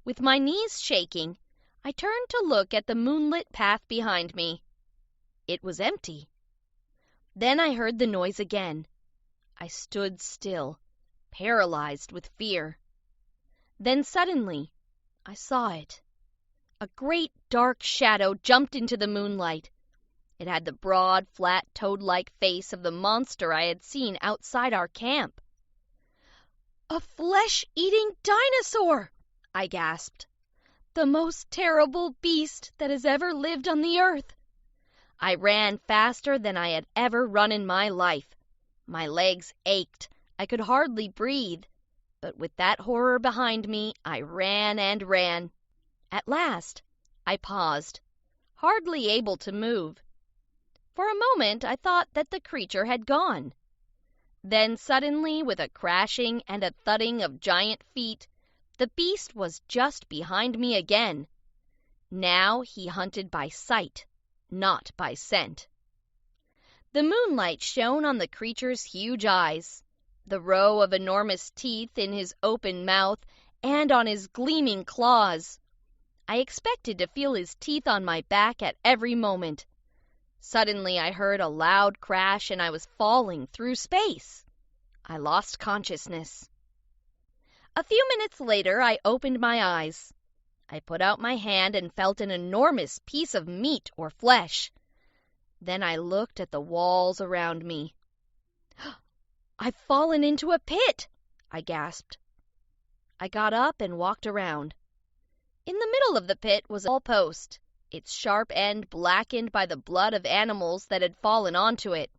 With my knees shaking, I turned to look at the moonlit path behind me. It was empty. Then I heard the noise again. I stood still, paralyzed with fear. Then suddenly, I saw it. A great dark shadow jumped into the moonlight. It had the broad, flat, toad-like face of the monster I had seen outside our camp. "A flesh-eating dinosaur!" I gasped. "The most terrible beast that has ever lived on the earth." I ran faster than I had ever run in my life. My legs ached. I could hardly breathe. But with that horror behind me, I ran and ran. At last, I paused, hardly able to move. For a moment, I thought that the creature had gone. Then suddenly, with a crashing and a thudding of giant feet, the beast was just behind me again. Now he hunted by sight, not by scent. The moonlight shone on the creature's huge eyes, the row of enormous teeth in his open mouth, and on his gleaming claws. I expected to feel his teeth on my back at every moment. Suddenly I heard a loud crash and I was falling through space. I lost consciousness. A few minutes later I opened my eyes. I put out my hand and felt an enormous piece of meat or flesh. Then I looked at the walls around me. "I've fallen into a pit!" I gasped. I got up and walked around. In the middle of the pit was a tall post, its sharp end blackened by the blood of animals that had fallen onto it.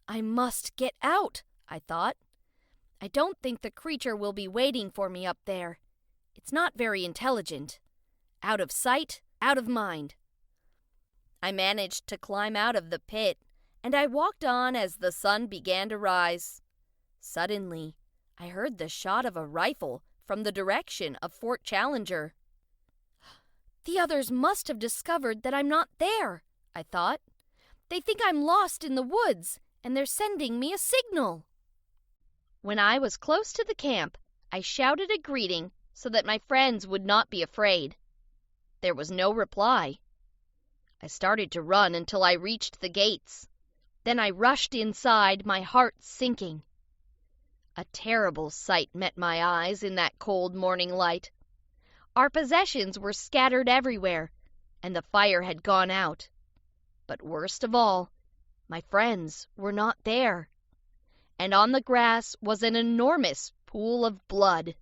"I must get out," I thought. "I don't think the creature will be waiting for me up there. It's not very intelligent. Out of sight, out of mind." I managed to climb out of the pit, and I walked on as the sun began to rise. Suddenly, I heard the shot of a rifle from the direction of Fort Challenger. "The others must have discovered that I'm not there," I thought. "They think I'm lost in the woods, and they're sending me a signal." When I was close to the camp, I shouted a greeting so that my friends would not be afraid. There was no reply. I started to run until I reached the gates. Then I rushed inside, my heart sinking. A terrible sight met my eyes in that cold morning light. Our possessions were scattered everywhere, and the fire had gone out. But worst of all, my friends were not there. And on the grass was an enormous pool of blood.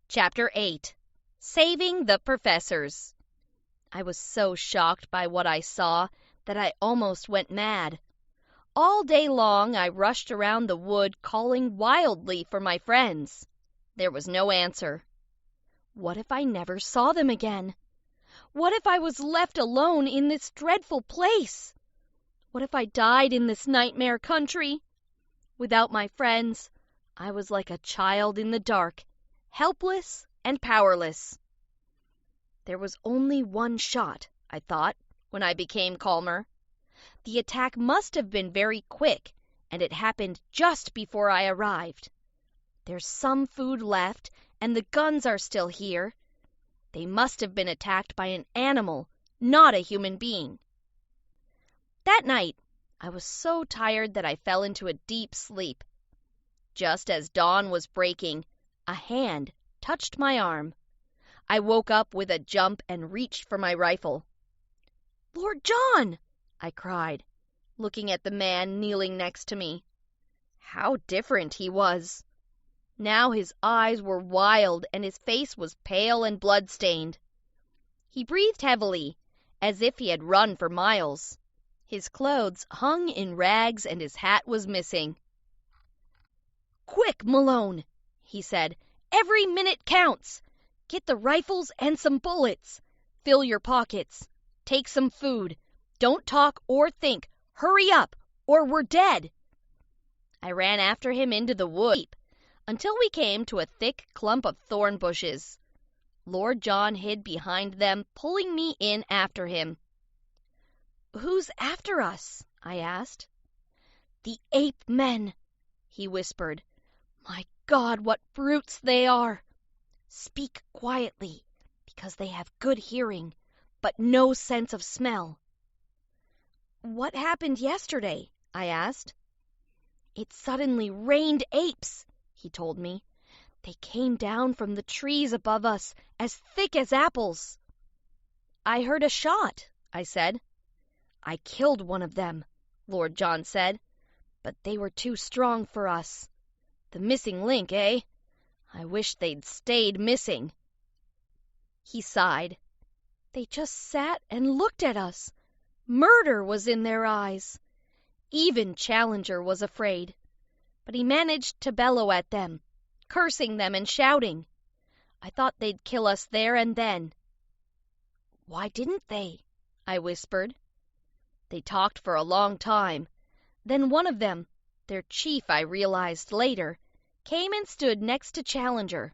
Chapter 8. Saving the Professors. I was so shocked by what I saw that I almost went mad. All day long I rushed around the wood calling wildly for my friends. There was no answer. What if I never saw them again? What if I was left alone in this dreadful place? What if I died in this nightmare country? Without my friends, I was like a child in the dark, helpless and powerless. There was only one shot, I thought, when I became calmer. The attack must have been very quick, and it happened just before I arrived. There's some food left, and the guns are still here. They must have been attacked by an animal, not a human being. That night, I was so tired that I fell into a deep sleep. Just as dawn was breaking, a hand touched my arm. I woke up with a jump and reached for my rifle. "Lord John!" I cried, looking at the man kneeling next to me. How different he was! Now his eyes were wild and his face was pale and blood-stained. He breathed heavily, as if he had run for miles. His clothes hung in rags and his hat was missing. "Quick, Malone," he said. "Every minute counts. Get the rifles and some bullets. Fill your pockets. Take some food. Don't talk or think. Hurry up, or we're dead." I ran after him into the woods until we came to a thick clump of thorn bushes. Lord John hid behind them, pulling me in after him. "Who's after us?" I asked. "The ape men," he whispered. "My God, what brutes they are! Speak quietly, because they have good hearing, but no sense of smell." "What happened yesterday?" I asked. "It suddenly rained apes," he told me. "They came down from the trees above us, as thick as apples." "I heard a shot," I said. "I killed one of them," Lord John said, "but they were too strong for us. The missing link, eh? I wish they'd stayed missing." He sighed. "They just sat and looked at us. Murder was in their eyes. Even Challenger was afraid, but he managed to bellow at them, cursing them and shouting. I thought they'd kill us there and then." "Why didn't they?" I whispered. They talked for a long time. Then one of them, their chief I realized later, came and stood next to Challenger.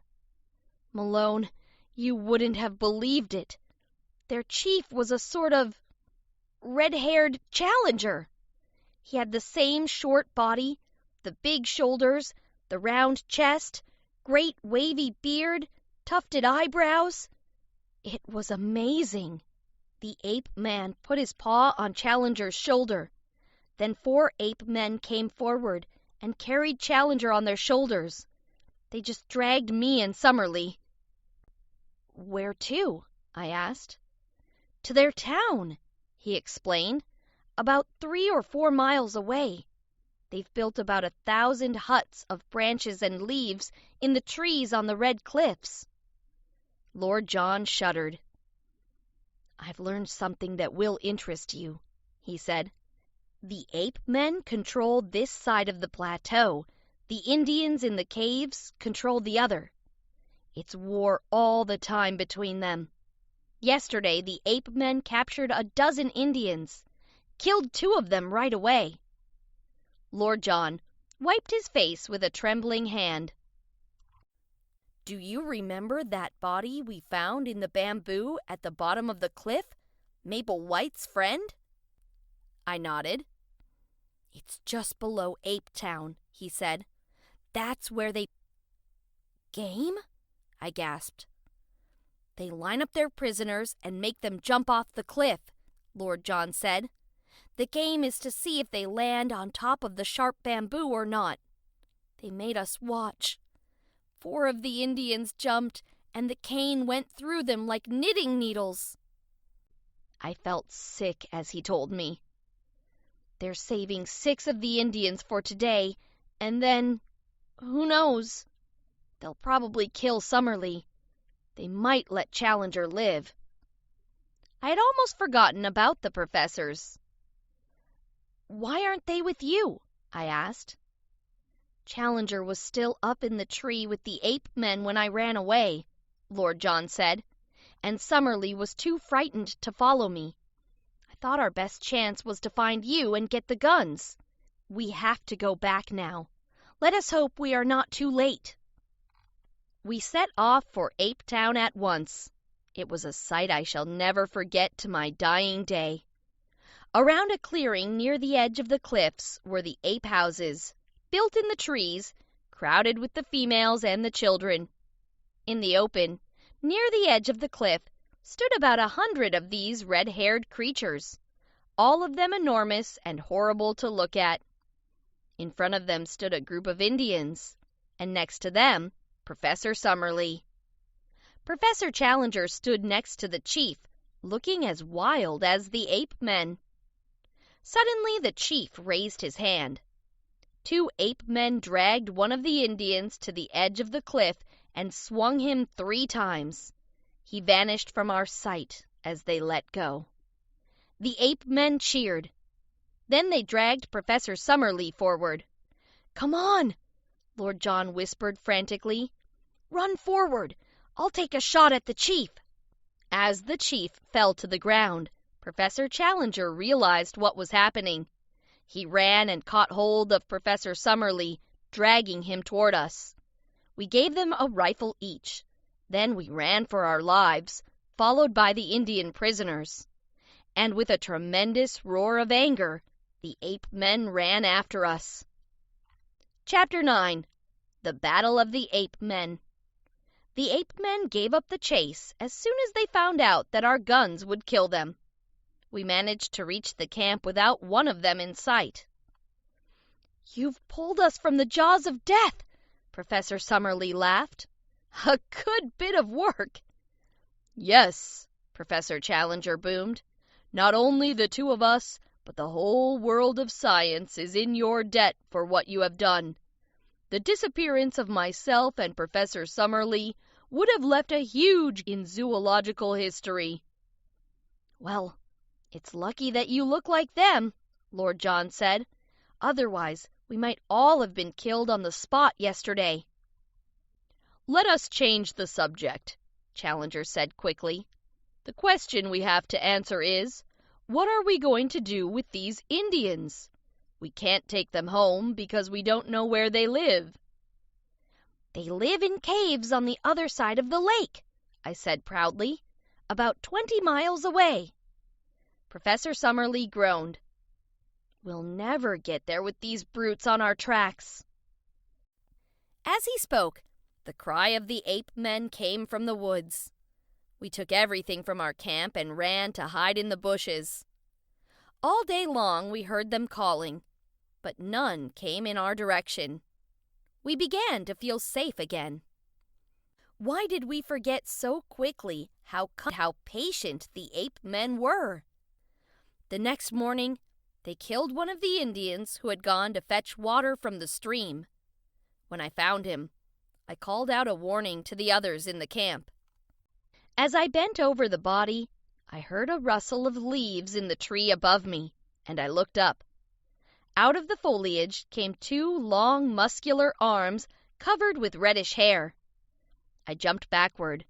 Malone, you wouldn't have believed it. Their chief was a sort of red-haired Challenger. He had the same short body, the big shoulders, the round chest, great wavy beard, tufted eyebrows. It was amazing. The ape man put his paw on Challenger's shoulder. Then 4 ape men came forward and carried Challenger on their shoulders. They just dragged me and Summerlee. "Where to?" I asked. "To their town," he explained. "About 3 or 4 miles away. They've built about 1,000 huts of branches and leaves in the trees on the red cliffs." Lord John shuddered. "I've learned something that will interest you," he said. "The ape men control this side of the plateau. The Indians in the caves control the other. It's war all the time between them. Yesterday, the ape men captured 12 Indians, killed 2 of them right away." Lord John wiped his face with a trembling hand. "Do you remember that body we found in the bamboo at the bottom of the cliff? Maple White's friend?" I nodded. "It's just below Ape Town," he said. "That's where they—" "Game?" I gasped. "They line up their prisoners and make them jump off the cliff," Lord John said. "The game is to see if they land on top of the sharp bamboo or not. They made us watch. 4 of the Indians jumped, and the cane went through them like knitting needles." I felt sick as he told me. "They're saving 6 of the Indians for today, and then, who knows? They'll probably kill Summerlee. They might let Challenger live." I had almost forgotten about the professors. "Why aren't they with you?" I asked. "Challenger was still up in the tree with the ape men when I ran away," Lord John said, "and Summerlee was too frightened to follow me. I thought our best chance was to find you and get the guns. We have to go back now. Let us hope we are not too late." We set off for Ape Town at once. It was a sight I shall never forget to my dying day. Around a clearing near the edge of the cliffs were the ape houses, built in the trees, crowded with the females and the children. In the open, near the edge of the cliff, stood about 100 of these red-haired creatures, all of them enormous and horrible to look at. In front of them stood a group of Indians, and next to them, Professor Summerlee. Professor Challenger stood next to the chief, looking as wild as the ape men. Suddenly the chief raised his hand. 2 ape men dragged one of the Indians to the edge of the cliff and swung him 3 times. He vanished from our sight as they let go. The ape men cheered. Then they dragged Professor Summerlee forward. "Come on," Lord John whispered frantically. "Run forward. I'll take a shot at the chief." As the chief fell to the ground, Professor Challenger realized what was happening. He ran and caught hold of Professor Summerlee, dragging him toward us. We gave them a rifle each. Then we ran for our lives, followed by the Indian prisoners. And with a tremendous roar of anger, the ape men ran after us. Chapter 9. The Battle of the Ape Men. The ape men gave up the chase as soon as they found out that our guns would kill them. We managed to reach the camp without one of them in sight. "You've pulled us from the jaws of death," Professor Summerlee laughed. "A good bit of work." "Yes," Professor Challenger boomed. "Not only the 2 of us, but the whole world of science is in your debt for what you have done. The disappearance of myself and Professor Summerlee would have left a huge in zoological history." "Well, it's lucky that you look like them," Lord John said. "Otherwise, we might all have been killed on the spot yesterday." "Let us change the subject," Challenger said quickly. "The question we have to answer is, what are we going to do with these Indians? We can't take them home because we don't know where they live." "They live in caves on the other side of the lake," I said proudly, "about 20 miles away." Professor Summerlee groaned. "We'll never get there with these brutes on our tracks." As he spoke, the cry of the ape men came from the woods. We took everything from our camp and ran to hide in the bushes. All day long we heard them calling, but none came in our direction. We began to feel safe again. Why did we forget so quickly how patient the ape men were? The next morning, they killed one of the Indians who had gone to fetch water from the stream. When I found him, I called out a warning to the others in the camp. As I bent over the body, I heard a rustle of leaves in the tree above me, and I looked up. Out of the foliage came 2 long, muscular arms covered with reddish hair. I jumped backward,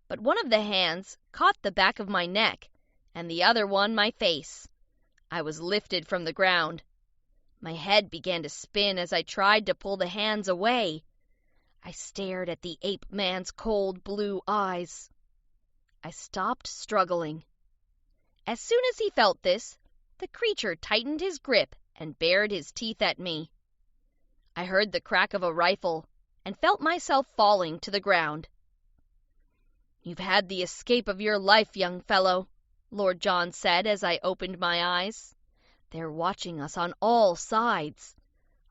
but one of the hands caught the back of my neck, and the other one my face. I was lifted from the ground. My head began to spin as I tried to pull the hands away. I stared at the ape man's cold blue eyes. I stopped struggling. As soon as he felt this, the creature tightened his grip and bared his teeth at me. I heard the crack of a rifle and felt myself falling to the ground. "You've had the escape of your life, young fellow," Lord John said as I opened my eyes. "They're watching us on all sides.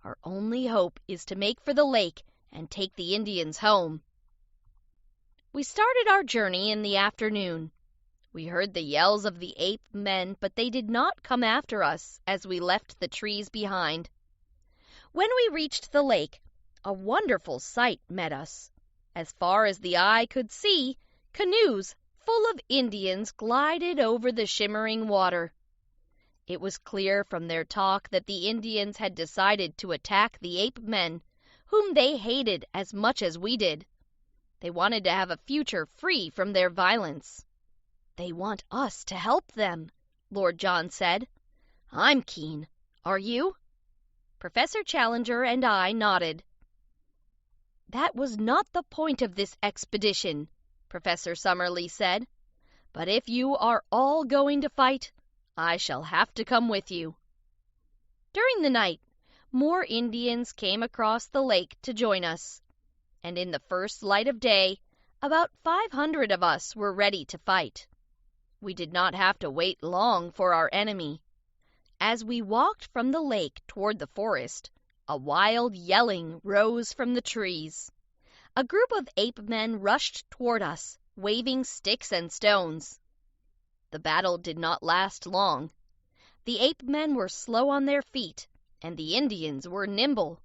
Our only hope is to make for the lake and take the Indians home." We started our journey in the afternoon. We heard the yells of the ape men, but they did not come after us as we left the trees behind. When we reached the lake, a wonderful sight met us. As far as the eye could see, canoes full of Indians glided over the shimmering water. It was clear from their talk that the Indians had decided to attack the ape men, whom they hated as much as we did. They wanted to have a future free from their violence. "They want us to help them," Lord John said. "I'm keen. Are you?" Professor Challenger and I nodded. "That was not the point of this expedition," Professor Summerlee said. "But if you are all going to fight, I shall have to come with you." During the night, more Indians came across the lake to join us, and in the first light of day, about 500 of us were ready to fight. We did not have to wait long for our enemy. As we walked from the lake toward the forest, a wild yelling rose from the trees. A group of ape-men rushed toward us, waving sticks and stones. The battle did not last long. The ape-men were slow on their feet, and the Indians were nimble.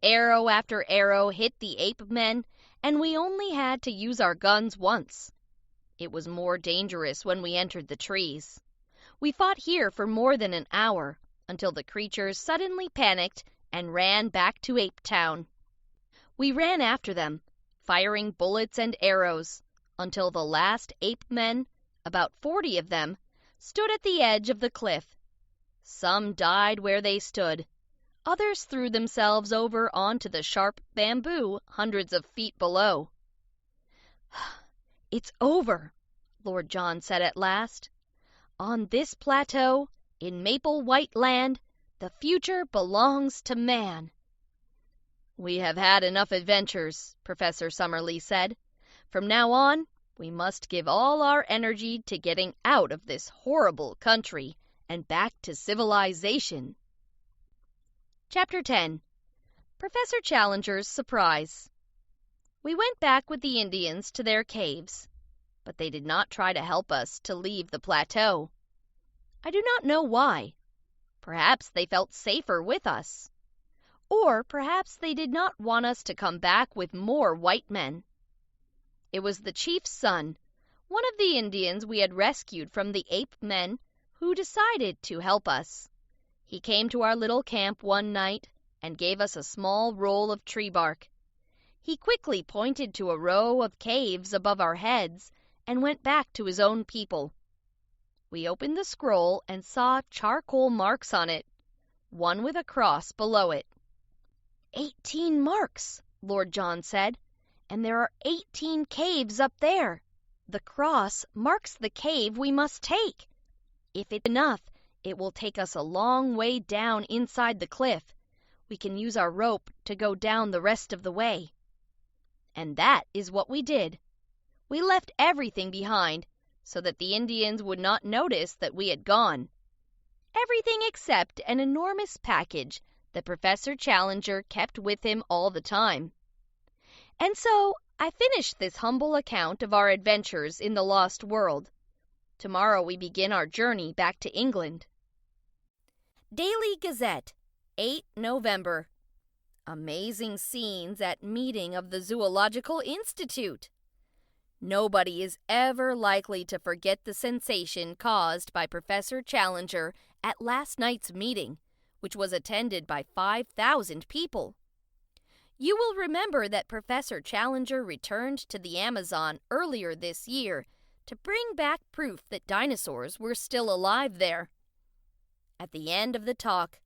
Arrow after arrow hit the ape-men, and we only had to use our guns once. It was more dangerous when we entered the trees. We fought here for more than an hour, until the creatures suddenly panicked and ran back to Ape Town. We ran after them, firing bullets and arrows, until the last ape-men, about 40 of them, stood at the edge of the cliff. Some died where they stood. Others threw themselves over onto the sharp bamboo hundreds of feet below. "It's over," Lord John said at last. "On this plateau, in Maple White Land, the future belongs to man." "We have had enough adventures," Professor Summerlee said. "From now on, we must give all our energy to getting out of this horrible country and back to civilization." Chapter 10. Professor Challenger's Surprise. We went back with the Indians to their caves, but they did not try to help us to leave the plateau. I do not know why. Perhaps they felt safer with us. Or perhaps they did not want us to come back with more white men. It was the chief's son, one of the Indians we had rescued from the ape-men, who decided to help us. He came to our little camp one night and gave us a small roll of tree bark. He quickly pointed to a row of caves above our heads and went back to his own people. We opened the scroll and saw charcoal marks on it, one with a cross below it. 18 marks, Lord John said, and there are 18 caves up there. The cross marks the cave we must take. If it's enough, it will take us a long way down inside the cliff. We can use our rope to go down the rest of the way. And that is what we did. We left everything behind so that the Indians would not notice that we had gone. Everything except an enormous package that Professor Challenger kept with him all the time. And so I finished this humble account of our adventures in the lost world. Tomorrow we begin our journey back to England. Daily Gazette, 8 November. Amazing scenes at meeting of the Zoological Institute. Nobody is ever likely to forget the sensation caused by Professor Challenger at last night's meeting, which was attended by 5,000 people. You will remember that Professor Challenger returned to the Amazon earlier this year to bring back proof that dinosaurs were still alive there. At the end of the talk,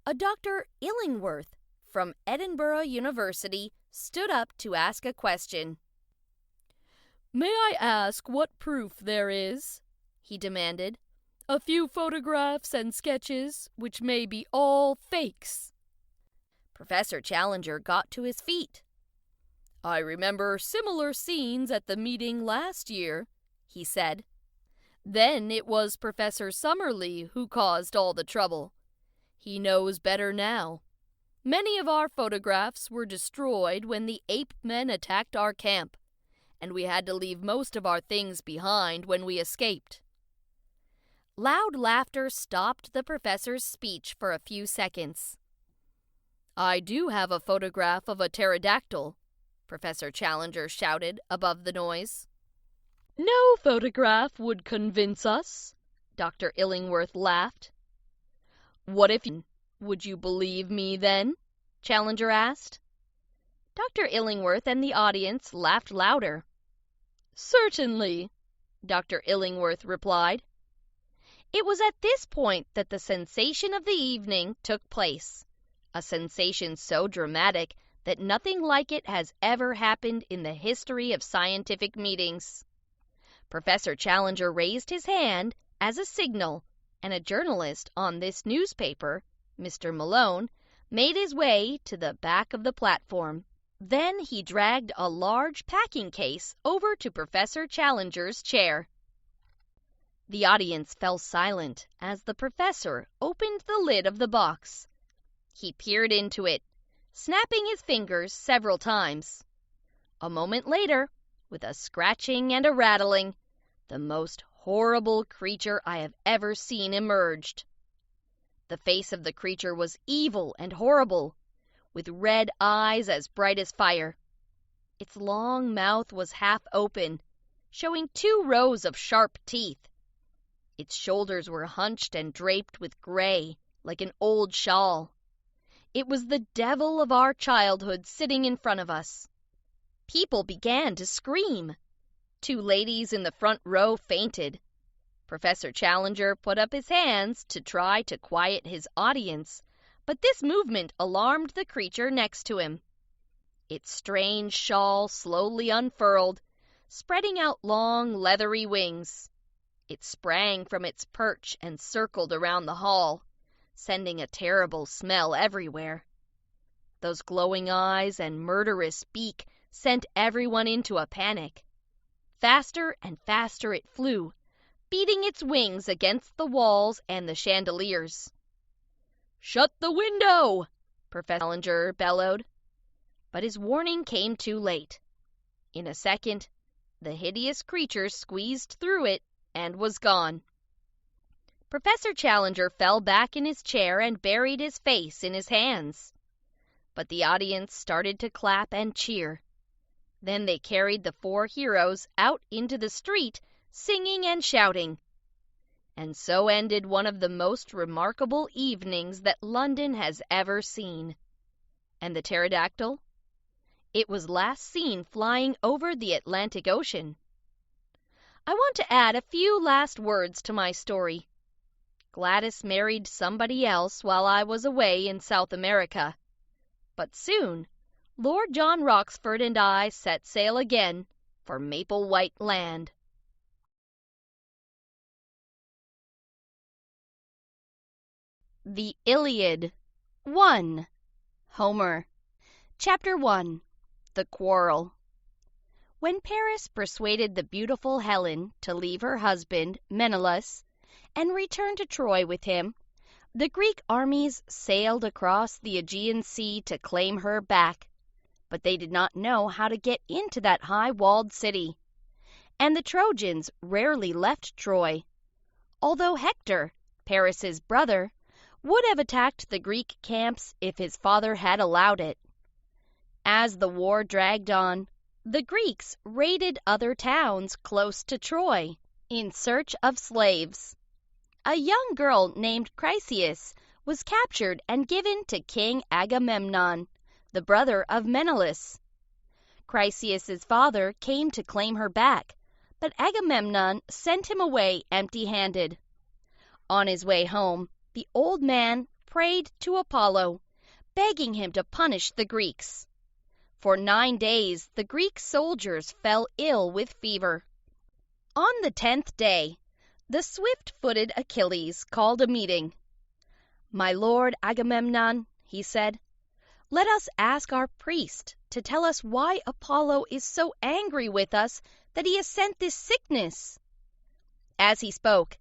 a Dr. Illingworth from Edinburgh University stood up to ask a question. "May I ask what proof there is?" he demanded. "A few photographs and sketches, which may be all fakes." Professor Challenger got to his feet. "I remember similar scenes at the meeting last year," he said. "Then it was Professor Summerlee who caused all the trouble. He knows better now. Many of our photographs were destroyed when the ape-men attacked our camp, and we had to leave most of our things behind when we escaped." Loud laughter stopped the professor's speech for a few seconds. "I do have a photograph of a pterodactyl," Professor Challenger shouted above the noise. "No photograph would convince us," Dr. Illingworth laughed. "What if you would you believe me then?" Challenger asked. Dr. Illingworth and the audience laughed louder. "Certainly," Dr. Illingworth replied. It was at this point that the sensation of the evening took place, a sensation so dramatic that nothing like it has ever happened in the history of scientific meetings. Professor Challenger raised his hand as a signal, and a journalist on this newspaper, Mr. Malone, made his way to the back of the platform. Then he dragged a large packing case over to Professor Challenger's chair. The audience fell silent as the professor opened the lid of the box. He peered into it, snapping his fingers several times. A moment later, with a scratching and a rattling, the most horrible creature I have ever seen emerged. The face of the creature was evil and horrible, with red eyes as bright as fire. Its long mouth was half open, showing 2 rows of sharp teeth. Its shoulders were hunched and draped with gray, like an old shawl. It was the devil of our childhood sitting in front of us. People began to scream. 2 ladies in the front row fainted. Professor Challenger put up his hands to try to quiet his audience, but this movement alarmed the creature next to him. Its strange shawl slowly unfurled, spreading out long, leathery wings. It sprang from its perch and circled around the hall, sending a terrible smell everywhere. Those glowing eyes and murderous beak sent everyone into a panic. Faster and faster it flew, beating its wings against the walls and the chandeliers. "Shut the window!" Professor Challenger bellowed. But his warning came too late. In a second, the hideous creature squeezed through it and was gone. Professor Challenger fell back in his chair and buried his face in his hands. But the audience started to clap and cheer. Then they carried the 4 heroes out into the street, singing and shouting. And so ended one of the most remarkable evenings that London has ever seen. And the pterodactyl? It was last seen flying over the Atlantic Ocean. I want to add a few last words to my story. Gladys married somebody else while I was away in South America. But soon, Lord John Roxford and I set sail again for Maple White Land. The Iliad. 1. Homer. Chapter 1. The Quarrel. When Paris persuaded the beautiful Helen to leave her husband, Menelaus, and return to Troy with him, the Greek armies sailed across the Aegean Sea to claim her back. But they did not know how to get into that high-walled city. And the Trojans rarely left Troy, although Hector, Paris's brother, would have attacked the Greek camps if his father had allowed it. As the war dragged on, the Greeks raided other towns close to Troy in search of slaves. A young girl named Chryseis was captured and given to King Agamemnon, the brother of Menelaus. Chryseis' father came to claim her back, but Agamemnon sent him away empty-handed. On his way home, the old man prayed to Apollo, begging him to punish the Greeks. For 9 days the Greek soldiers fell ill with fever. On the 10th day, the swift-footed Achilles called a meeting. "My lord Agamemnon," he said, "let us ask our priest to tell us why Apollo is so angry with us that he has sent this sickness." As he spoke,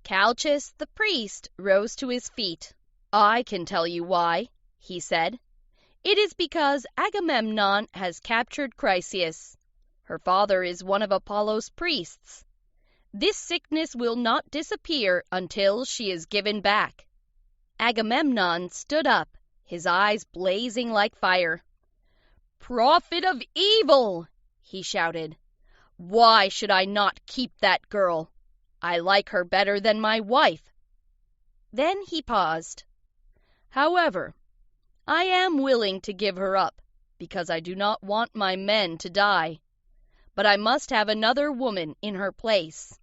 Calchas the priest rose to his feet. "I can tell you why," he said. "It is because Agamemnon has captured Chryseis. Her father is one of Apollo's priests. This sickness will not disappear until she is given back." Agamemnon stood up, his eyes blazing like fire. "Prophet of evil!" he shouted. "Why should I not keep that girl? I like her better than my wife." Then he paused. "However, I am willing to give her up, because I do not want my men to die. But I must have another woman in her place."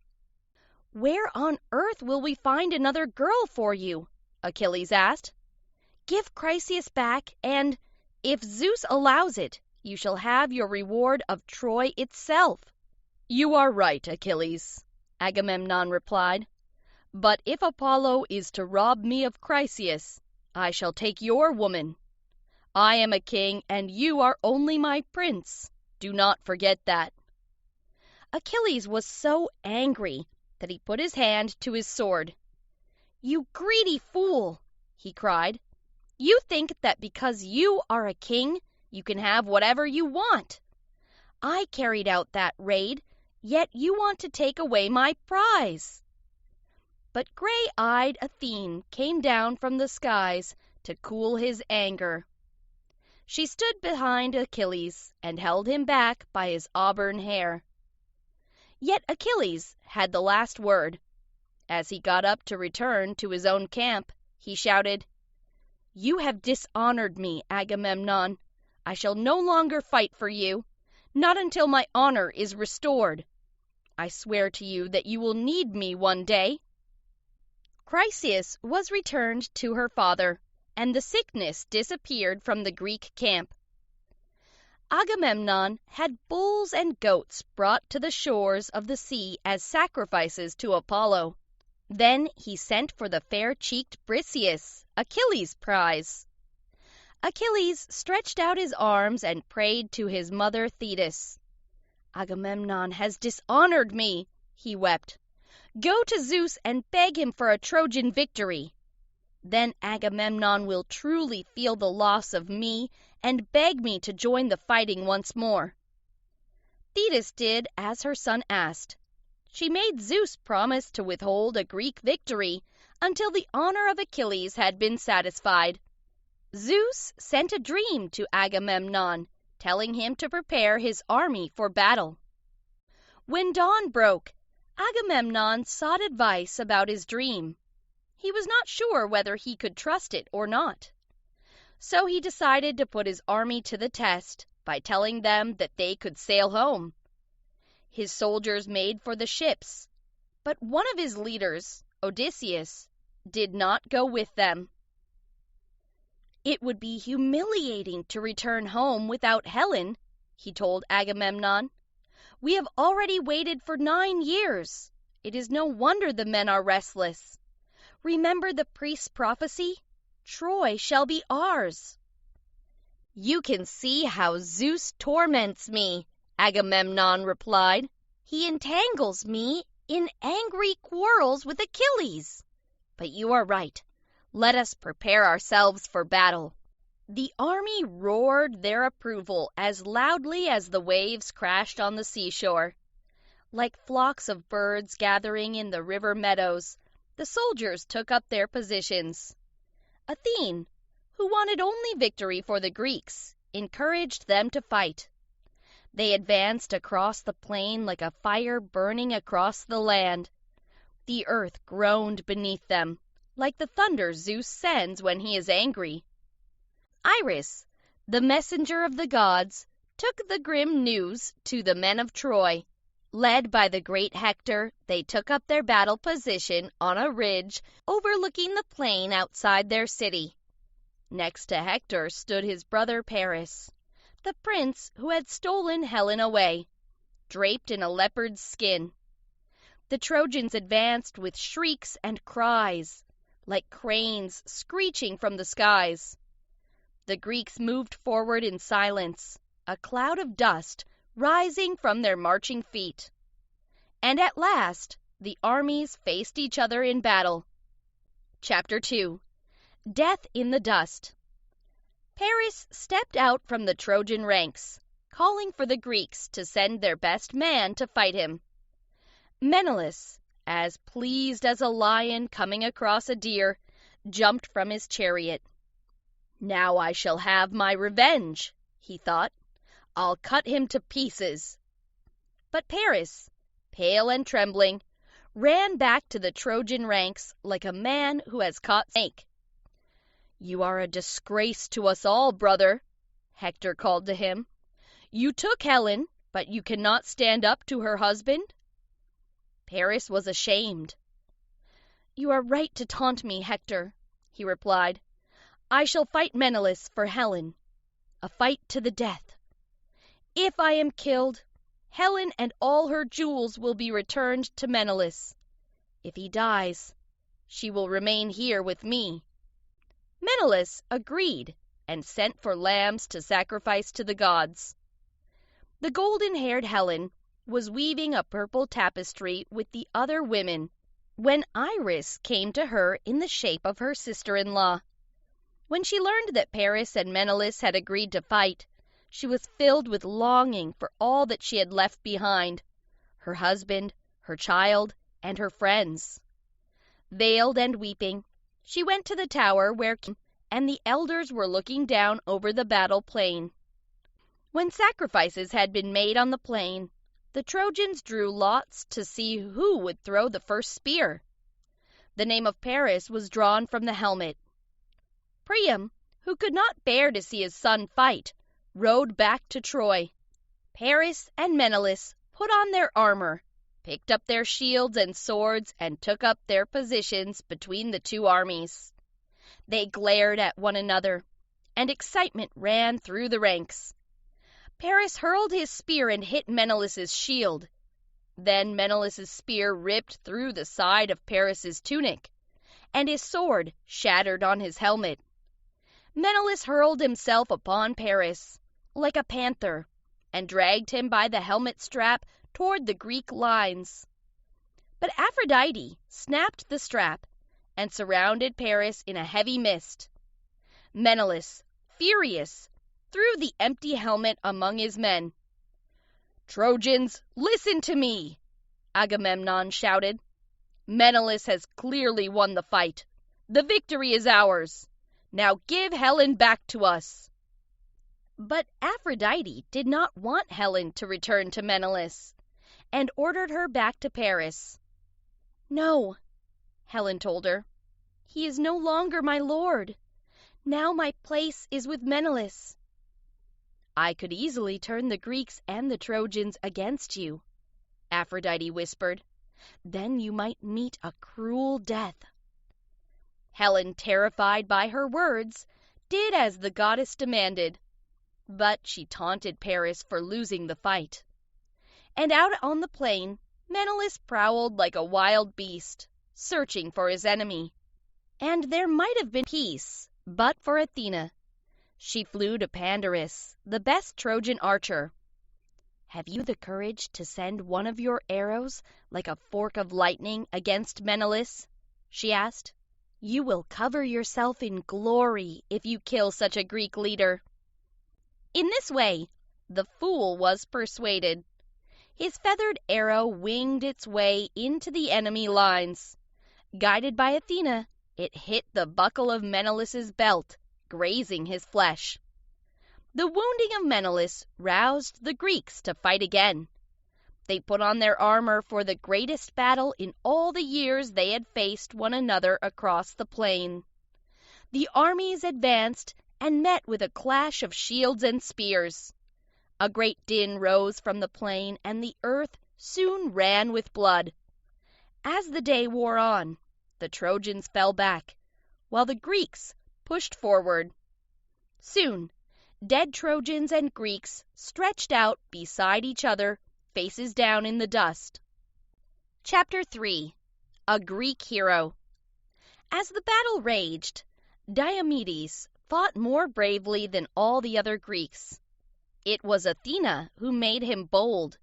"Where on earth will we find another girl for you?" Achilles asked. "Give Chryseis back, and, If Zeus allows it, you shall have your reward of Troy itself." "You are right, Achilles," Agamemnon replied. "But if Apollo is to rob me of Chryseis, I shall take your woman. I am a king, and you are only my prince. Do not forget that." Achilles was so angry that he put his hand to his sword. "You greedy fool!" he cried. "You think that because you are a king, you can have whatever you want. I carried out that raid, yet you want to take away my prize." But gray-eyed Athene came down from the skies to cool his anger. She stood behind Achilles and held him back by his auburn hair. Yet Achilles had the last word. As he got up to return to his own camp, he shouted, "You have dishonored me, Agamemnon. I shall no longer fight for you, not until my honor is restored. I swear to you that you will need me one day." Chryseis was returned to her father, and the sickness disappeared from the Greek camp. Agamemnon had bulls and goats brought to the shores of the sea as sacrifices to Apollo. Then he sent for the fair-cheeked Briseis, Achilles' prize. Achilles stretched out his arms and prayed to his mother Thetis. "Agamemnon has dishonored me," he wept. "Go to Zeus and beg him for a Trojan victory. Then Agamemnon will truly feel the loss of me and beg me to join the fighting once more." Thetis did as her son asked. She made Zeus promise to withhold a Greek victory until the honor of Achilles had been satisfied. Zeus sent a dream to Agamemnon, telling him to prepare his army for battle. When dawn broke, Agamemnon sought advice about his dream. He was not sure whether he could trust it or not. So he decided to put his army to the test by telling them that they could sail home. His soldiers made for the ships, but one of his leaders, Odysseus, did not go with them. "It would be humiliating to return home without Helen," he told Agamemnon. "We have already waited for 9 years. It is no wonder the men are restless. Remember the priest's prophecy? Troy shall be ours." "You can see how Zeus torments me," Agamemnon replied. "He entangles me in angry quarrels with Achilles. But you are right. Let us prepare ourselves for battle." The army roared their approval as loudly as the waves crashed on the seashore. Like flocks of birds gathering in the river meadows, the soldiers took up their positions. Athene, who wanted only victory for the Greeks, encouraged them to fight. They advanced across the plain like a fire burning across the land. The earth groaned beneath them, like the thunder Zeus sends when he is angry. Iris, the messenger of the gods, took the grim news to the men of Troy. Led by the great Hector, they took up their battle position on a ridge overlooking the plain outside their city. Next to Hector stood his brother Paris, the prince who had stolen Helen away, draped in a leopard's skin. The Trojans advanced with shrieks and cries, like cranes screeching from the skies. The Greeks moved forward in silence, a cloud of dust rising from their marching feet. And at last, the armies faced each other in battle. Chapter 2. Death in the Dust. Paris stepped out from the Trojan ranks, calling for the Greeks to send their best man to fight him. Menelaus, as pleased as a lion coming across a deer, jumped from his chariot. "Now I shall have my revenge," he thought. "I'll cut him to pieces." But Paris, pale and trembling, ran back to the Trojan ranks like a man who has caught a snake. "You are a disgrace to us all, brother," Hector called to him. "You took Helen, but you cannot stand up to her husband." Paris was ashamed. "You are right to taunt me, Hector," he replied. "I shall fight Menelaus for Helen." a fight to the death. If I am killed, Helen and all her jewels will be returned to Menelaus. If he dies, she will remain here with me." Menelaus agreed and sent for lambs to sacrifice to the gods. The golden-haired Helen was weaving a purple tapestry with the other women when Iris came to her in the shape of her sister-in-law. When she learned that Paris and Menelaus had agreed to fight, she was filled with longing for all that she had left behind, her husband, her child, and her friends. Veiled and weeping, she went to the tower where King and the elders were looking down over the battle plain. When sacrifices had been made on the plain, the Trojans drew lots to see who would throw the first spear. The name of Paris was drawn from the helmet. Priam, who could not bear to see his son fight, rode back to Troy. Paris and Menelaus put on their armor, picked up their shields and swords, and took up their positions between the two armies. They glared at one another, and excitement ran through the ranks. Paris hurled his spear and hit Menelaus's shield. Then Menelaus's spear ripped through the side of Paris's tunic, and his sword shattered on his helmet. Menelaus hurled himself upon Paris like a panther, and dragged him by the helmet strap toward the Greek lines. But Aphrodite snapped the strap and surrounded Paris in a heavy mist. Menelaus, furious, threw the empty helmet among his men. "Trojans, listen to me!" Agamemnon shouted. "Menelaus has clearly won the fight. The victory is ours. Now give Helen back to us." But Aphrodite did not want Helen to return to Menelaus, and ordered her back to Paris. "No," Helen told her. "He is no longer my lord. Now my place is with Menelaus." "I could easily turn the Greeks and the Trojans against you," Aphrodite whispered. "Then you might meet a cruel death." Helen, terrified by her words, did as the goddess demanded, but she taunted Paris for losing the fight. And out on the plain, Menelaus prowled like a wild beast, searching for his enemy. And there might have been peace, but for Athena. She flew to Pandarus, the best Trojan archer. "Have you the courage to send one of your arrows like a fork of lightning against Menelaus?" she asked. "You will cover yourself in glory if you kill such a Greek leader." In this way, the fool was persuaded. His feathered arrow winged its way into the enemy lines. Guided by Athena, it hit the buckle of Menelaus's belt, grazing his flesh. The wounding of Menelaus roused the Greeks to fight again. They put on their armor for the greatest battle in all the years they had faced one another across the plain. The armies advanced and met with a clash of shields and spears. A great din rose from the plain, and the earth soon ran with blood. As the day wore on, the Trojans fell back, while the Greeks pushed forward. Soon, dead Trojans and Greeks stretched out beside each other, faces down in the dust. Chapter 3. A Greek Hero. As the battle raged, Diomedes fought more bravely than all the other Greeks. It was Athena who made him bold.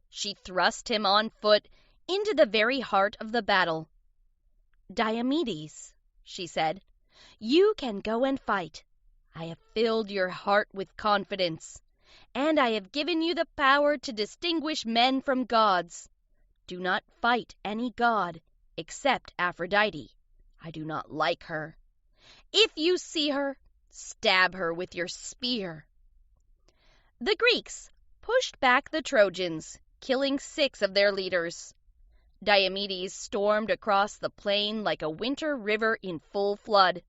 She thrust him on foot into the very heart of the battle. "Diomedes," she said, "you can go and fight. I have filled your heart with confidence, and I have given you the power to distinguish men from gods. Do not fight any god except Aphrodite. I do not like her. If you see her, stab her with your spear." The Greeks pushed back the Trojans, killing 6 of their leaders. Diomedes stormed across the plain like a winter river in full flood.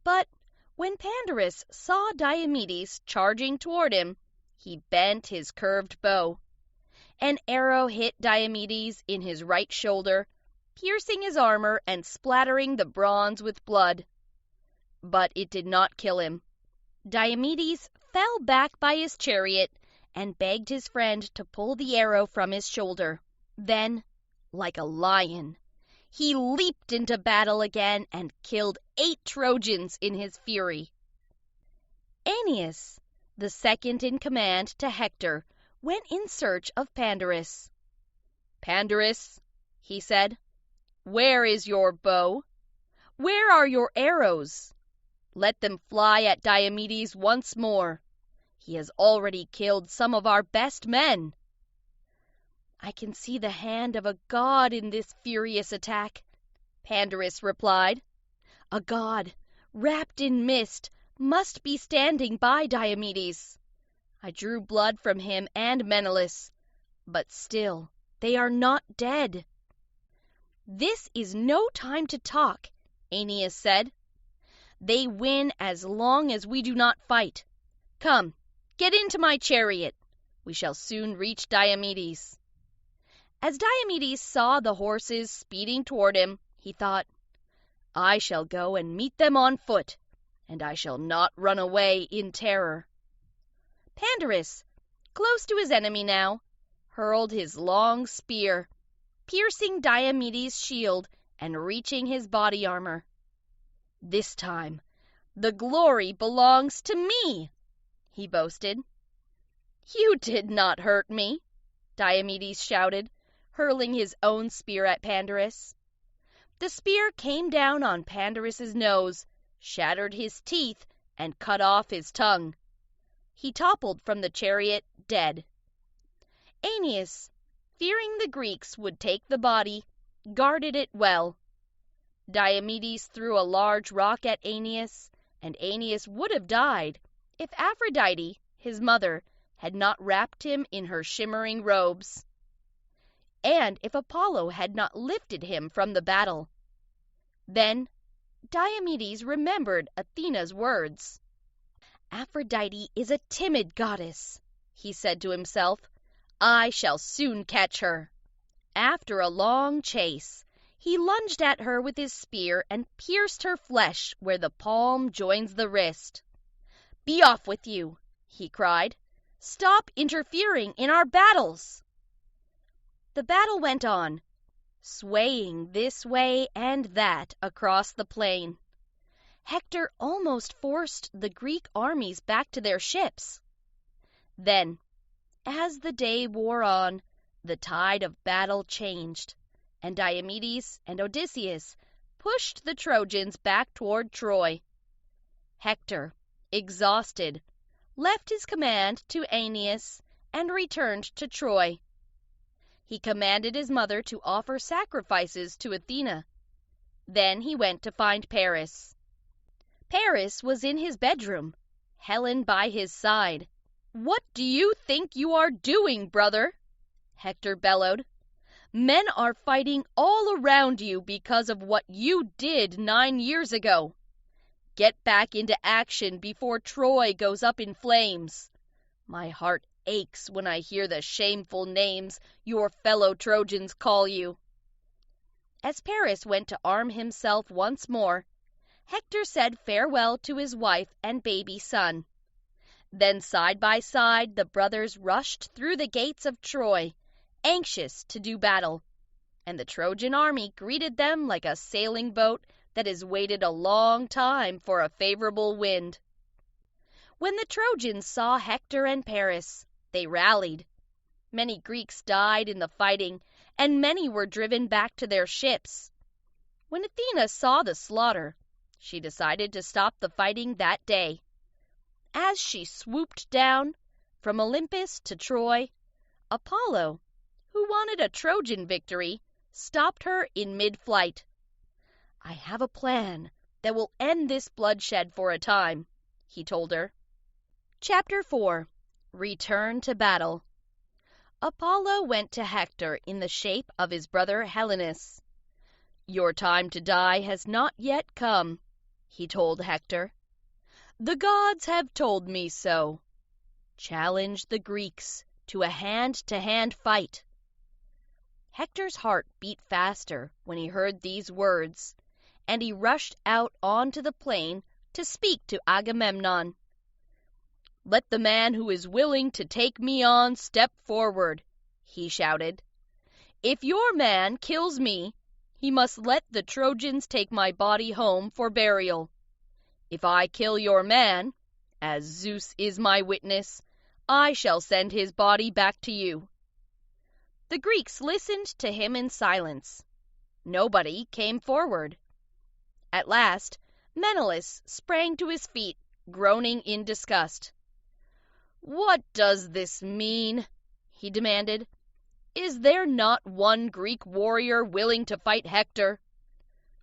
But when Pandarus saw Diomedes charging toward him, he bent his curved bow. An arrow hit Diomedes in his right shoulder, piercing his armor and splattering the bronze with blood. But it did not kill him. Diomedes fell back by his chariot and begged his friend to pull the arrow from his shoulder. Then, like a lion, he leaped into battle again and killed 8 Trojans in his fury. Aeneas, the second in command to Hector, went in search of Pandarus. "Pandarus," he said, "where is your bow? Where are your arrows? Let them fly at Diomedes once more. He has already killed some of our best men." "I can see the hand of a god in this furious attack," Pandarus replied. "A god, wrapped in mist, must be standing by Diomedes. I drew blood from him and Menelaus, but still they are not dead." "This is no time to talk," Aeneas said. "They win as long as we do not fight. Come, get into my chariot. We shall soon reach Diomedes." As Diomedes saw the horses speeding toward him, he thought, "I shall go and meet them on foot, and I shall not run away in terror." Pandarus, close to his enemy now, hurled his long spear, piercing Diomedes' shield and reaching his body armor. "This time, the glory belongs to me," he boasted. "You did not hurt me," Diomedes shouted, hurling his own spear at Pandarus. The spear came down on Pandarus's nose, shattered his teeth, and cut off his tongue. He toppled from the chariot, dead. Aeneas, fearing the Greeks would take the body, guarded it well. Diomedes threw a large rock at Aeneas, and Aeneas would have died if Aphrodite, his mother, had not wrapped him in her shimmering robes, and if Apollo had not lifted him from the battle. Then Diomedes remembered Athena's words. "Aphrodite is a timid goddess," he said to himself. "I shall soon catch her." After a long chase, he lunged at her with his spear and pierced her flesh where the palm joins the wrist. "Be off with you," he cried. "Stop interfering in our battles." The battle went on, swaying this way and that across the plain. Hector almost forced the Greek armies back to their ships. Then, as the day wore on, the tide of battle changed, and Diomedes and Odysseus pushed the Trojans back toward Troy. Hector, exhausted, left his command to Aeneas and returned to Troy. He commanded his mother to offer sacrifices to Athena. Then he went to find Paris. Paris was in his bedroom, Helen by his side. "What do you think you are doing, brother?" Hector bellowed. "Men are fighting all around you because of what you did 9 years ago. Get back into action before Troy goes up in flames. My heart aches when I hear the shameful names your fellow Trojans call you." As Paris went to arm himself once more, Hector said farewell to his wife and baby son. Then side by side the brothers rushed through the gates of Troy, anxious to do battle, and the Trojan army greeted them like a sailing boat that has waited a long time for a favorable wind. When the Trojans saw Hector and Paris, they rallied. Many Greeks died in the fighting, and many were driven back to their ships. When Athena saw the slaughter, she decided to stop the fighting that day. As she swooped down from Olympus to Troy, Apollo, who wanted a Trojan victory, stopped her in mid-flight. "I have a plan that will end this bloodshed for a time," he told her. Chapter 4. Return to Battle. Apollo went to Hector in the shape of his brother Helenus. "Your time to die has not yet come," he told Hector. "The gods have told me so. Challenge the Greeks to a hand-to-hand fight." Hector's heart beat faster when he heard these words, and he rushed out onto the plain to speak to Agamemnon. "Let the man who is willing to take me on step forward," he shouted. "If your man kills me, he must let the Trojans take my body home for burial. If I kill your man, as Zeus is my witness, I shall send his body back to you." The Greeks listened to him in silence. Nobody came forward. At last, Menelaus sprang to his feet, groaning in disgust. "What does this mean?" he demanded. "Is there not one Greek warrior willing to fight Hector?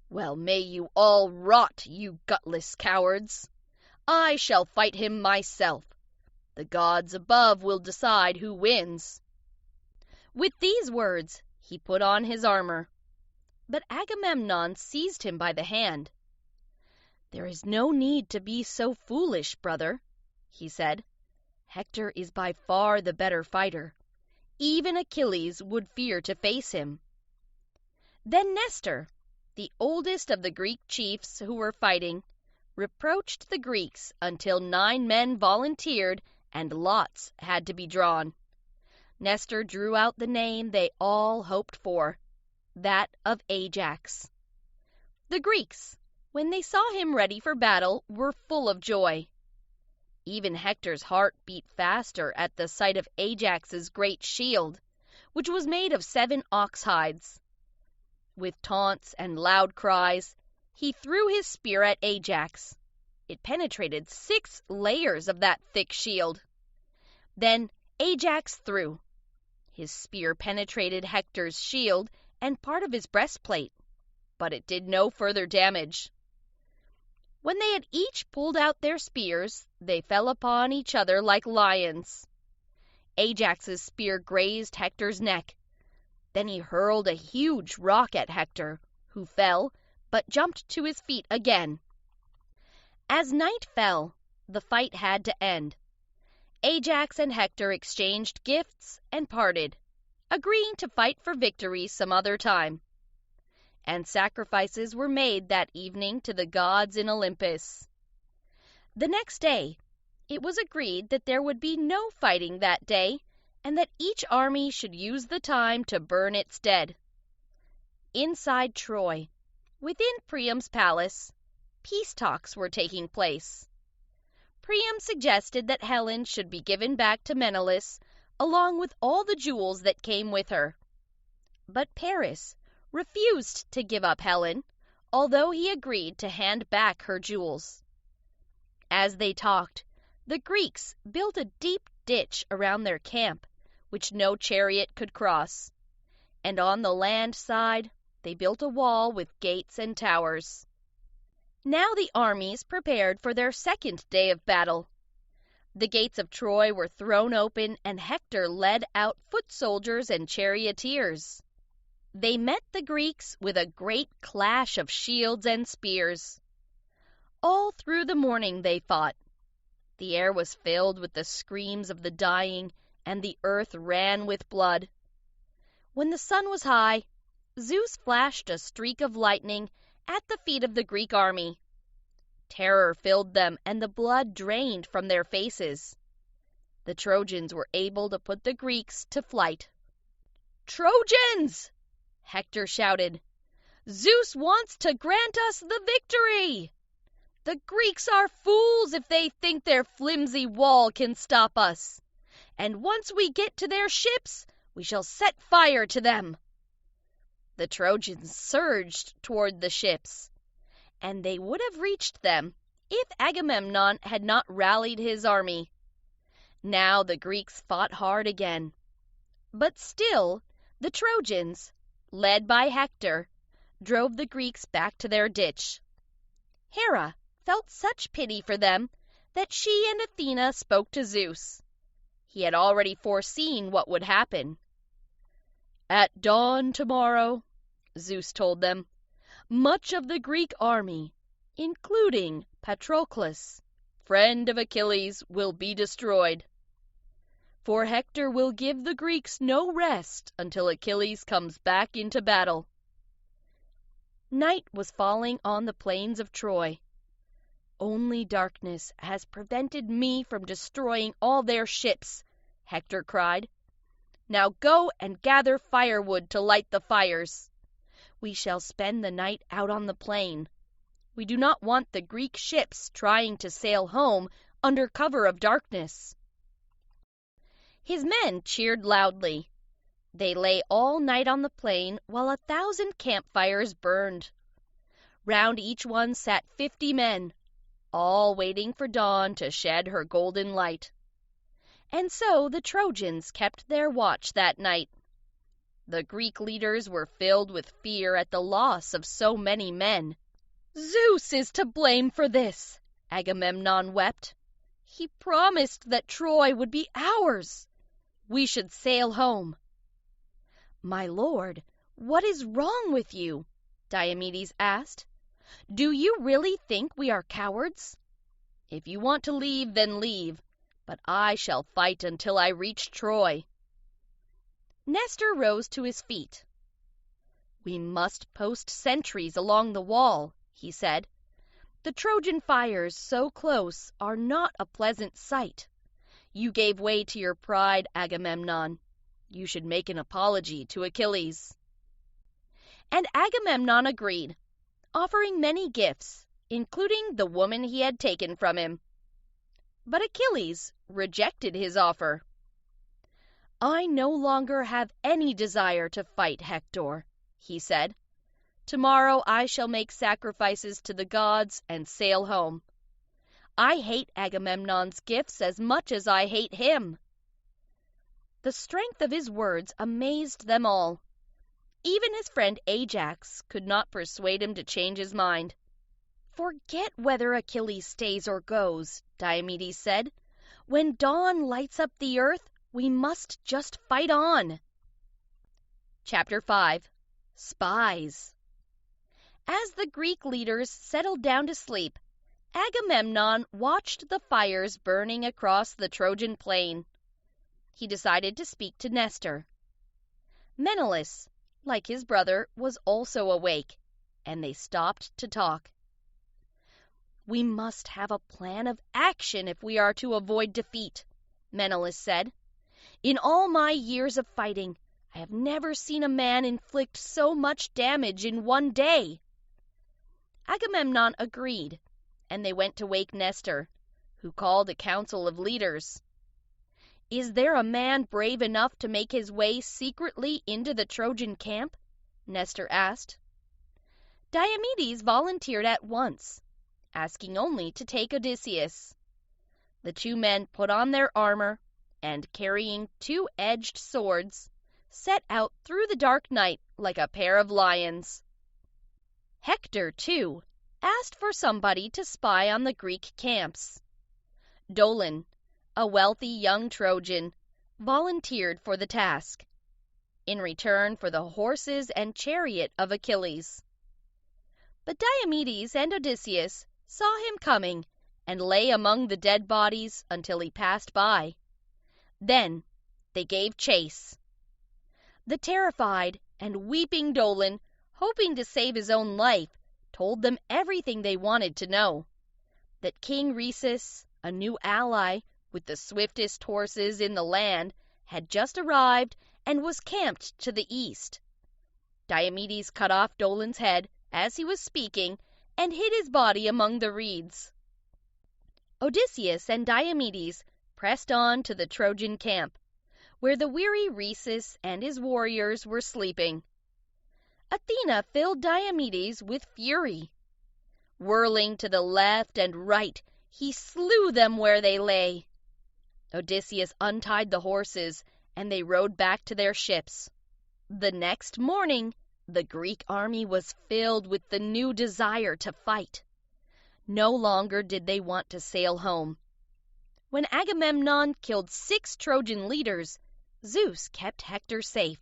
Well, may you all rot, you gutless cowards! I shall fight him myself. The gods above will decide who wins." With these words, he put on his armor. But Agamemnon seized him by the hand. "There is no need to be so foolish, brother," he said. "Hector is by far the better fighter. Even Achilles would fear to face him." Then Nestor, the oldest of the Greek chiefs who were fighting, reproached the Greeks until 9 men volunteered and lots had to be drawn. Nestor drew out the name they all hoped for, that of Ajax. The Greeks, when they saw him ready for battle, were full of joy. Even Hector's heart beat faster at the sight of Ajax's great shield, which was made of 7 ox hides. With taunts and loud cries, he threw his spear at Ajax. It penetrated 6 layers of that thick shield. Then Ajax threw. His spear penetrated Hector's shield and part of his breastplate, but it did no further damage. When they had each pulled out their spears, they fell upon each other like lions. Ajax's spear grazed Hector's neck. Then he hurled a huge rock at Hector, who fell, but jumped to his feet again. As night fell, the fight had to end. Ajax and Hector exchanged gifts and parted, agreeing to fight for victory some other time. And sacrifices were made that evening to the gods in Olympus. The next day, it was agreed that there would be no fighting that day, and that each army should use the time to burn its dead. Inside Troy, within Priam's palace, peace talks were taking place. Priam suggested that Helen should be given back to Menelaus, along with all the jewels that came with her. But Paris refused to give up Helen, although he agreed to hand back her jewels. As they talked, the Greeks built a deep ditch around their camp, which no chariot could cross, and on the land side they built a wall with gates and towers. Now the armies prepared for their second day of battle. The gates of Troy were thrown open, and Hector led out foot soldiers and charioteers. They met the Greeks with a great clash of shields and spears. All through the morning they fought. The air was filled with the screams of the dying, and the earth ran with blood. When the sun was high, Zeus flashed a streak of lightning at the feet of the Greek army. Terror filled them, and the blood drained from their faces. The Trojans were able to put the Greeks to flight. "Trojans!" Hector shouted. "Zeus wants to grant us the victory! The Greeks are fools if they think their flimsy wall can stop us. And once we get to their ships, we shall set fire to them." The Trojans surged toward the ships, and they would have reached them if Agamemnon had not rallied his army. Now the Greeks fought hard again. But still the Trojans, led by Hector, drove the Greeks back to their ditch. Hera felt such pity for them that she and Athena spoke to Zeus. He had already foreseen what would happen. "At dawn tomorrow," Zeus told them, "much of the Greek army, including Patroclus, friend of Achilles, will be destroyed. For Hector will give the Greeks no rest until Achilles comes back into battle." Night was falling on the plains of Troy. "Only darkness has prevented me from destroying all their ships," Hector cried. "Now go and gather firewood to light the fires. We shall spend the night out on the plain. We do not want the Greek ships trying to sail home under cover of darkness." His men cheered loudly. They lay all night on the plain while 1,000 campfires burned. Round each one sat 50 men, all waiting for dawn to shed her golden light. And so the Trojans kept their watch that night. The Greek leaders were filled with fear at the loss of so many men. "Zeus is to blame for this," Agamemnon wept. "He promised that Troy would be ours. We should sail home." "My lord, what is wrong with you?" Diomedes asked. "Do you really think we are cowards? If you want to leave, then leave, but I shall fight until I reach Troy." Nestor rose to his feet. "We must post sentries along the wall," he said. "The Trojan fires so close are not a pleasant sight. You gave way to your pride, Agamemnon. You should make an apology to Achilles." And Agamemnon agreed, offering many gifts, including the woman he had taken from him. But Achilles rejected his offer. "I no longer have any desire to fight, Hector," he said. "Tomorrow I shall make sacrifices to the gods and sail home. I hate Agamemnon's gifts as much as I hate him." The strength of his words amazed them all. Even his friend Ajax could not persuade him to change his mind. "Forget whether Achilles stays or goes," Diomedes said. "When dawn lights up the earth, we must just fight on." Chapter 5. Spies. As the Greek leaders settled down to sleep, Agamemnon watched the fires burning across the Trojan plain. He decided to speak to Nestor. Menelaus, like his brother, was also awake, and they stopped to talk. "We must have a plan of action if we are to avoid defeat," Menelaus said. "In all my years of fighting, I have never seen a man inflict so much damage in one day." Agamemnon agreed, and they went to wake Nestor, who called a council of leaders. "Is there a man brave enough to make his way secretly into the Trojan camp?" Nestor asked. Diomedes volunteered at once, asking only to take Odysseus. The two men put on their armor, and carrying two-edged swords, set out through the dark night like a pair of lions. Hector, too, asked for somebody to spy on the Greek camps. Dolon, a wealthy young Trojan, volunteered for the task, in return for the horses and chariot of Achilles. But Diomedes and Odysseus saw him coming and lay among the dead bodies until he passed by. Then they gave chase. The terrified and weeping Dolon, hoping to save his own life, told them everything they wanted to know: that King Rhesus, a new ally with the swiftest horses in the land, had just arrived and was camped to the east. Diomedes cut off Dolon's head as he was speaking and hid his body among the reeds. Odysseus and Diomedes pressed on to the Trojan camp, where the weary Rhesus and his warriors were sleeping. Athena filled Diomedes with fury. Whirling to the left and right, he slew them where they lay. Odysseus untied the horses, and they rode back to their ships. The next morning, the Greek army was filled with the new desire to fight. No longer did they want to sail home. When Agamemnon killed 6 Trojan leaders, Zeus kept Hector safe.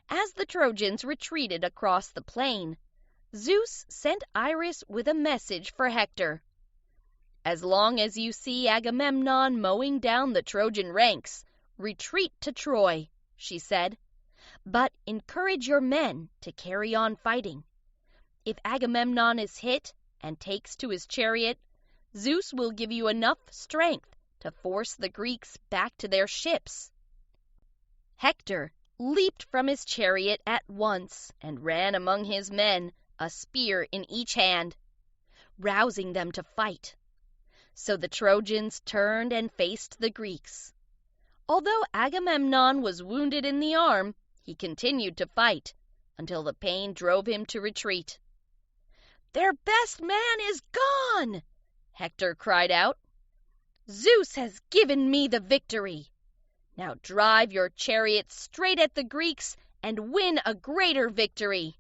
As the Trojans retreated across the plain, Zeus sent Iris with a message for Hector. "As long as you see Agamemnon mowing down the Trojan ranks, retreat to Troy," she said. "But encourage your men to carry on fighting. If Agamemnon is hit, and takes to his chariot, Zeus will give you enough strength to force the Greeks back to their ships." Hector leaped from his chariot at once and ran among his men, a spear in each hand, rousing them to fight. So the Trojans turned and faced the Greeks. Although Agamemnon was wounded in the arm, he continued to fight until the pain drove him to retreat. "Their best man is gone!" Hector cried out. "Zeus has given me the victory. Now drive your chariots straight at the Greeks and win a greater victory."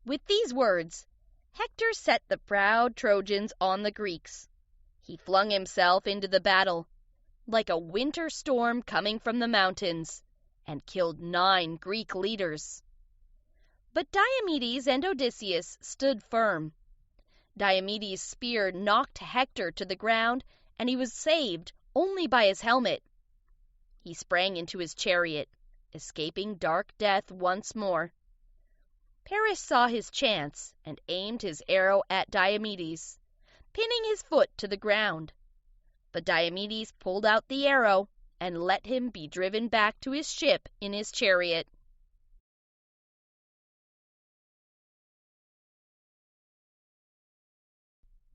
With these words, Hector set the proud Trojans on the Greeks. He flung himself into the battle, like a winter storm coming from the mountains, and killed 9 Greek leaders. But Diomedes and Odysseus stood firm. Diomedes' spear knocked Hector to the ground, and he was saved only by his helmet. He sprang into his chariot, escaping dark death once more. Paris saw his chance and aimed his arrow at Diomedes, pinning his foot to the ground. But Diomedes pulled out the arrow and let him be driven back to his ship in his chariot.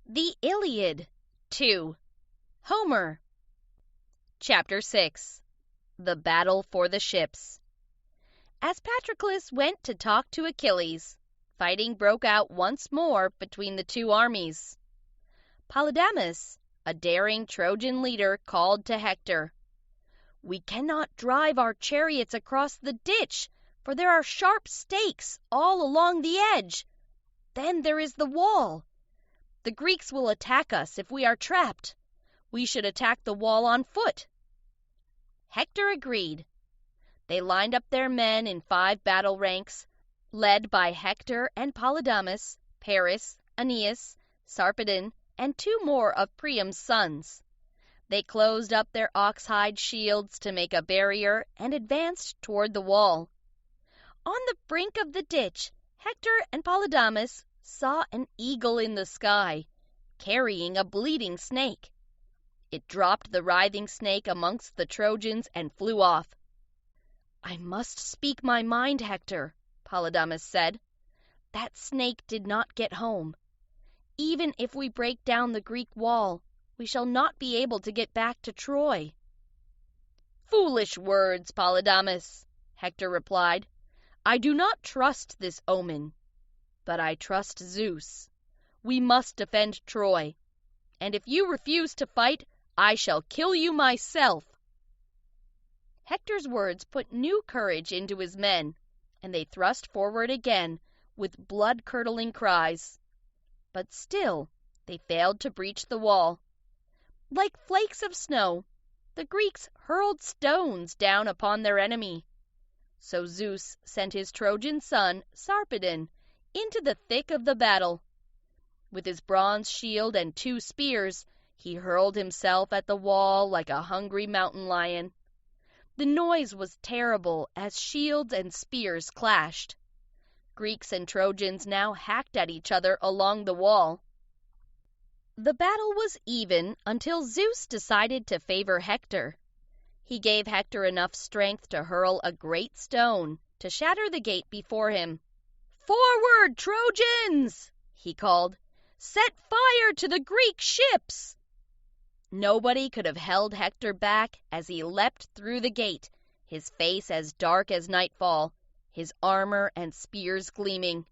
The Iliad 2. Homer. Chapter 6. The Battle for the Ships. As Patroclus went to talk to Achilles, fighting broke out once more between the two armies. Polydamas, a daring Trojan leader, called to Hector, "We cannot drive our chariots across the ditch, for there are sharp stakes all along the edge. Then there is the wall. The Greeks will attack us if we are trapped. We should attack the wall on foot." Hector agreed. They lined up their men in 5 battle ranks, led by Hector and Polydamas, Paris, Aeneas, Sarpedon, and 2 more of Priam's sons. They closed up their ox-hide shields to make a barrier and advanced toward the wall. On the brink of the ditch, Hector and Polydamas saw an eagle in the sky, carrying a bleeding snake. It dropped the writhing snake amongst the Trojans and flew off. "I must speak my mind, Hector," Polydamas said. "That snake did not get home. Even if we break down the Greek wall, we shall not be able to get back to Troy." "Foolish words, Polydamas," Hector replied. "I do not trust this omen, but I trust Zeus. We must defend Troy, and if you refuse to fight, I shall kill you myself." Hector's words put new courage into his men, and they thrust forward again with blood-curdling cries. But still they failed to breach the wall. Like flakes of snow, the Greeks hurled stones down upon their enemy. So Zeus sent his Trojan son, Sarpedon, into the thick of the battle. With his bronze shield and 2 spears, he hurled himself at the wall like a hungry mountain lion. The noise was terrible as shields and spears clashed. Greeks and Trojans now hacked at each other along the wall. The battle was even until Zeus decided to favor Hector. He gave Hector enough strength to hurl a great stone to shatter the gate before him. "Forward, Trojans!" he called. "Set fire to the Greek ships!" Nobody could have held Hector back as he leapt through the gate, his face as dark as nightfall, his armor and spears gleaming.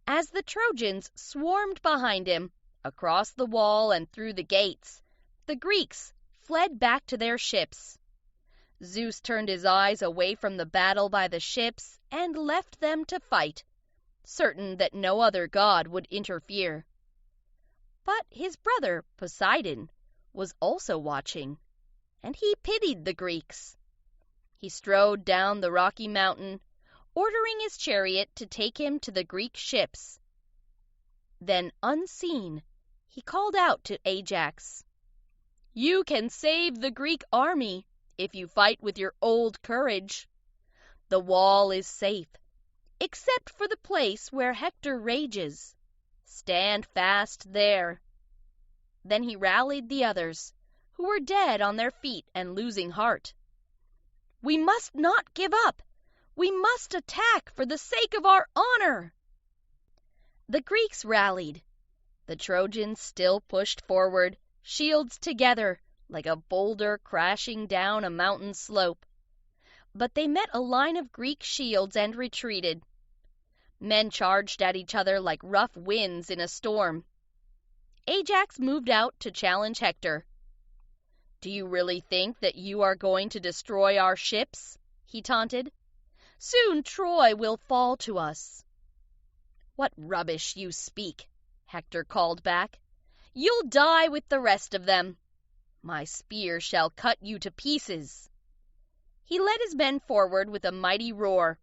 As the Trojans swarmed behind him, across the wall and through the gates, the Greeks fled back to their ships. Zeus turned his eyes away from the battle by the ships and left them to fight, certain that no other god would interfere. But his brother, Poseidon, was also watching, and he pitied the Greeks. He strode down the rocky mountain, ordering his chariot to take him to the Greek ships. Then, unseen, he called out to Ajax, "You can save the Greek army if you fight with your old courage. The wall is safe, except for the place where Hector rages. Stand fast there." Then he rallied the others, who were dead on their feet and losing heart. "We must not give up! We must attack for the sake of our honor!" The Greeks rallied. The Trojans still pushed forward, shields together, like a boulder crashing down a mountain slope. But they met a line of Greek shields and retreated. Men charged at each other like rough winds in a storm. Ajax moved out to challenge Hector. "Do you really think that you are going to destroy our ships?" he taunted. "Soon Troy will fall to us." "What rubbish you speak," Hector called back. "You'll die with the rest of them. My spear shall cut you to pieces." He led his men forward with a mighty roar,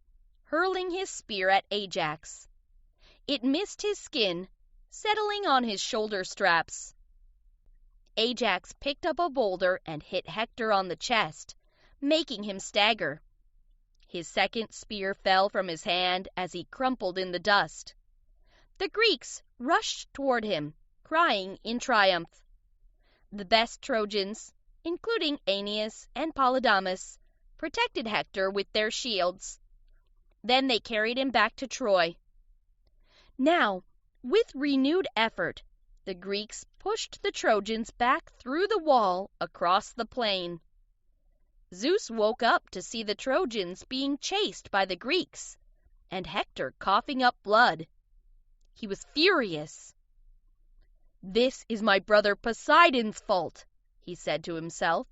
hurling his spear at Ajax. It missed his skin, settling on his shoulder straps. Ajax picked up a boulder and hit Hector on the chest, making him stagger. His second spear fell from his hand as he crumpled in the dust. The Greeks rushed toward him, crying in triumph. The best Trojans, including Aeneas and Polydamas, protected Hector with their shields. Then they carried him back to Troy. Now, with renewed effort, the Greeks pushed the Trojans back through the wall across the plain. Zeus woke up to see the Trojans being chased by the Greeks, and Hector coughing up blood. He was furious. "This is my brother Poseidon's fault," he said to himself.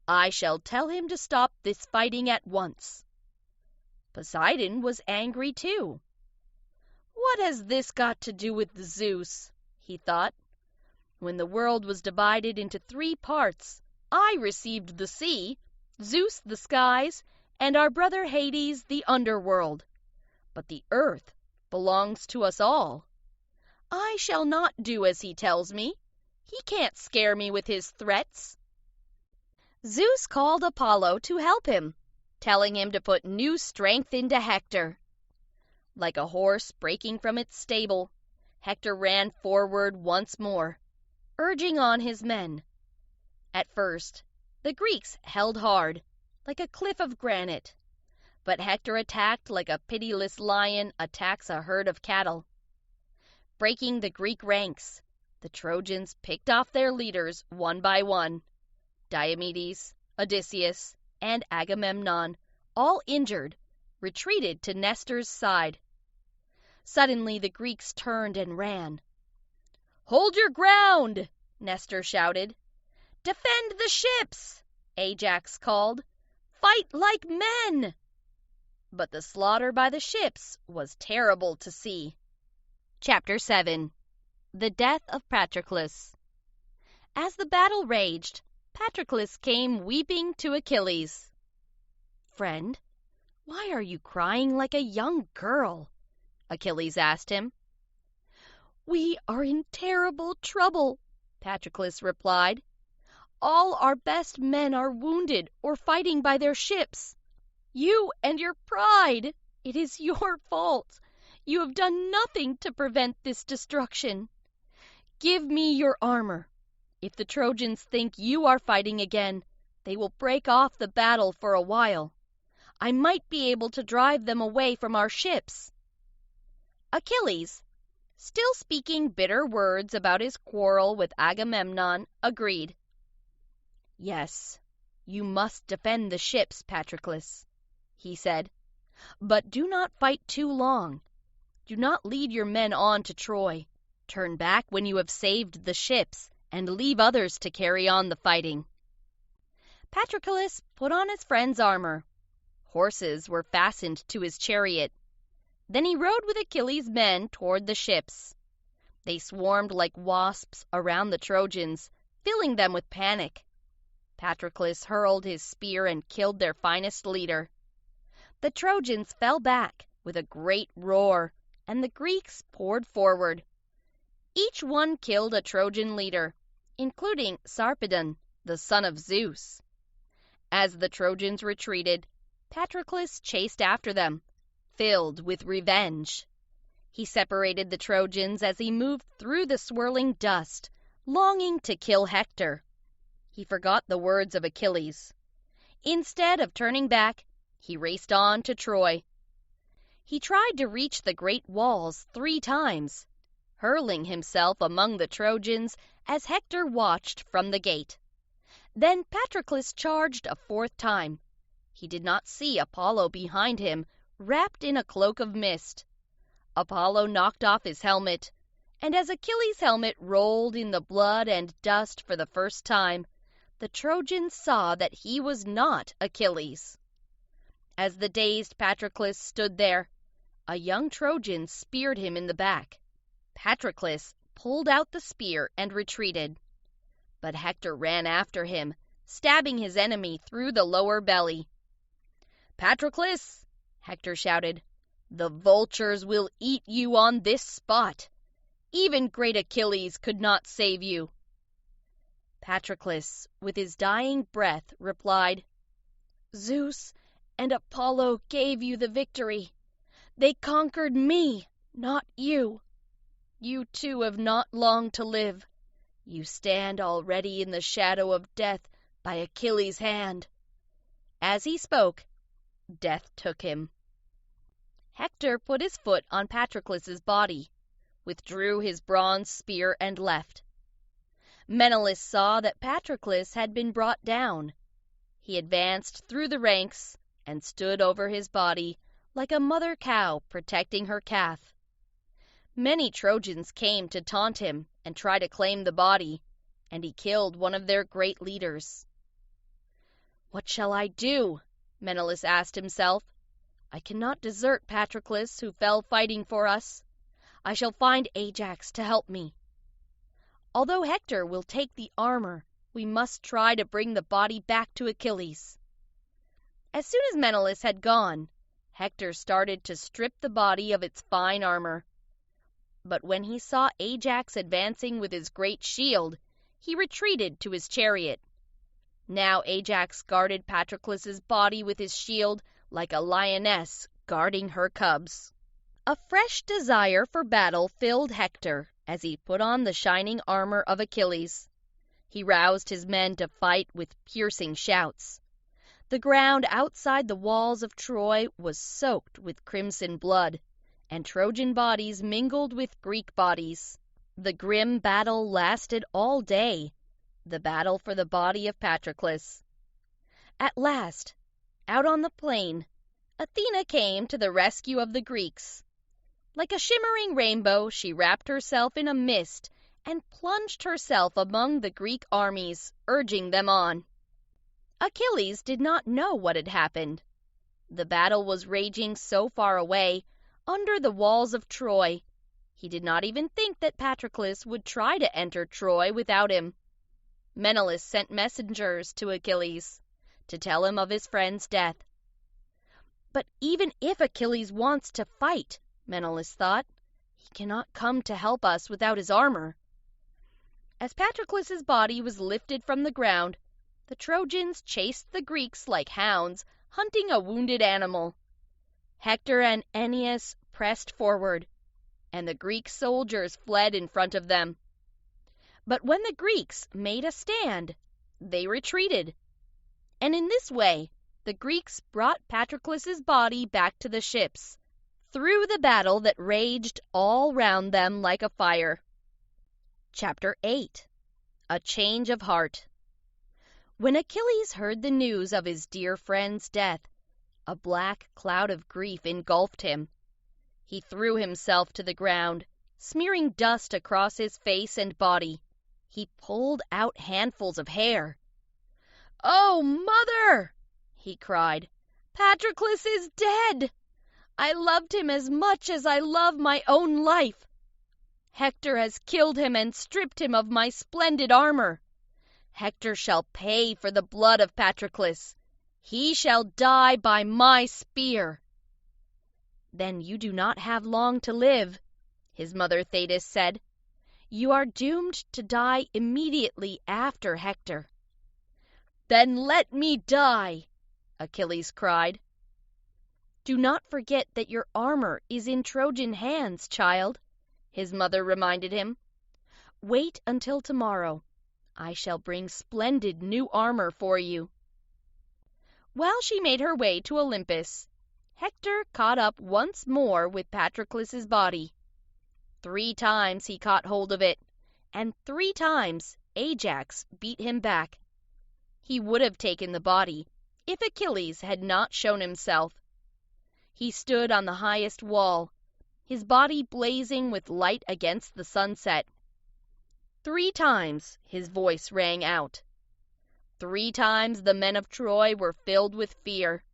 "I shall tell him to stop this fighting at once." Poseidon was angry too. "What has this got to do with Zeus?" he thought. "When the world was divided into 3 parts, I received the sea, Zeus the skies, and our brother Hades the underworld. But the earth belongs to us all. I shall not do as he tells me. He can't scare me with his threats." Zeus called Apollo to help him, telling him to put new strength into Hector. Like a horse breaking from its stable, Hector ran forward once more, urging on his men. At first, the Greeks held hard, like a cliff of granite, but Hector attacked like a pitiless lion attacks a herd of cattle. Breaking the Greek ranks, the Trojans picked off their leaders one by one. Diomedes, Odysseus, and Agamemnon, all injured, retreated to Nestor's side. Suddenly the Greeks turned and ran. "Hold your ground!" Nestor shouted. "Defend the ships!" Ajax called. "Fight like men!" But the slaughter by the ships was terrible to see. Chapter 7. The Death of Patroclus. As the battle raged, Patroclus came weeping to Achilles. "Friend, why are you crying like a young girl?" Achilles asked him. "We are in terrible trouble," Patroclus replied. "All our best men are wounded or fighting by their ships. You and your pride! It is your fault. You have done nothing to prevent this destruction. Give me your armor. If the Trojans think you are fighting again, they will break off the battle for a while. I might be able to drive them away from our ships." Achilles, still speaking bitter words about his quarrel with Agamemnon, agreed. "Yes, you must defend the ships, Patroclus," he said. "But do not fight too long. Do not lead your men on to Troy. Turn back when you have saved the ships, and leave others to carry on the fighting." Patroclus put on his friend's armor. Horses were fastened to his chariot. Then he rode with Achilles' men toward the ships. They swarmed like wasps around the Trojans, filling them with panic. Patroclus hurled his spear and killed their finest leader. The Trojans fell back with a great roar, and the Greeks poured forward. Each one killed a Trojan leader, including Sarpedon, the son of Zeus. As the Trojans retreated, Patroclus chased after them, filled with revenge. He separated the Trojans as he moved through the swirling dust, longing to kill Hector. He forgot the words of Achilles. Instead of turning back, he raced on to Troy. He tried to reach the great walls 3 times, hurling himself among the Trojans as Hector watched from the gate. Then Patroclus charged a 4th time. He did not see Apollo behind him, wrapped in a cloak of mist. Apollo knocked off his helmet, and as Achilles' helmet rolled in the blood and dust for the first time, the Trojans saw that he was not Achilles. As the dazed Patroclus stood there, a young Trojan speared him in the back. Patroclus pulled out the spear and retreated. But Hector ran after him, stabbing his enemy through the lower belly. "Patroclus," Hector shouted, "the vultures will eat you on this spot. Even great Achilles could not save you." Patroclus, with his dying breath, replied, "Zeus and Apollo gave you the victory. They conquered me, not you. You too have not long to live. You stand already in the shadow of death by Achilles' hand." As he spoke, death took him. Hector put his foot on Patroclus's body, withdrew his bronze spear, and left. Menelaus saw that Patroclus had been brought down. He advanced through the ranks and stood over his body like a mother cow protecting her calf. Many Trojans came to taunt him and try to claim the body, and he killed one of their great leaders. "What shall I do?" Menelaus asked himself. "I cannot desert Patroclus, who fell fighting for us. I shall find Ajax to help me. Although Hector will take the armor, we must try to bring the body back to Achilles." As soon as Menelaus had gone, Hector started to strip the body of its fine armor. But when he saw Ajax advancing with his great shield, he retreated to his chariot. Now Ajax guarded Patroclus's body with his shield like a lioness guarding her cubs. A fresh desire for battle filled Hector as he put on the shining armor of Achilles. He roused his men to fight with piercing shouts. The ground outside the walls of Troy was soaked with crimson blood, and Trojan bodies mingled with Greek bodies. The grim battle lasted all day, the battle for the body of Patroclus. At last, out on the plain, Athena came to the rescue of the Greeks. Like a shimmering rainbow, she wrapped herself in a mist and plunged herself among the Greek armies, urging them on. Achilles did not know what had happened. The battle was raging so far away, under the walls of Troy. He did not even think that Patroclus would try to enter Troy without him. Menelaus sent messengers to Achilles to tell him of his friend's death. But even if Achilles wants to fight, Menelaus thought, he cannot come to help us without his armor. As Patroclus's body was lifted from the ground, the Trojans chased the Greeks like hounds, hunting a wounded animal. Hector and Aeneas pressed forward, and the Greek soldiers fled in front of them. But when the Greeks made a stand, they retreated. And in this way, the Greeks brought Patroclus's body back to the ships, through the battle that raged all round them like a fire. Chapter 8. A Change of Heart. When Achilles heard the news of his dear friend's death, a black cloud of grief engulfed him. He threw himself to the ground, smearing dust across his face and body. He pulled out handfuls of hair. "Oh, mother!" he cried. "Patroclus is dead! I loved him as much as I love my own life. Hector has killed him and stripped him of my splendid armor. Hector shall pay for the blood of Patroclus. He shall die by my spear." "Then you do not have long to live," his mother Thetis said. "You are doomed to die immediately after Hector." "Then let me die!" Achilles cried. "Do not forget that your armor is in Trojan hands, child," his mother reminded him. "Wait until tomorrow. I shall bring splendid new armor for you." While she made her way to Olympus, Hector caught up once more with Patroclus's body. 3 times he caught hold of it, and 3 times Ajax beat him back. He would have taken the body if Achilles had not shown himself. He stood on the highest wall, his body blazing with light against the sunset. 3 times his voice rang out. 3 times the men of Troy were filled with fear.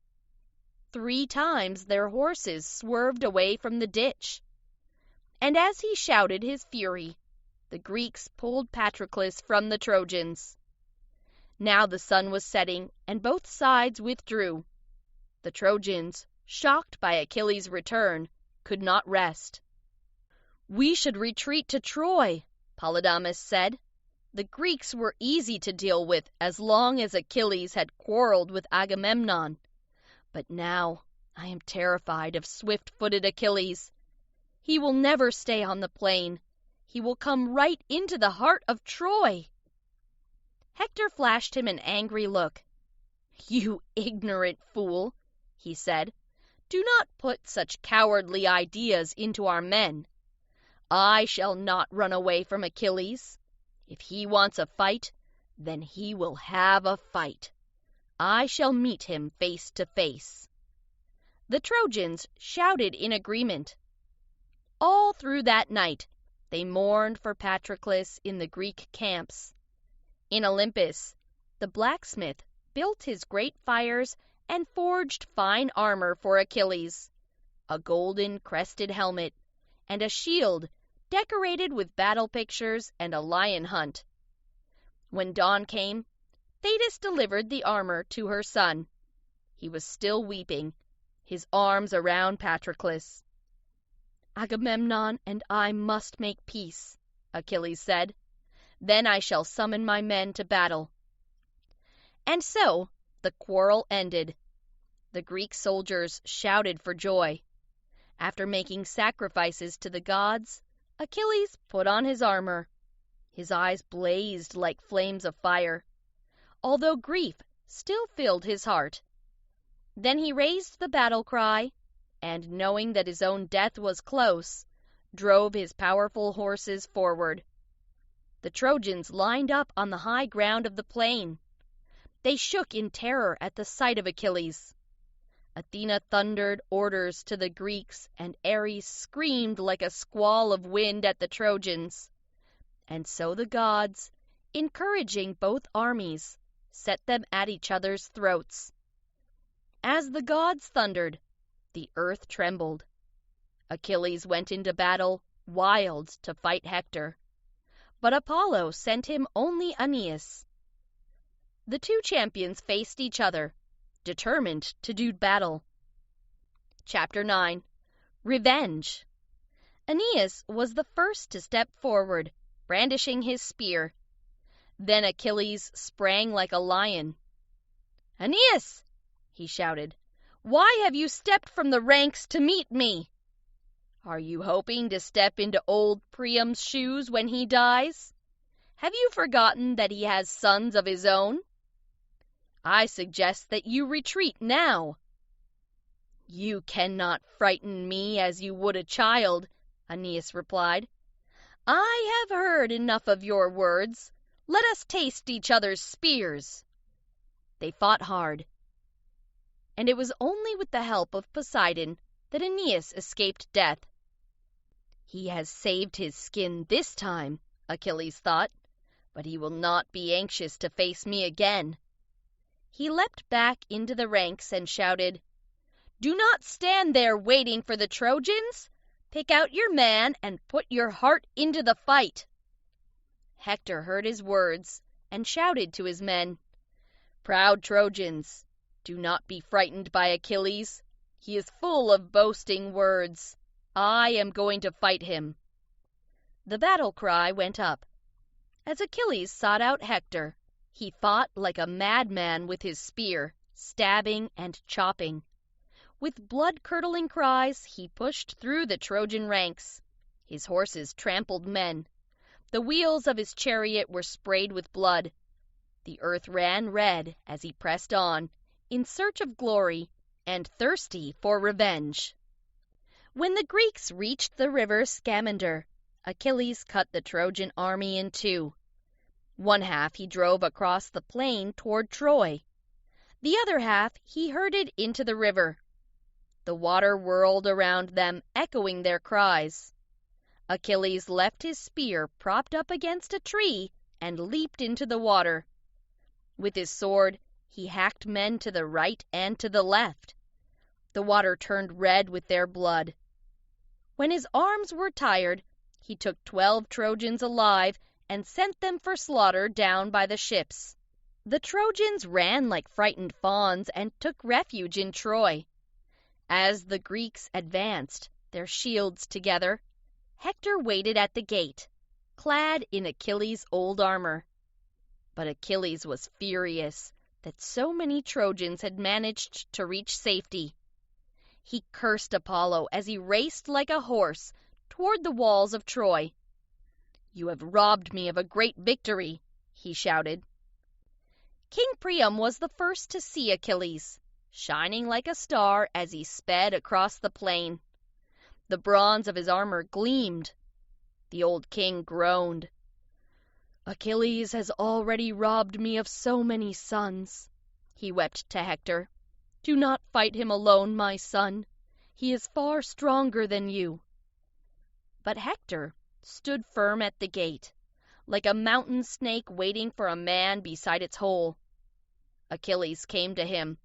3 times their horses swerved away from the ditch. And as he shouted his fury, the Greeks pulled Patroclus from the Trojans. Now the sun was setting, and both sides withdrew. The Trojans, shocked by Achilles' return, could not rest. "We should retreat to Troy," Polydamas said. The Greeks were easy to deal with as long as Achilles had quarreled with Agamemnon. But now I am terrified of swift-footed Achilles. He will never stay on the plain. He will come right into the heart of Troy." Hector flashed him an angry look. "You ignorant fool," he said. "Do not put such cowardly ideas into our men. I shall not run away from Achilles. If he wants a fight, then he will have a fight. I shall meet him face to face." The Trojans shouted in agreement. All through that night they mourned for Patroclus in the Greek camps. In Olympus, the blacksmith built his great fires and forged fine armor for Achilles, a golden crested helmet, and a shield decorated with battle pictures and a lion hunt. When dawn came, Thetis delivered the armor to her son. He was still weeping, his arms around Patroclus. "Agamemnon and I must make peace," Achilles said. "Then I shall summon my men to battle." And so the quarrel ended. The Greek soldiers shouted for joy. After making sacrifices to the gods, Achilles put on his armor. His eyes blazed like flames of fire, although grief still filled his heart. Then he raised the battle cry, and knowing that his own death was close, drove his powerful horses forward. The Trojans lined up on the high ground of the plain. They shook in terror at the sight of Achilles. Athena thundered orders to the Greeks, and Ares screamed like a squall of wind at the Trojans. And so the gods, encouraging both armies, set them at each other's throats. As the gods thundered, the earth trembled. Achilles went into battle, wild to fight Hector. But Apollo sent him only Aeneas. The 2 champions faced each other, determined to do battle. Chapter 9. Revenge. Aeneas was the first to step forward, brandishing his spear. Then Achilles sprang like a lion. "Aeneas!" he shouted. "Why have you stepped from the ranks to meet me? Are you hoping to step into old Priam's shoes when he dies? Have you forgotten that he has sons of his own? I suggest that you retreat now." "You cannot frighten me as you would a child," Aeneas replied. "I have heard enough of your words. Let us taste each other's spears." They fought hard, and it was only with the help of Poseidon that Aeneas escaped death. "He has saved his skin this time," Achilles thought, "but he will not be anxious to face me again." He leapt back into the ranks and shouted, "Do not stand there waiting for the Trojans! Pick out your man and put your heart into the fight." Hector heard his words and shouted to his men, "Proud Trojans, do not be frightened by Achilles. He is full of boasting words. I am going to fight him." The battle cry went up. As Achilles sought out Hector, he fought like a madman with his spear, stabbing and chopping. With blood-curdling cries, he pushed through the Trojan ranks. His horses trampled men. The wheels of his chariot were sprayed with blood. The earth ran red as he pressed on, in search of glory and thirsty for revenge. When the Greeks reached the river Scamander, Achilles cut the Trojan army in two. One half he drove across the plain toward Troy. The other half he herded into the river. The water whirled around them, echoing their cries. Achilles left his spear propped up against a tree and leaped into the water. With his sword, he hacked men to the right and to the left. The water turned red with their blood. When his arms were tired, he took 12 Trojans alive and sent them for slaughter down by the ships. The Trojans ran like frightened fawns and took refuge in Troy. As the Greeks advanced, their shields together, Hector waited at the gate, clad in Achilles' old armor. But Achilles was furious that so many Trojans had managed to reach safety. He cursed Apollo as he raced like a horse toward the walls of Troy. "You have robbed me of a great victory," he shouted. King Priam was the first to see Achilles, shining like a star as he sped across the plain. The bronze of his armor gleamed. The old king groaned. "Achilles has already robbed me of so many sons," he wept to Hector. "Do not fight him alone, my son. He is far stronger than you." But Hector stood firm at the gate, like a mountain snake waiting for a man beside its hole. Achilles came to him,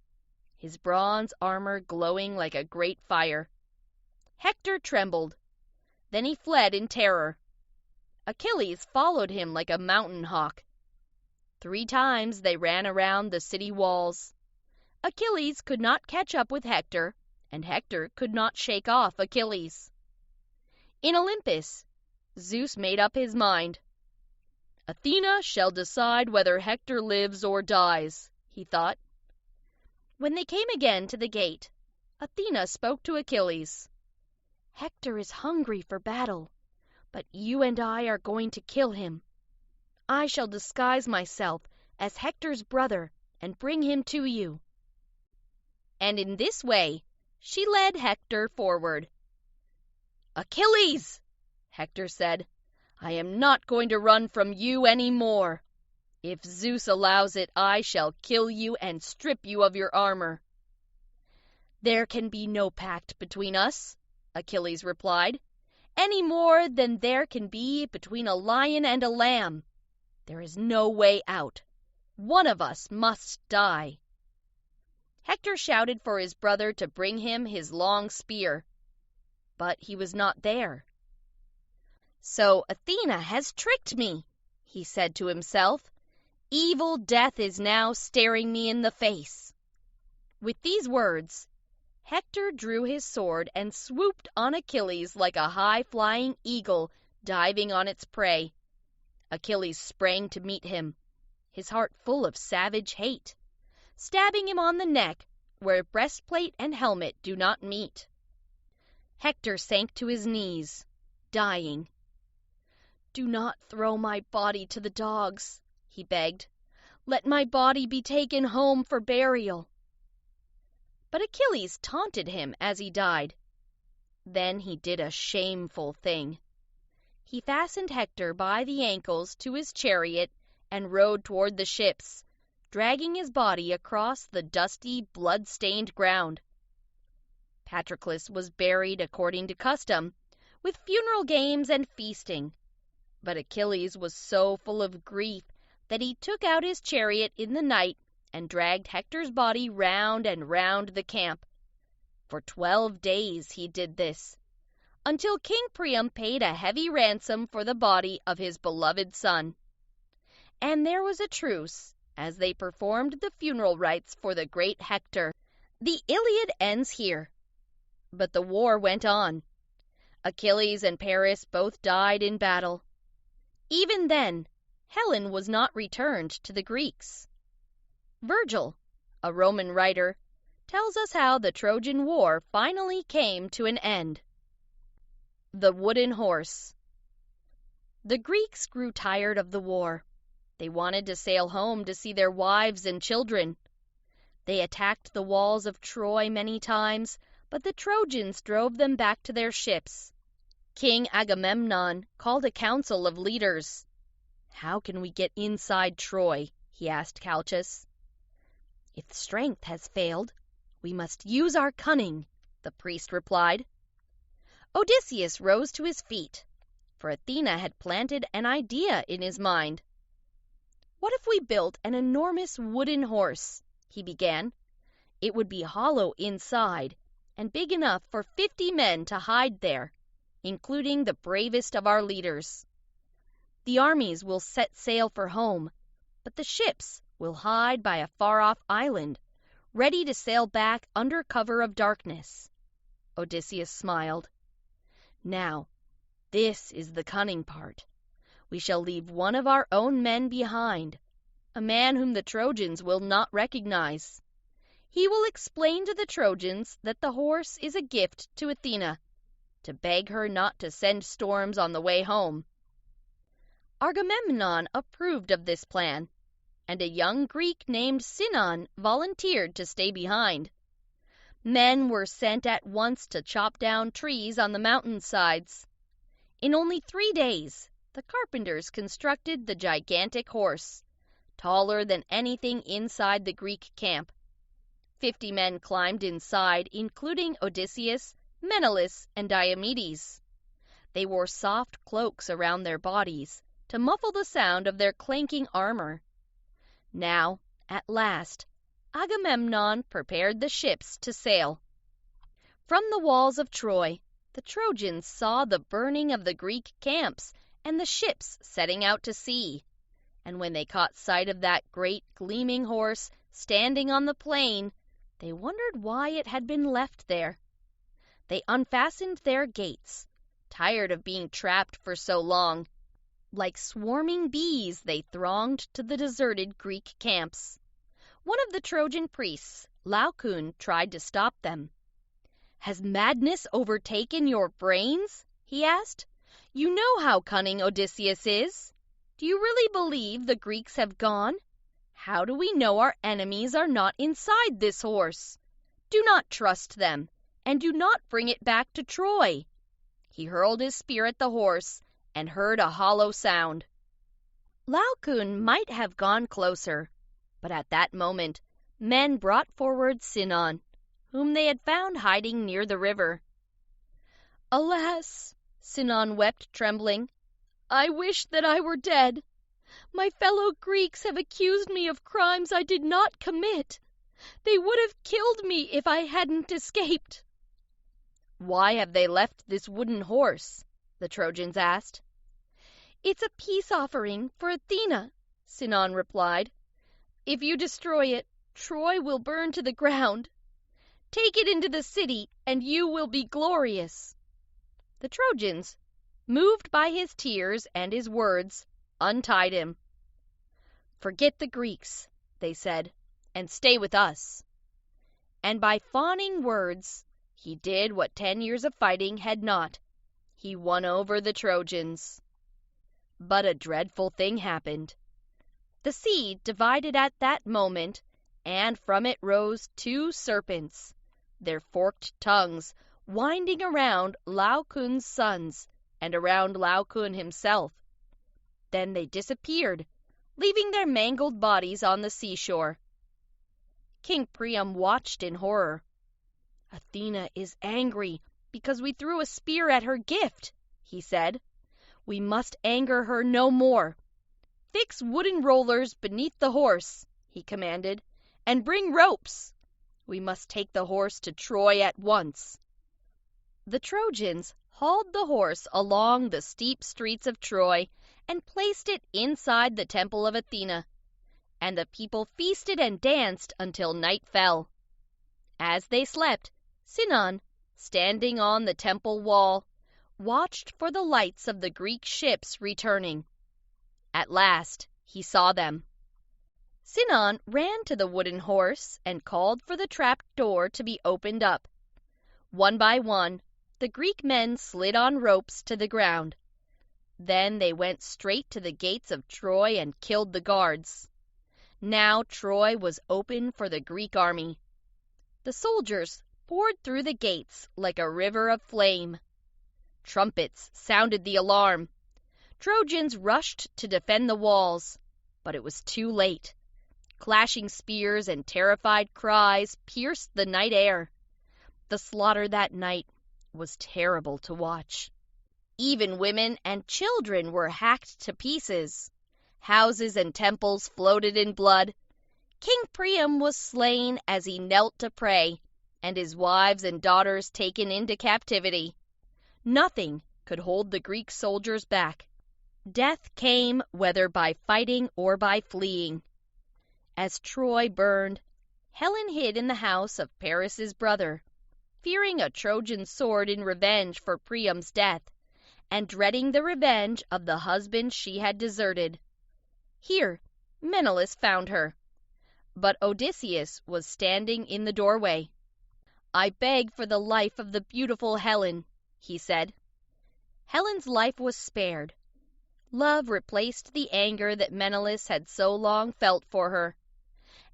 his bronze armor glowing like a great fire. Hector trembled. Then he fled in terror. Achilles followed him like a mountain hawk. 3 times they ran around the city walls. Achilles could not catch up with Hector, and Hector could not shake off Achilles. In Olympus, Zeus made up his mind. "Athena shall decide whether Hector lives or dies," he thought. When they came again to the gate, Athena spoke to Achilles. "Hector is hungry for battle, but you and I are going to kill him. I shall disguise myself as Hector's brother and bring him to you." And in this way, she led Hector forward. "Achilles," Hector said, "I am not going to run from you any more. If Zeus allows it, I shall kill you and strip you of your armor." "There can be no pact between us," Achilles replied, "any more than there can be between a lion and a lamb. There is no way out. One of us must die." Hector shouted for his brother to bring him his long spear, but he was not there. "So Athena has tricked me," he said to himself. "Evil death is now staring me in the face." With these words, Hector drew his sword and swooped on Achilles like a high-flying eagle diving on its prey. Achilles sprang to meet him, his heart full of savage hate, stabbing him on the neck where breastplate and helmet do not meet. Hector sank to his knees, dying. "Do not throw my body to the dogs," he begged. "Let my body be taken home for burial." But Achilles taunted him as he died. Then he did a shameful thing. He fastened Hector by the ankles to his chariot and rode toward the ships, dragging his body across the dusty, blood-stained ground. Patroclus was buried according to custom, with funeral games and feasting. But Achilles was so full of grief that he took out his chariot in the night and dragged Hector's body round and round the camp. For 12 days he did this, until King Priam paid a heavy ransom for the body of his beloved son. And there was a truce as they performed the funeral rites for the great Hector. The Iliad ends here, but the war went on. Achilles and Paris both died in battle. Even then, Helen was not returned to the Greeks. Virgil, a Roman writer, tells us how the Trojan War finally came to an end. The Wooden Horse. The Greeks grew tired of the war. They wanted to sail home to see their wives and children. They attacked the walls of Troy many times, but the Trojans drove them back to their ships. King Agamemnon called a council of leaders. "How can we get inside Troy?" he asked Calchas. "If strength has failed, we must use our cunning," the priest replied. Odysseus rose to his feet, for Athena had planted an idea in his mind. "What if we built an enormous wooden horse?" he began. "It would be hollow inside and big enough for 50 men to hide there, including the bravest of our leaders. The armies will set sail for home, but the ships will hide by a far-off island, ready to sail back under cover of darkness." Odysseus smiled. "Now, this is the cunning part. We shall leave one of our own men behind, a man whom the Trojans will not recognize. He will explain to the Trojans that the horse is a gift to Athena, to beg her not to send storms on the way home." Agamemnon approved of this plan, and a young Greek named Sinon volunteered to stay behind. Men were sent at once to chop down trees on the mountainsides. In only 3 days, the carpenters constructed the gigantic horse, taller than anything inside the Greek camp. 50 men climbed inside, including Odysseus, Menelaus, and Diomedes. They wore soft cloaks around their bodies to muffle the sound of their clanking armor. Now, at last, Agamemnon prepared the ships to sail. From the walls of Troy, the Trojans saw the burning of the Greek camps and the ships setting out to sea. And when they caught sight of that great gleaming horse standing on the plain, they wondered why it had been left there. They unfastened their gates, tired of being trapped for so long. Like swarming bees, they thronged to the deserted Greek camps. One of the Trojan priests, Laocoon, tried to stop them. "Has madness overtaken your brains?" he asked. "You know how cunning Odysseus is. Do you really believe the Greeks have gone? How do we know our enemies are not inside this horse? Do not trust them, and do not bring it back to Troy." He hurled his spear at the horse and heard a hollow sound. Laocoon might have gone closer, but at that moment men brought forward Sinon, whom they had found hiding near the river. "Alas," Sinon wept, trembling, "I wish that I were dead. My fellow Greeks have accused me of crimes I did not commit. They would have killed me if I hadn't escaped." "Why have they left this wooden horse?" the Trojans asked. "It's a peace offering for Athena," Sinon replied. "If you destroy it, Troy will burn to the ground. Take it into the city, and you will be glorious." The Trojans, moved by his tears and his words, untied him. "Forget the Greeks," they said, "and stay with us." And by fawning words, he did what 10 years of fighting had not. He won over the Trojans. But a dreadful thing happened. The sea divided at that moment, and from it rose 2 serpents, their forked tongues winding around Laocoon's sons and around Laocoon himself. Then they disappeared, leaving their mangled bodies on the seashore. King Priam watched in horror. "Athena is angry because we threw a spear at her gift," he said. "We must anger her no more. Fix wooden rollers beneath the horse," he commanded, "and bring ropes. We must take the horse to Troy at once." The Trojans hauled the horse along the steep streets of Troy and placed it inside the temple of Athena, and the people feasted and danced until night fell. As they slept, Sinon, standing on the temple wall, watched for the lights of the Greek ships returning. At last he saw them. Sinon ran to the wooden horse and called for the trap door to be opened up. One by one, the Greek men slid on ropes to the ground. Then they went straight to the gates of Troy and killed the guards. Now Troy was open for the Greek army. The soldiers poured through the gates like a river of flame. Trumpets sounded the alarm. Trojans rushed to defend the walls, but it was too late. Clashing spears and terrified cries pierced the night air. The slaughter that night was terrible to watch. Even women and children were hacked to pieces. Houses and temples floated in blood. King Priam was slain as he knelt to pray, and his wives and daughters taken into captivity. Nothing could hold the Greek soldiers back. Death came whether by fighting or by fleeing. As Troy burned, Helen hid in the house of Paris's brother, fearing a Trojan sword in revenge for Priam's death, and dreading the revenge of the husband she had deserted. Here Menelaus found her, but Odysseus was standing in the doorway. "I beg for the life of the beautiful Helen," he said. Helen's life was spared. Love replaced the anger that Menelaus had so long felt for her.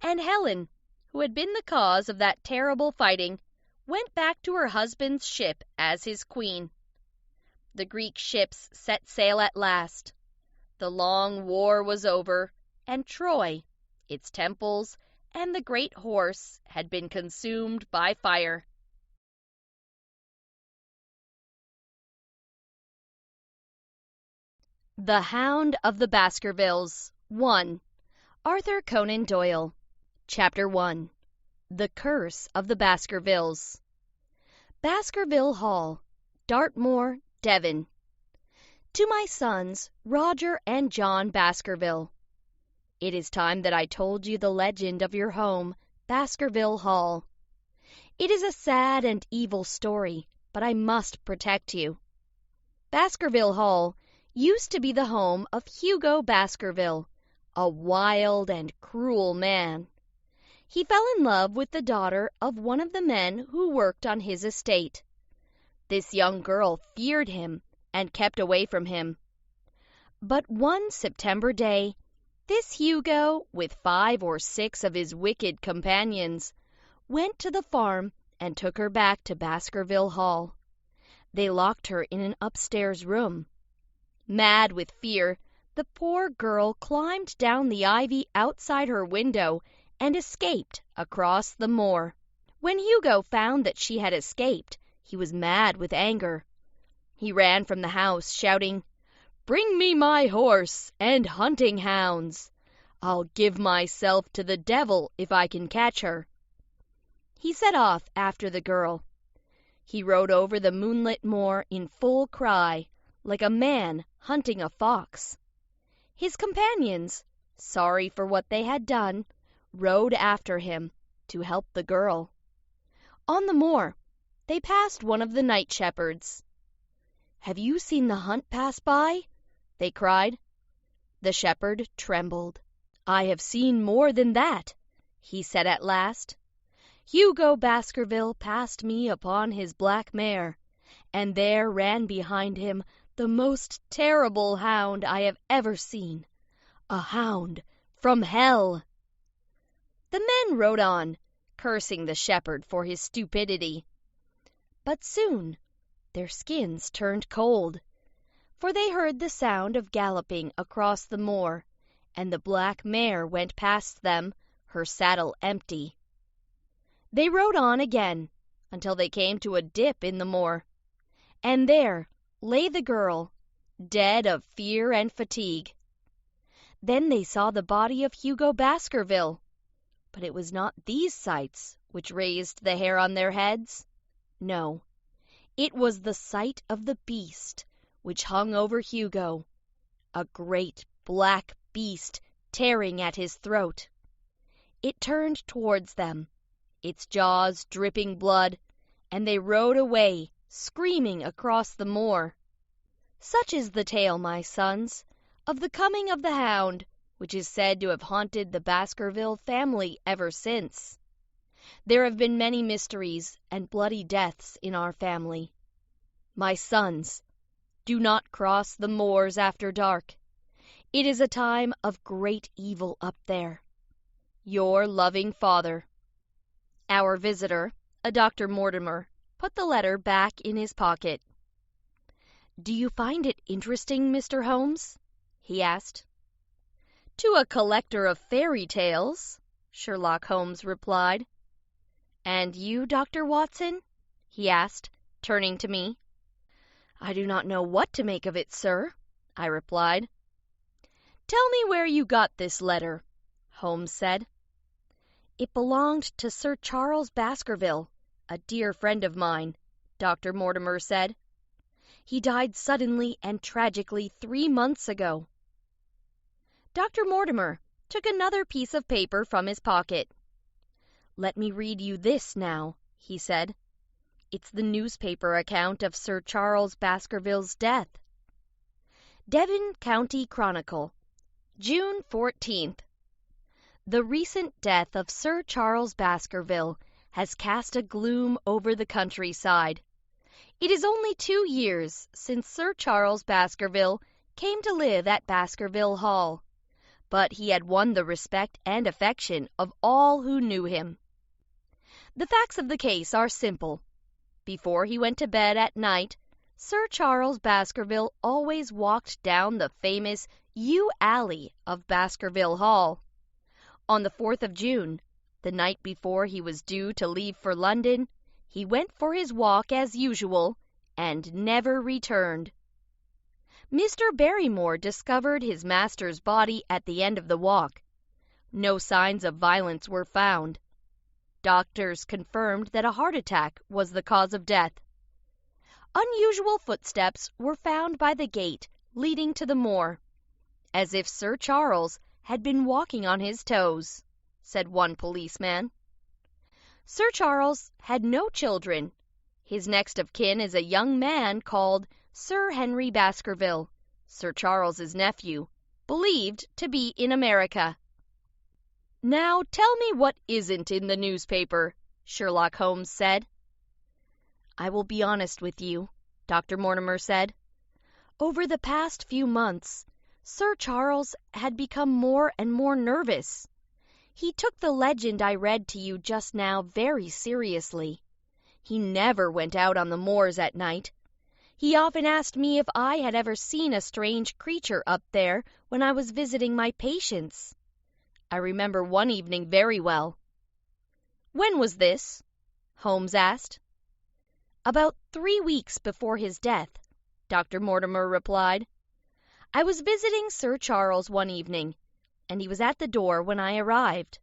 And Helen, who had been the cause of that terrible fighting, went back to her husband's ship as his queen. The Greek ships set sail at last. The long war was over, and Troy, its temples, and the great horse had been consumed by fire. The Hound of the Baskervilles 1. Arthur Conan Doyle. Chapter 1. The Curse of the Baskervilles. Baskerville Hall, Dartmoor, Devon. To my sons, Roger and John Baskerville. It is time that I told you the legend of your home, Baskerville Hall. It is a sad and evil story, but I must protect you. Baskerville Hall used to be the home of Hugo Baskerville, a wild and cruel man. He fell in love with the daughter of one of the men who worked on his estate. This young girl feared him and kept away from him. But one September day, this Hugo, with 5 or 6 of his wicked companions, went to the farm and took her back to Baskerville Hall. They locked her in an upstairs room. Mad with fear, the poor girl climbed down the ivy outside her window and escaped across the moor. When Hugo found that she had escaped, he was mad with anger. He ran from the house, shouting, "Bring me my horse and hunting hounds! I'll give myself to the devil if I can catch her." He set off after the girl. He rode over the moonlit moor in full cry, like a man hunting a fox. His companions, sorry for what they had done, rode after him to help the girl. On the moor, they passed one of the night shepherds. "Have you seen the hunt pass by?" they cried. The shepherd trembled. "I have seen more than that," he said at last. "Hugo Baskerville passed me upon his black mare, and there ran behind him the most terrible hound I have ever seen, a hound from hell." The men rode on, cursing the shepherd for his stupidity. But soon their skins turned cold, for they heard the sound of galloping across the moor, and the black mare went past them, her saddle empty. They rode on again until they came to a dip in the moor, and there lay the girl, dead of fear and fatigue. Then they saw the body of Hugo Baskerville, but it was not these sights which raised the hair on their heads. No, it was the sight of the beast which hung over Hugo, a great black beast tearing at his throat. It turned towards them, its jaws dripping blood, and they rode away, screaming across the moor. Such is the tale, my sons, of the coming of the hound, which is said to have haunted the Baskerville family ever since. There have been many mysteries and bloody deaths in our family. My sons, do not cross the moors after dark. It is a time of great evil up there. Your loving father. Our visitor, a Dr. Mortimer, put the letter back in his pocket. "Do you find it interesting, Mr. Holmes?" he asked. "To a collector of fairy tales," Sherlock Holmes replied. "And you, Dr. Watson?" he asked, turning to me. "I do not know what to make of it, sir," I replied. "Tell me where you got this letter," Holmes said. "It belonged to Sir Charles Baskerville, a dear friend of mine," Dr. Mortimer said. "He died suddenly and tragically 3 months ago." Dr. Mortimer took another piece of paper from his pocket. "Let me read you this now," he said. "It's the newspaper account of Sir Charles Baskerville's death. Devon County Chronicle, June 14th. The recent death of Sir Charles Baskerville has cast a gloom over the countryside. It is only 2 years since Sir Charles Baskerville came to live at Baskerville Hall, but he had won the respect and affection of all who knew him. The facts of the case are simple. Before he went to bed at night, Sir Charles Baskerville always walked down the famous Yew Alley of Baskerville Hall. On the 4th of June, the night before he was due to leave for London, he went for his walk as usual and never returned. Mr. Barrymore discovered his master's body at the end of the walk. No signs of violence were found. Doctors confirmed that a heart attack was the cause of death. Unusual footsteps were found by the gate leading to the moor, as if Sir Charles had been walking on his toes, said one policeman. Sir Charles had no children. His next of kin is a young man called Sir Henry Baskerville, Sir Charles's nephew, believed to be in America. "Now tell me what isn't in the newspaper," Sherlock Holmes said. "I will be honest with you," Dr. Mortimer said. "Over the past few months, Sir Charles had become more and more nervous. He took the legend I read to you just now very seriously. He never went out on the moors at night. He often asked me if I had ever seen a strange creature up there when I was visiting my patients. I remember one evening very well." "When was this?" Holmes asked. "About 3 weeks before his death," Dr. Mortimer replied. "I was visiting Sir Charles one evening, and he was at the door when I arrived.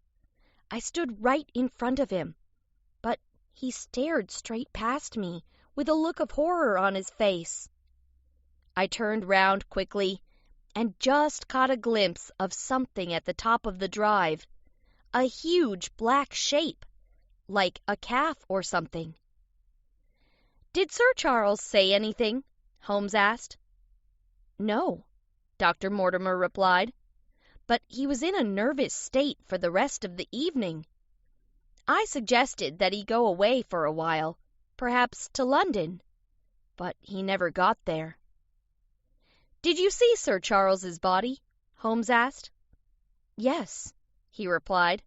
I stood right in front of him, but he stared straight past me with a look of horror on his face. I turned round quickly and just caught a glimpse of something at the top of the drive, a huge black shape, like a calf or something." "Did Sir Charles say anything?" Holmes asked. "No," Dr. Mortimer replied, "but he was in a nervous state for the rest of the evening. I suggested that he go away for a while, perhaps to London, but he never got there." "Did you see Sir Charles's body?" Holmes asked. "Yes," he replied.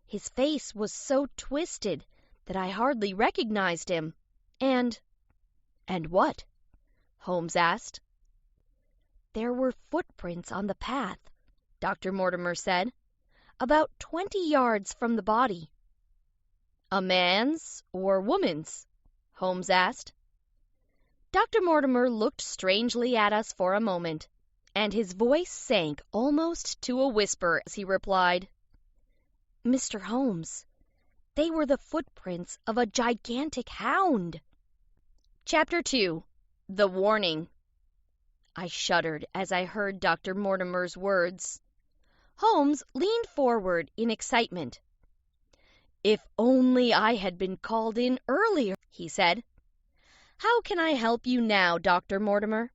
"His face was so twisted that I hardly recognized him. And—" "And what?" Holmes asked. "There were footprints on the path," Dr. Mortimer said, "about 20 yards from the body." "A man's or woman's?" Holmes asked. Dr. Mortimer looked strangely at us for a moment, and his voice sank almost to a whisper as he replied, "Mr. Holmes, they were the footprints of a gigantic hound." Chapter 2. The Warning. I shuddered as I heard Dr. Mortimer's words. Holmes leaned forward in excitement. "If only I had been called in earlier," he said. "How can I help you now, Dr. Mortimer?"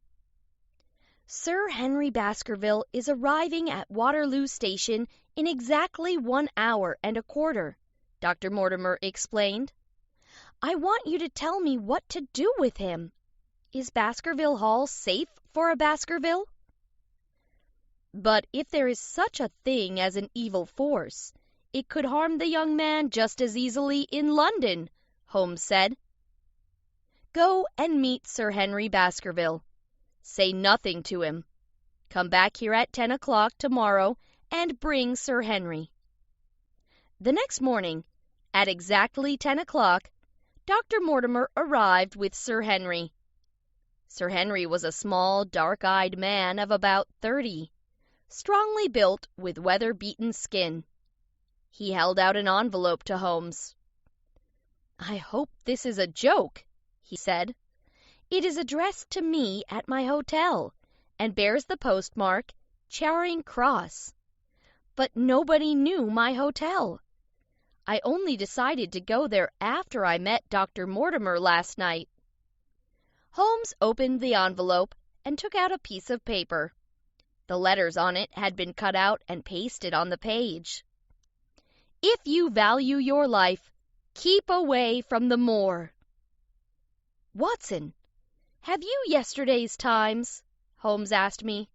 Sir Henry Baskerville is arriving at Waterloo Station in exactly 1 hour and a quarter, Dr. Mortimer explained. I want you to tell me what to do with him. Is Baskerville Hall safe for a Baskerville? But if there is such a thing as an evil force, it could harm the young man just as easily in London, Holmes said. Go and meet Sir Henry Baskerville. Say nothing to him. Come back here at 10 o'clock tomorrow and bring Sir Henry. The next morning, at exactly 10 o'clock, Dr. Mortimer arrived with Sir Henry. Sir Henry was a small, dark-eyed man of about 30, strongly built with weather-beaten skin. He held out an envelope to Holmes. I hope this is a joke, he said. It is addressed to me at my hotel and bears the postmark Charing Cross. But nobody knew my hotel. I only decided to go there after I met Dr. Mortimer last night. Holmes opened the envelope and took out a piece of paper. The letters on it had been cut out and pasted on the page. If you value your life, keep away from the moor. Watson, have you yesterday's Times? Holmes asked me.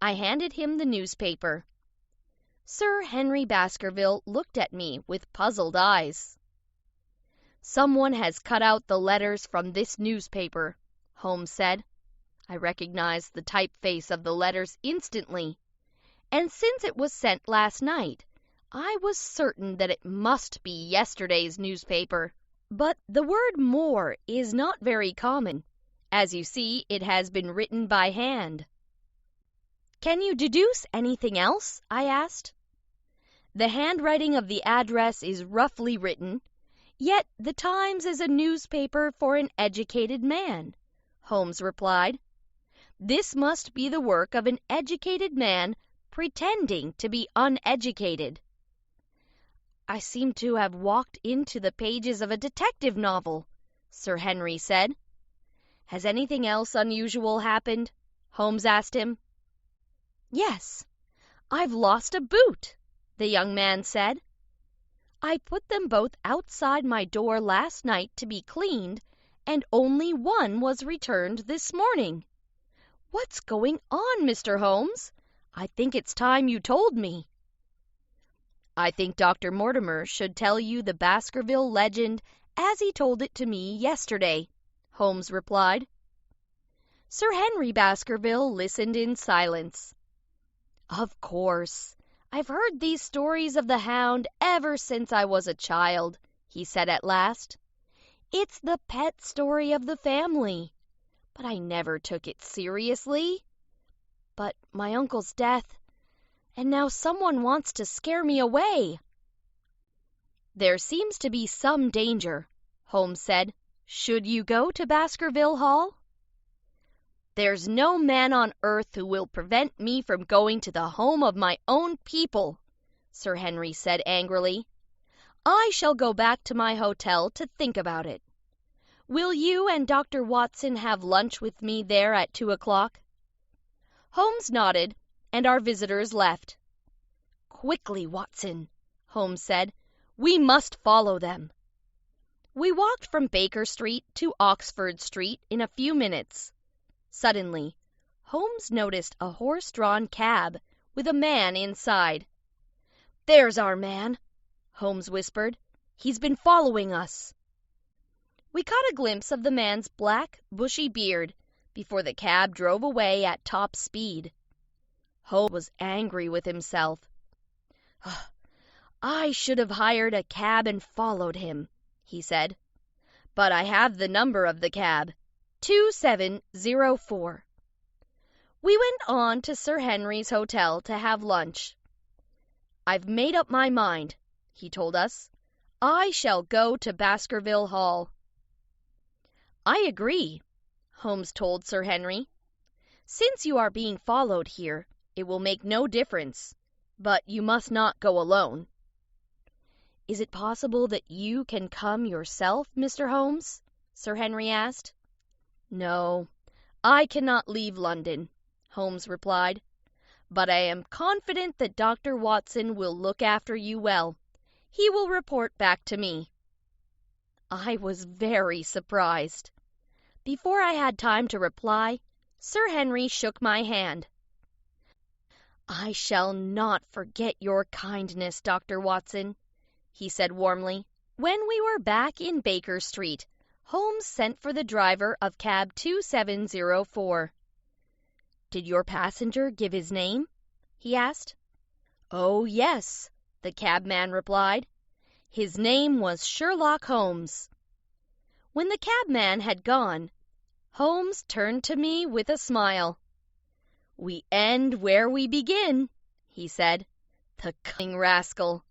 I handed him the newspaper. Sir Henry Baskerville looked at me with puzzled eyes. Someone has cut out the letters from this newspaper, Holmes said. I recognized the typeface of the letters instantly, and since it was sent last night, I was certain that it must be yesterday's newspaper. But the word moor is not very common. As you see, it has been written by hand. Can you deduce anything else? I asked. The handwriting of the address is roughly written, yet the Times is a newspaper for an educated man, Holmes replied. This must be the work of an educated man pretending to be uneducated. I seem to have walked into the pages of a detective novel, Sir Henry said. Has anything else unusual happened? Holmes asked him. Yes, I've lost a boot, the young man said. I put them both outside my door last night to be cleaned, and only one was returned this morning. What's going on, Mr. Holmes? I think it's time you told me. I think Dr. Mortimer should tell you the Baskerville legend as he told it to me yesterday, Holmes replied. Sir Henry Baskerville listened in silence. Of course, I've heard these stories of the hound ever since I was a child, he said at last. It's the pet story of the family, but I never took it seriously. But my uncle's death, and now someone wants to scare me away. There seems to be some danger, Holmes said. Should you go to Baskerville Hall? There's no man on earth who will prevent me from going to the home of my own people, Sir Henry said angrily. I shall go back to my hotel to think about it. Will you and Dr. Watson have lunch with me there at 2 o'clock? Holmes nodded, and our visitors left. Quickly, Watson, Holmes said. We must follow them. We walked from Baker Street to Oxford Street in a few minutes. Suddenly, Holmes noticed a horse-drawn cab with a man inside. There's our man, Holmes whispered. He's been following us. We caught a glimpse of the man's black, bushy beard before the cab drove away at top speed. Holmes was angry with himself. I should have hired a cab and followed him, he said. But I have the number of the cab, 2704. We went on to Sir Henry's hotel to have lunch. I've made up my mind, he told us. I shall go to Baskerville Hall. I agree, Holmes told Sir Henry. Since you are being followed here, it will make no difference, but you must not go alone. Is it possible that you can come yourself, Mr. Holmes? Sir Henry asked. No, I cannot leave London. Holmes replied. "But I am confident that Dr. Watson will look after you well. He will report back to me." I was very surprised. Before I had time to reply, Sir Henry shook my hand. "I shall not forget your kindness, Dr. Watson," he said warmly. When we were back in Baker Street, Holmes sent for the driver of cab 2704. "Did your passenger give his name?" he asked. "Oh, yes," the cabman replied. "His name was Sherlock Holmes." When the cabman had gone, Holmes turned to me with a smile. "We end where we begin," he said. "The cunning rascal!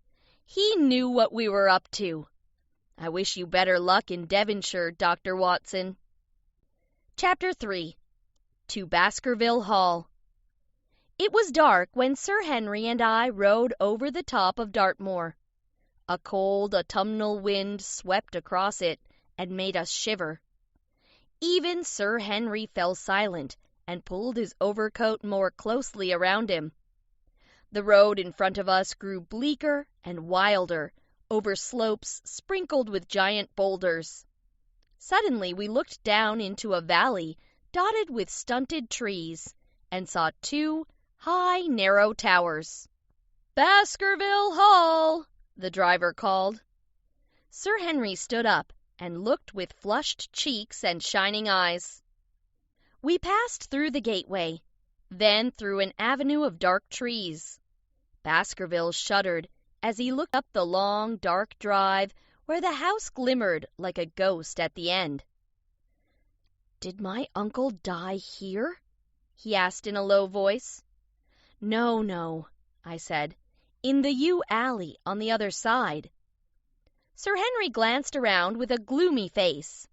He knew what we were up to. I wish you better luck in Devonshire, Dr. Watson." Chapter 3. To Baskerville Hall. It was dark when Sir Henry and I rode over the top of Dartmoor. A cold autumnal wind swept across it and made us shiver. Even Sir Henry fell silent and pulled his overcoat more closely around him. The road in front of us grew bleaker and wilder over slopes sprinkled with giant boulders. Suddenly we looked down into a valley dotted with stunted trees and saw two high, narrow towers. "Baskerville Hall!" the driver called. Sir Henry stood up and looked with flushed cheeks and shining eyes. We passed through the gateway, then through an avenue of dark trees. Baskerville shuddered as he looked up the long, dark drive where the house glimmered like a ghost at the end. "Did my uncle die here?" he asked in a low voice. No, I said. "In the yew alley on the other side." Sir Henry glanced around with a gloomy face.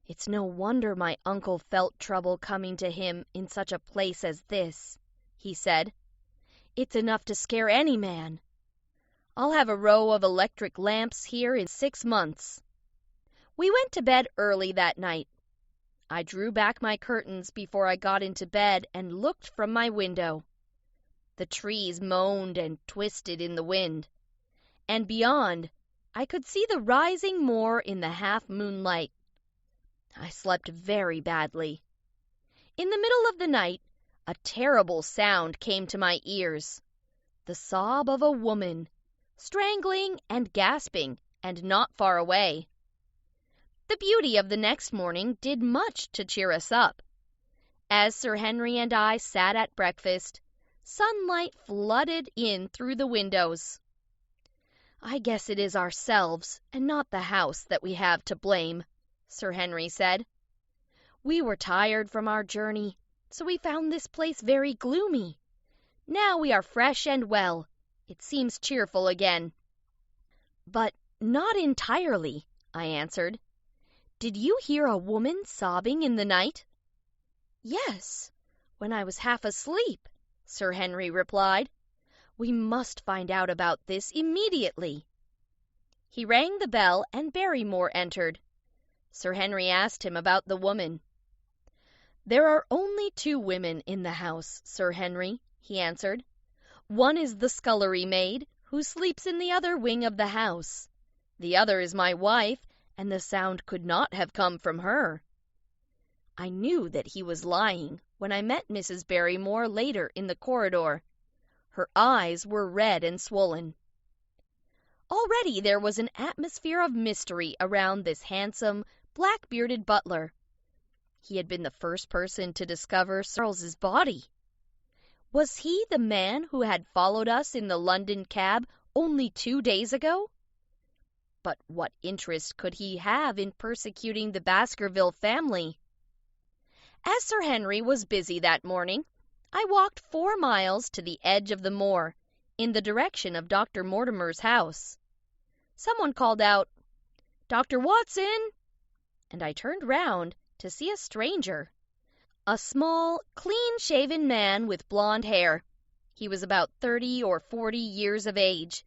"It's no wonder my uncle felt trouble coming to him in such a place as this," he said. "It's enough to scare any man. I'll have a row of electric lamps here in 6 months." We went to bed early that night. I drew back my curtains before I got into bed and looked from my window. The trees moaned and twisted in the wind, and beyond I could see the rising moor in the half-moonlight. I slept very badly. In the middle of the night, a terrible sound came to my ears. The sob of a woman, strangling and gasping, and not far away. The beauty of the next morning did much to cheer us up. As Sir Henry and I sat at breakfast, sunlight flooded in through the windows. "I guess it is ourselves and not the house that we have to blame," Sir Henry said. "We were tired from our journey, so we found this place very gloomy. Now we are fresh and well. It seems cheerful again." "But not entirely," I answered. "Did you hear a woman sobbing in the night?" "Yes, when I was half asleep," Sir Henry replied. "We must find out about this immediately." He rang the bell and Barrymore entered. Sir Henry asked him about the woman. "There are only 2 women in the house, Sir Henry," he answered. "One is the scullery maid, who sleeps in the other wing of the house. The other is my wife, and the sound could not have come from her." I knew that he was lying when I met Mrs. Barrymore later in the corridor. Her eyes were red and swollen. Already there was an atmosphere of mystery around this handsome, black-bearded butler. He had been the first person to discover Charles's body. Was he the man who had followed us in the London cab only 2 days ago? But what interest could he have in persecuting the Baskerville family? As Sir Henry was busy that morning, I walked 4 miles to the edge of the moor, in the direction of Dr. Mortimer's house. Someone called out, "Dr. Watson!" and I turned round to see a stranger. A small, clean-shaven man with blond hair. He was about 30 or 40 years of age,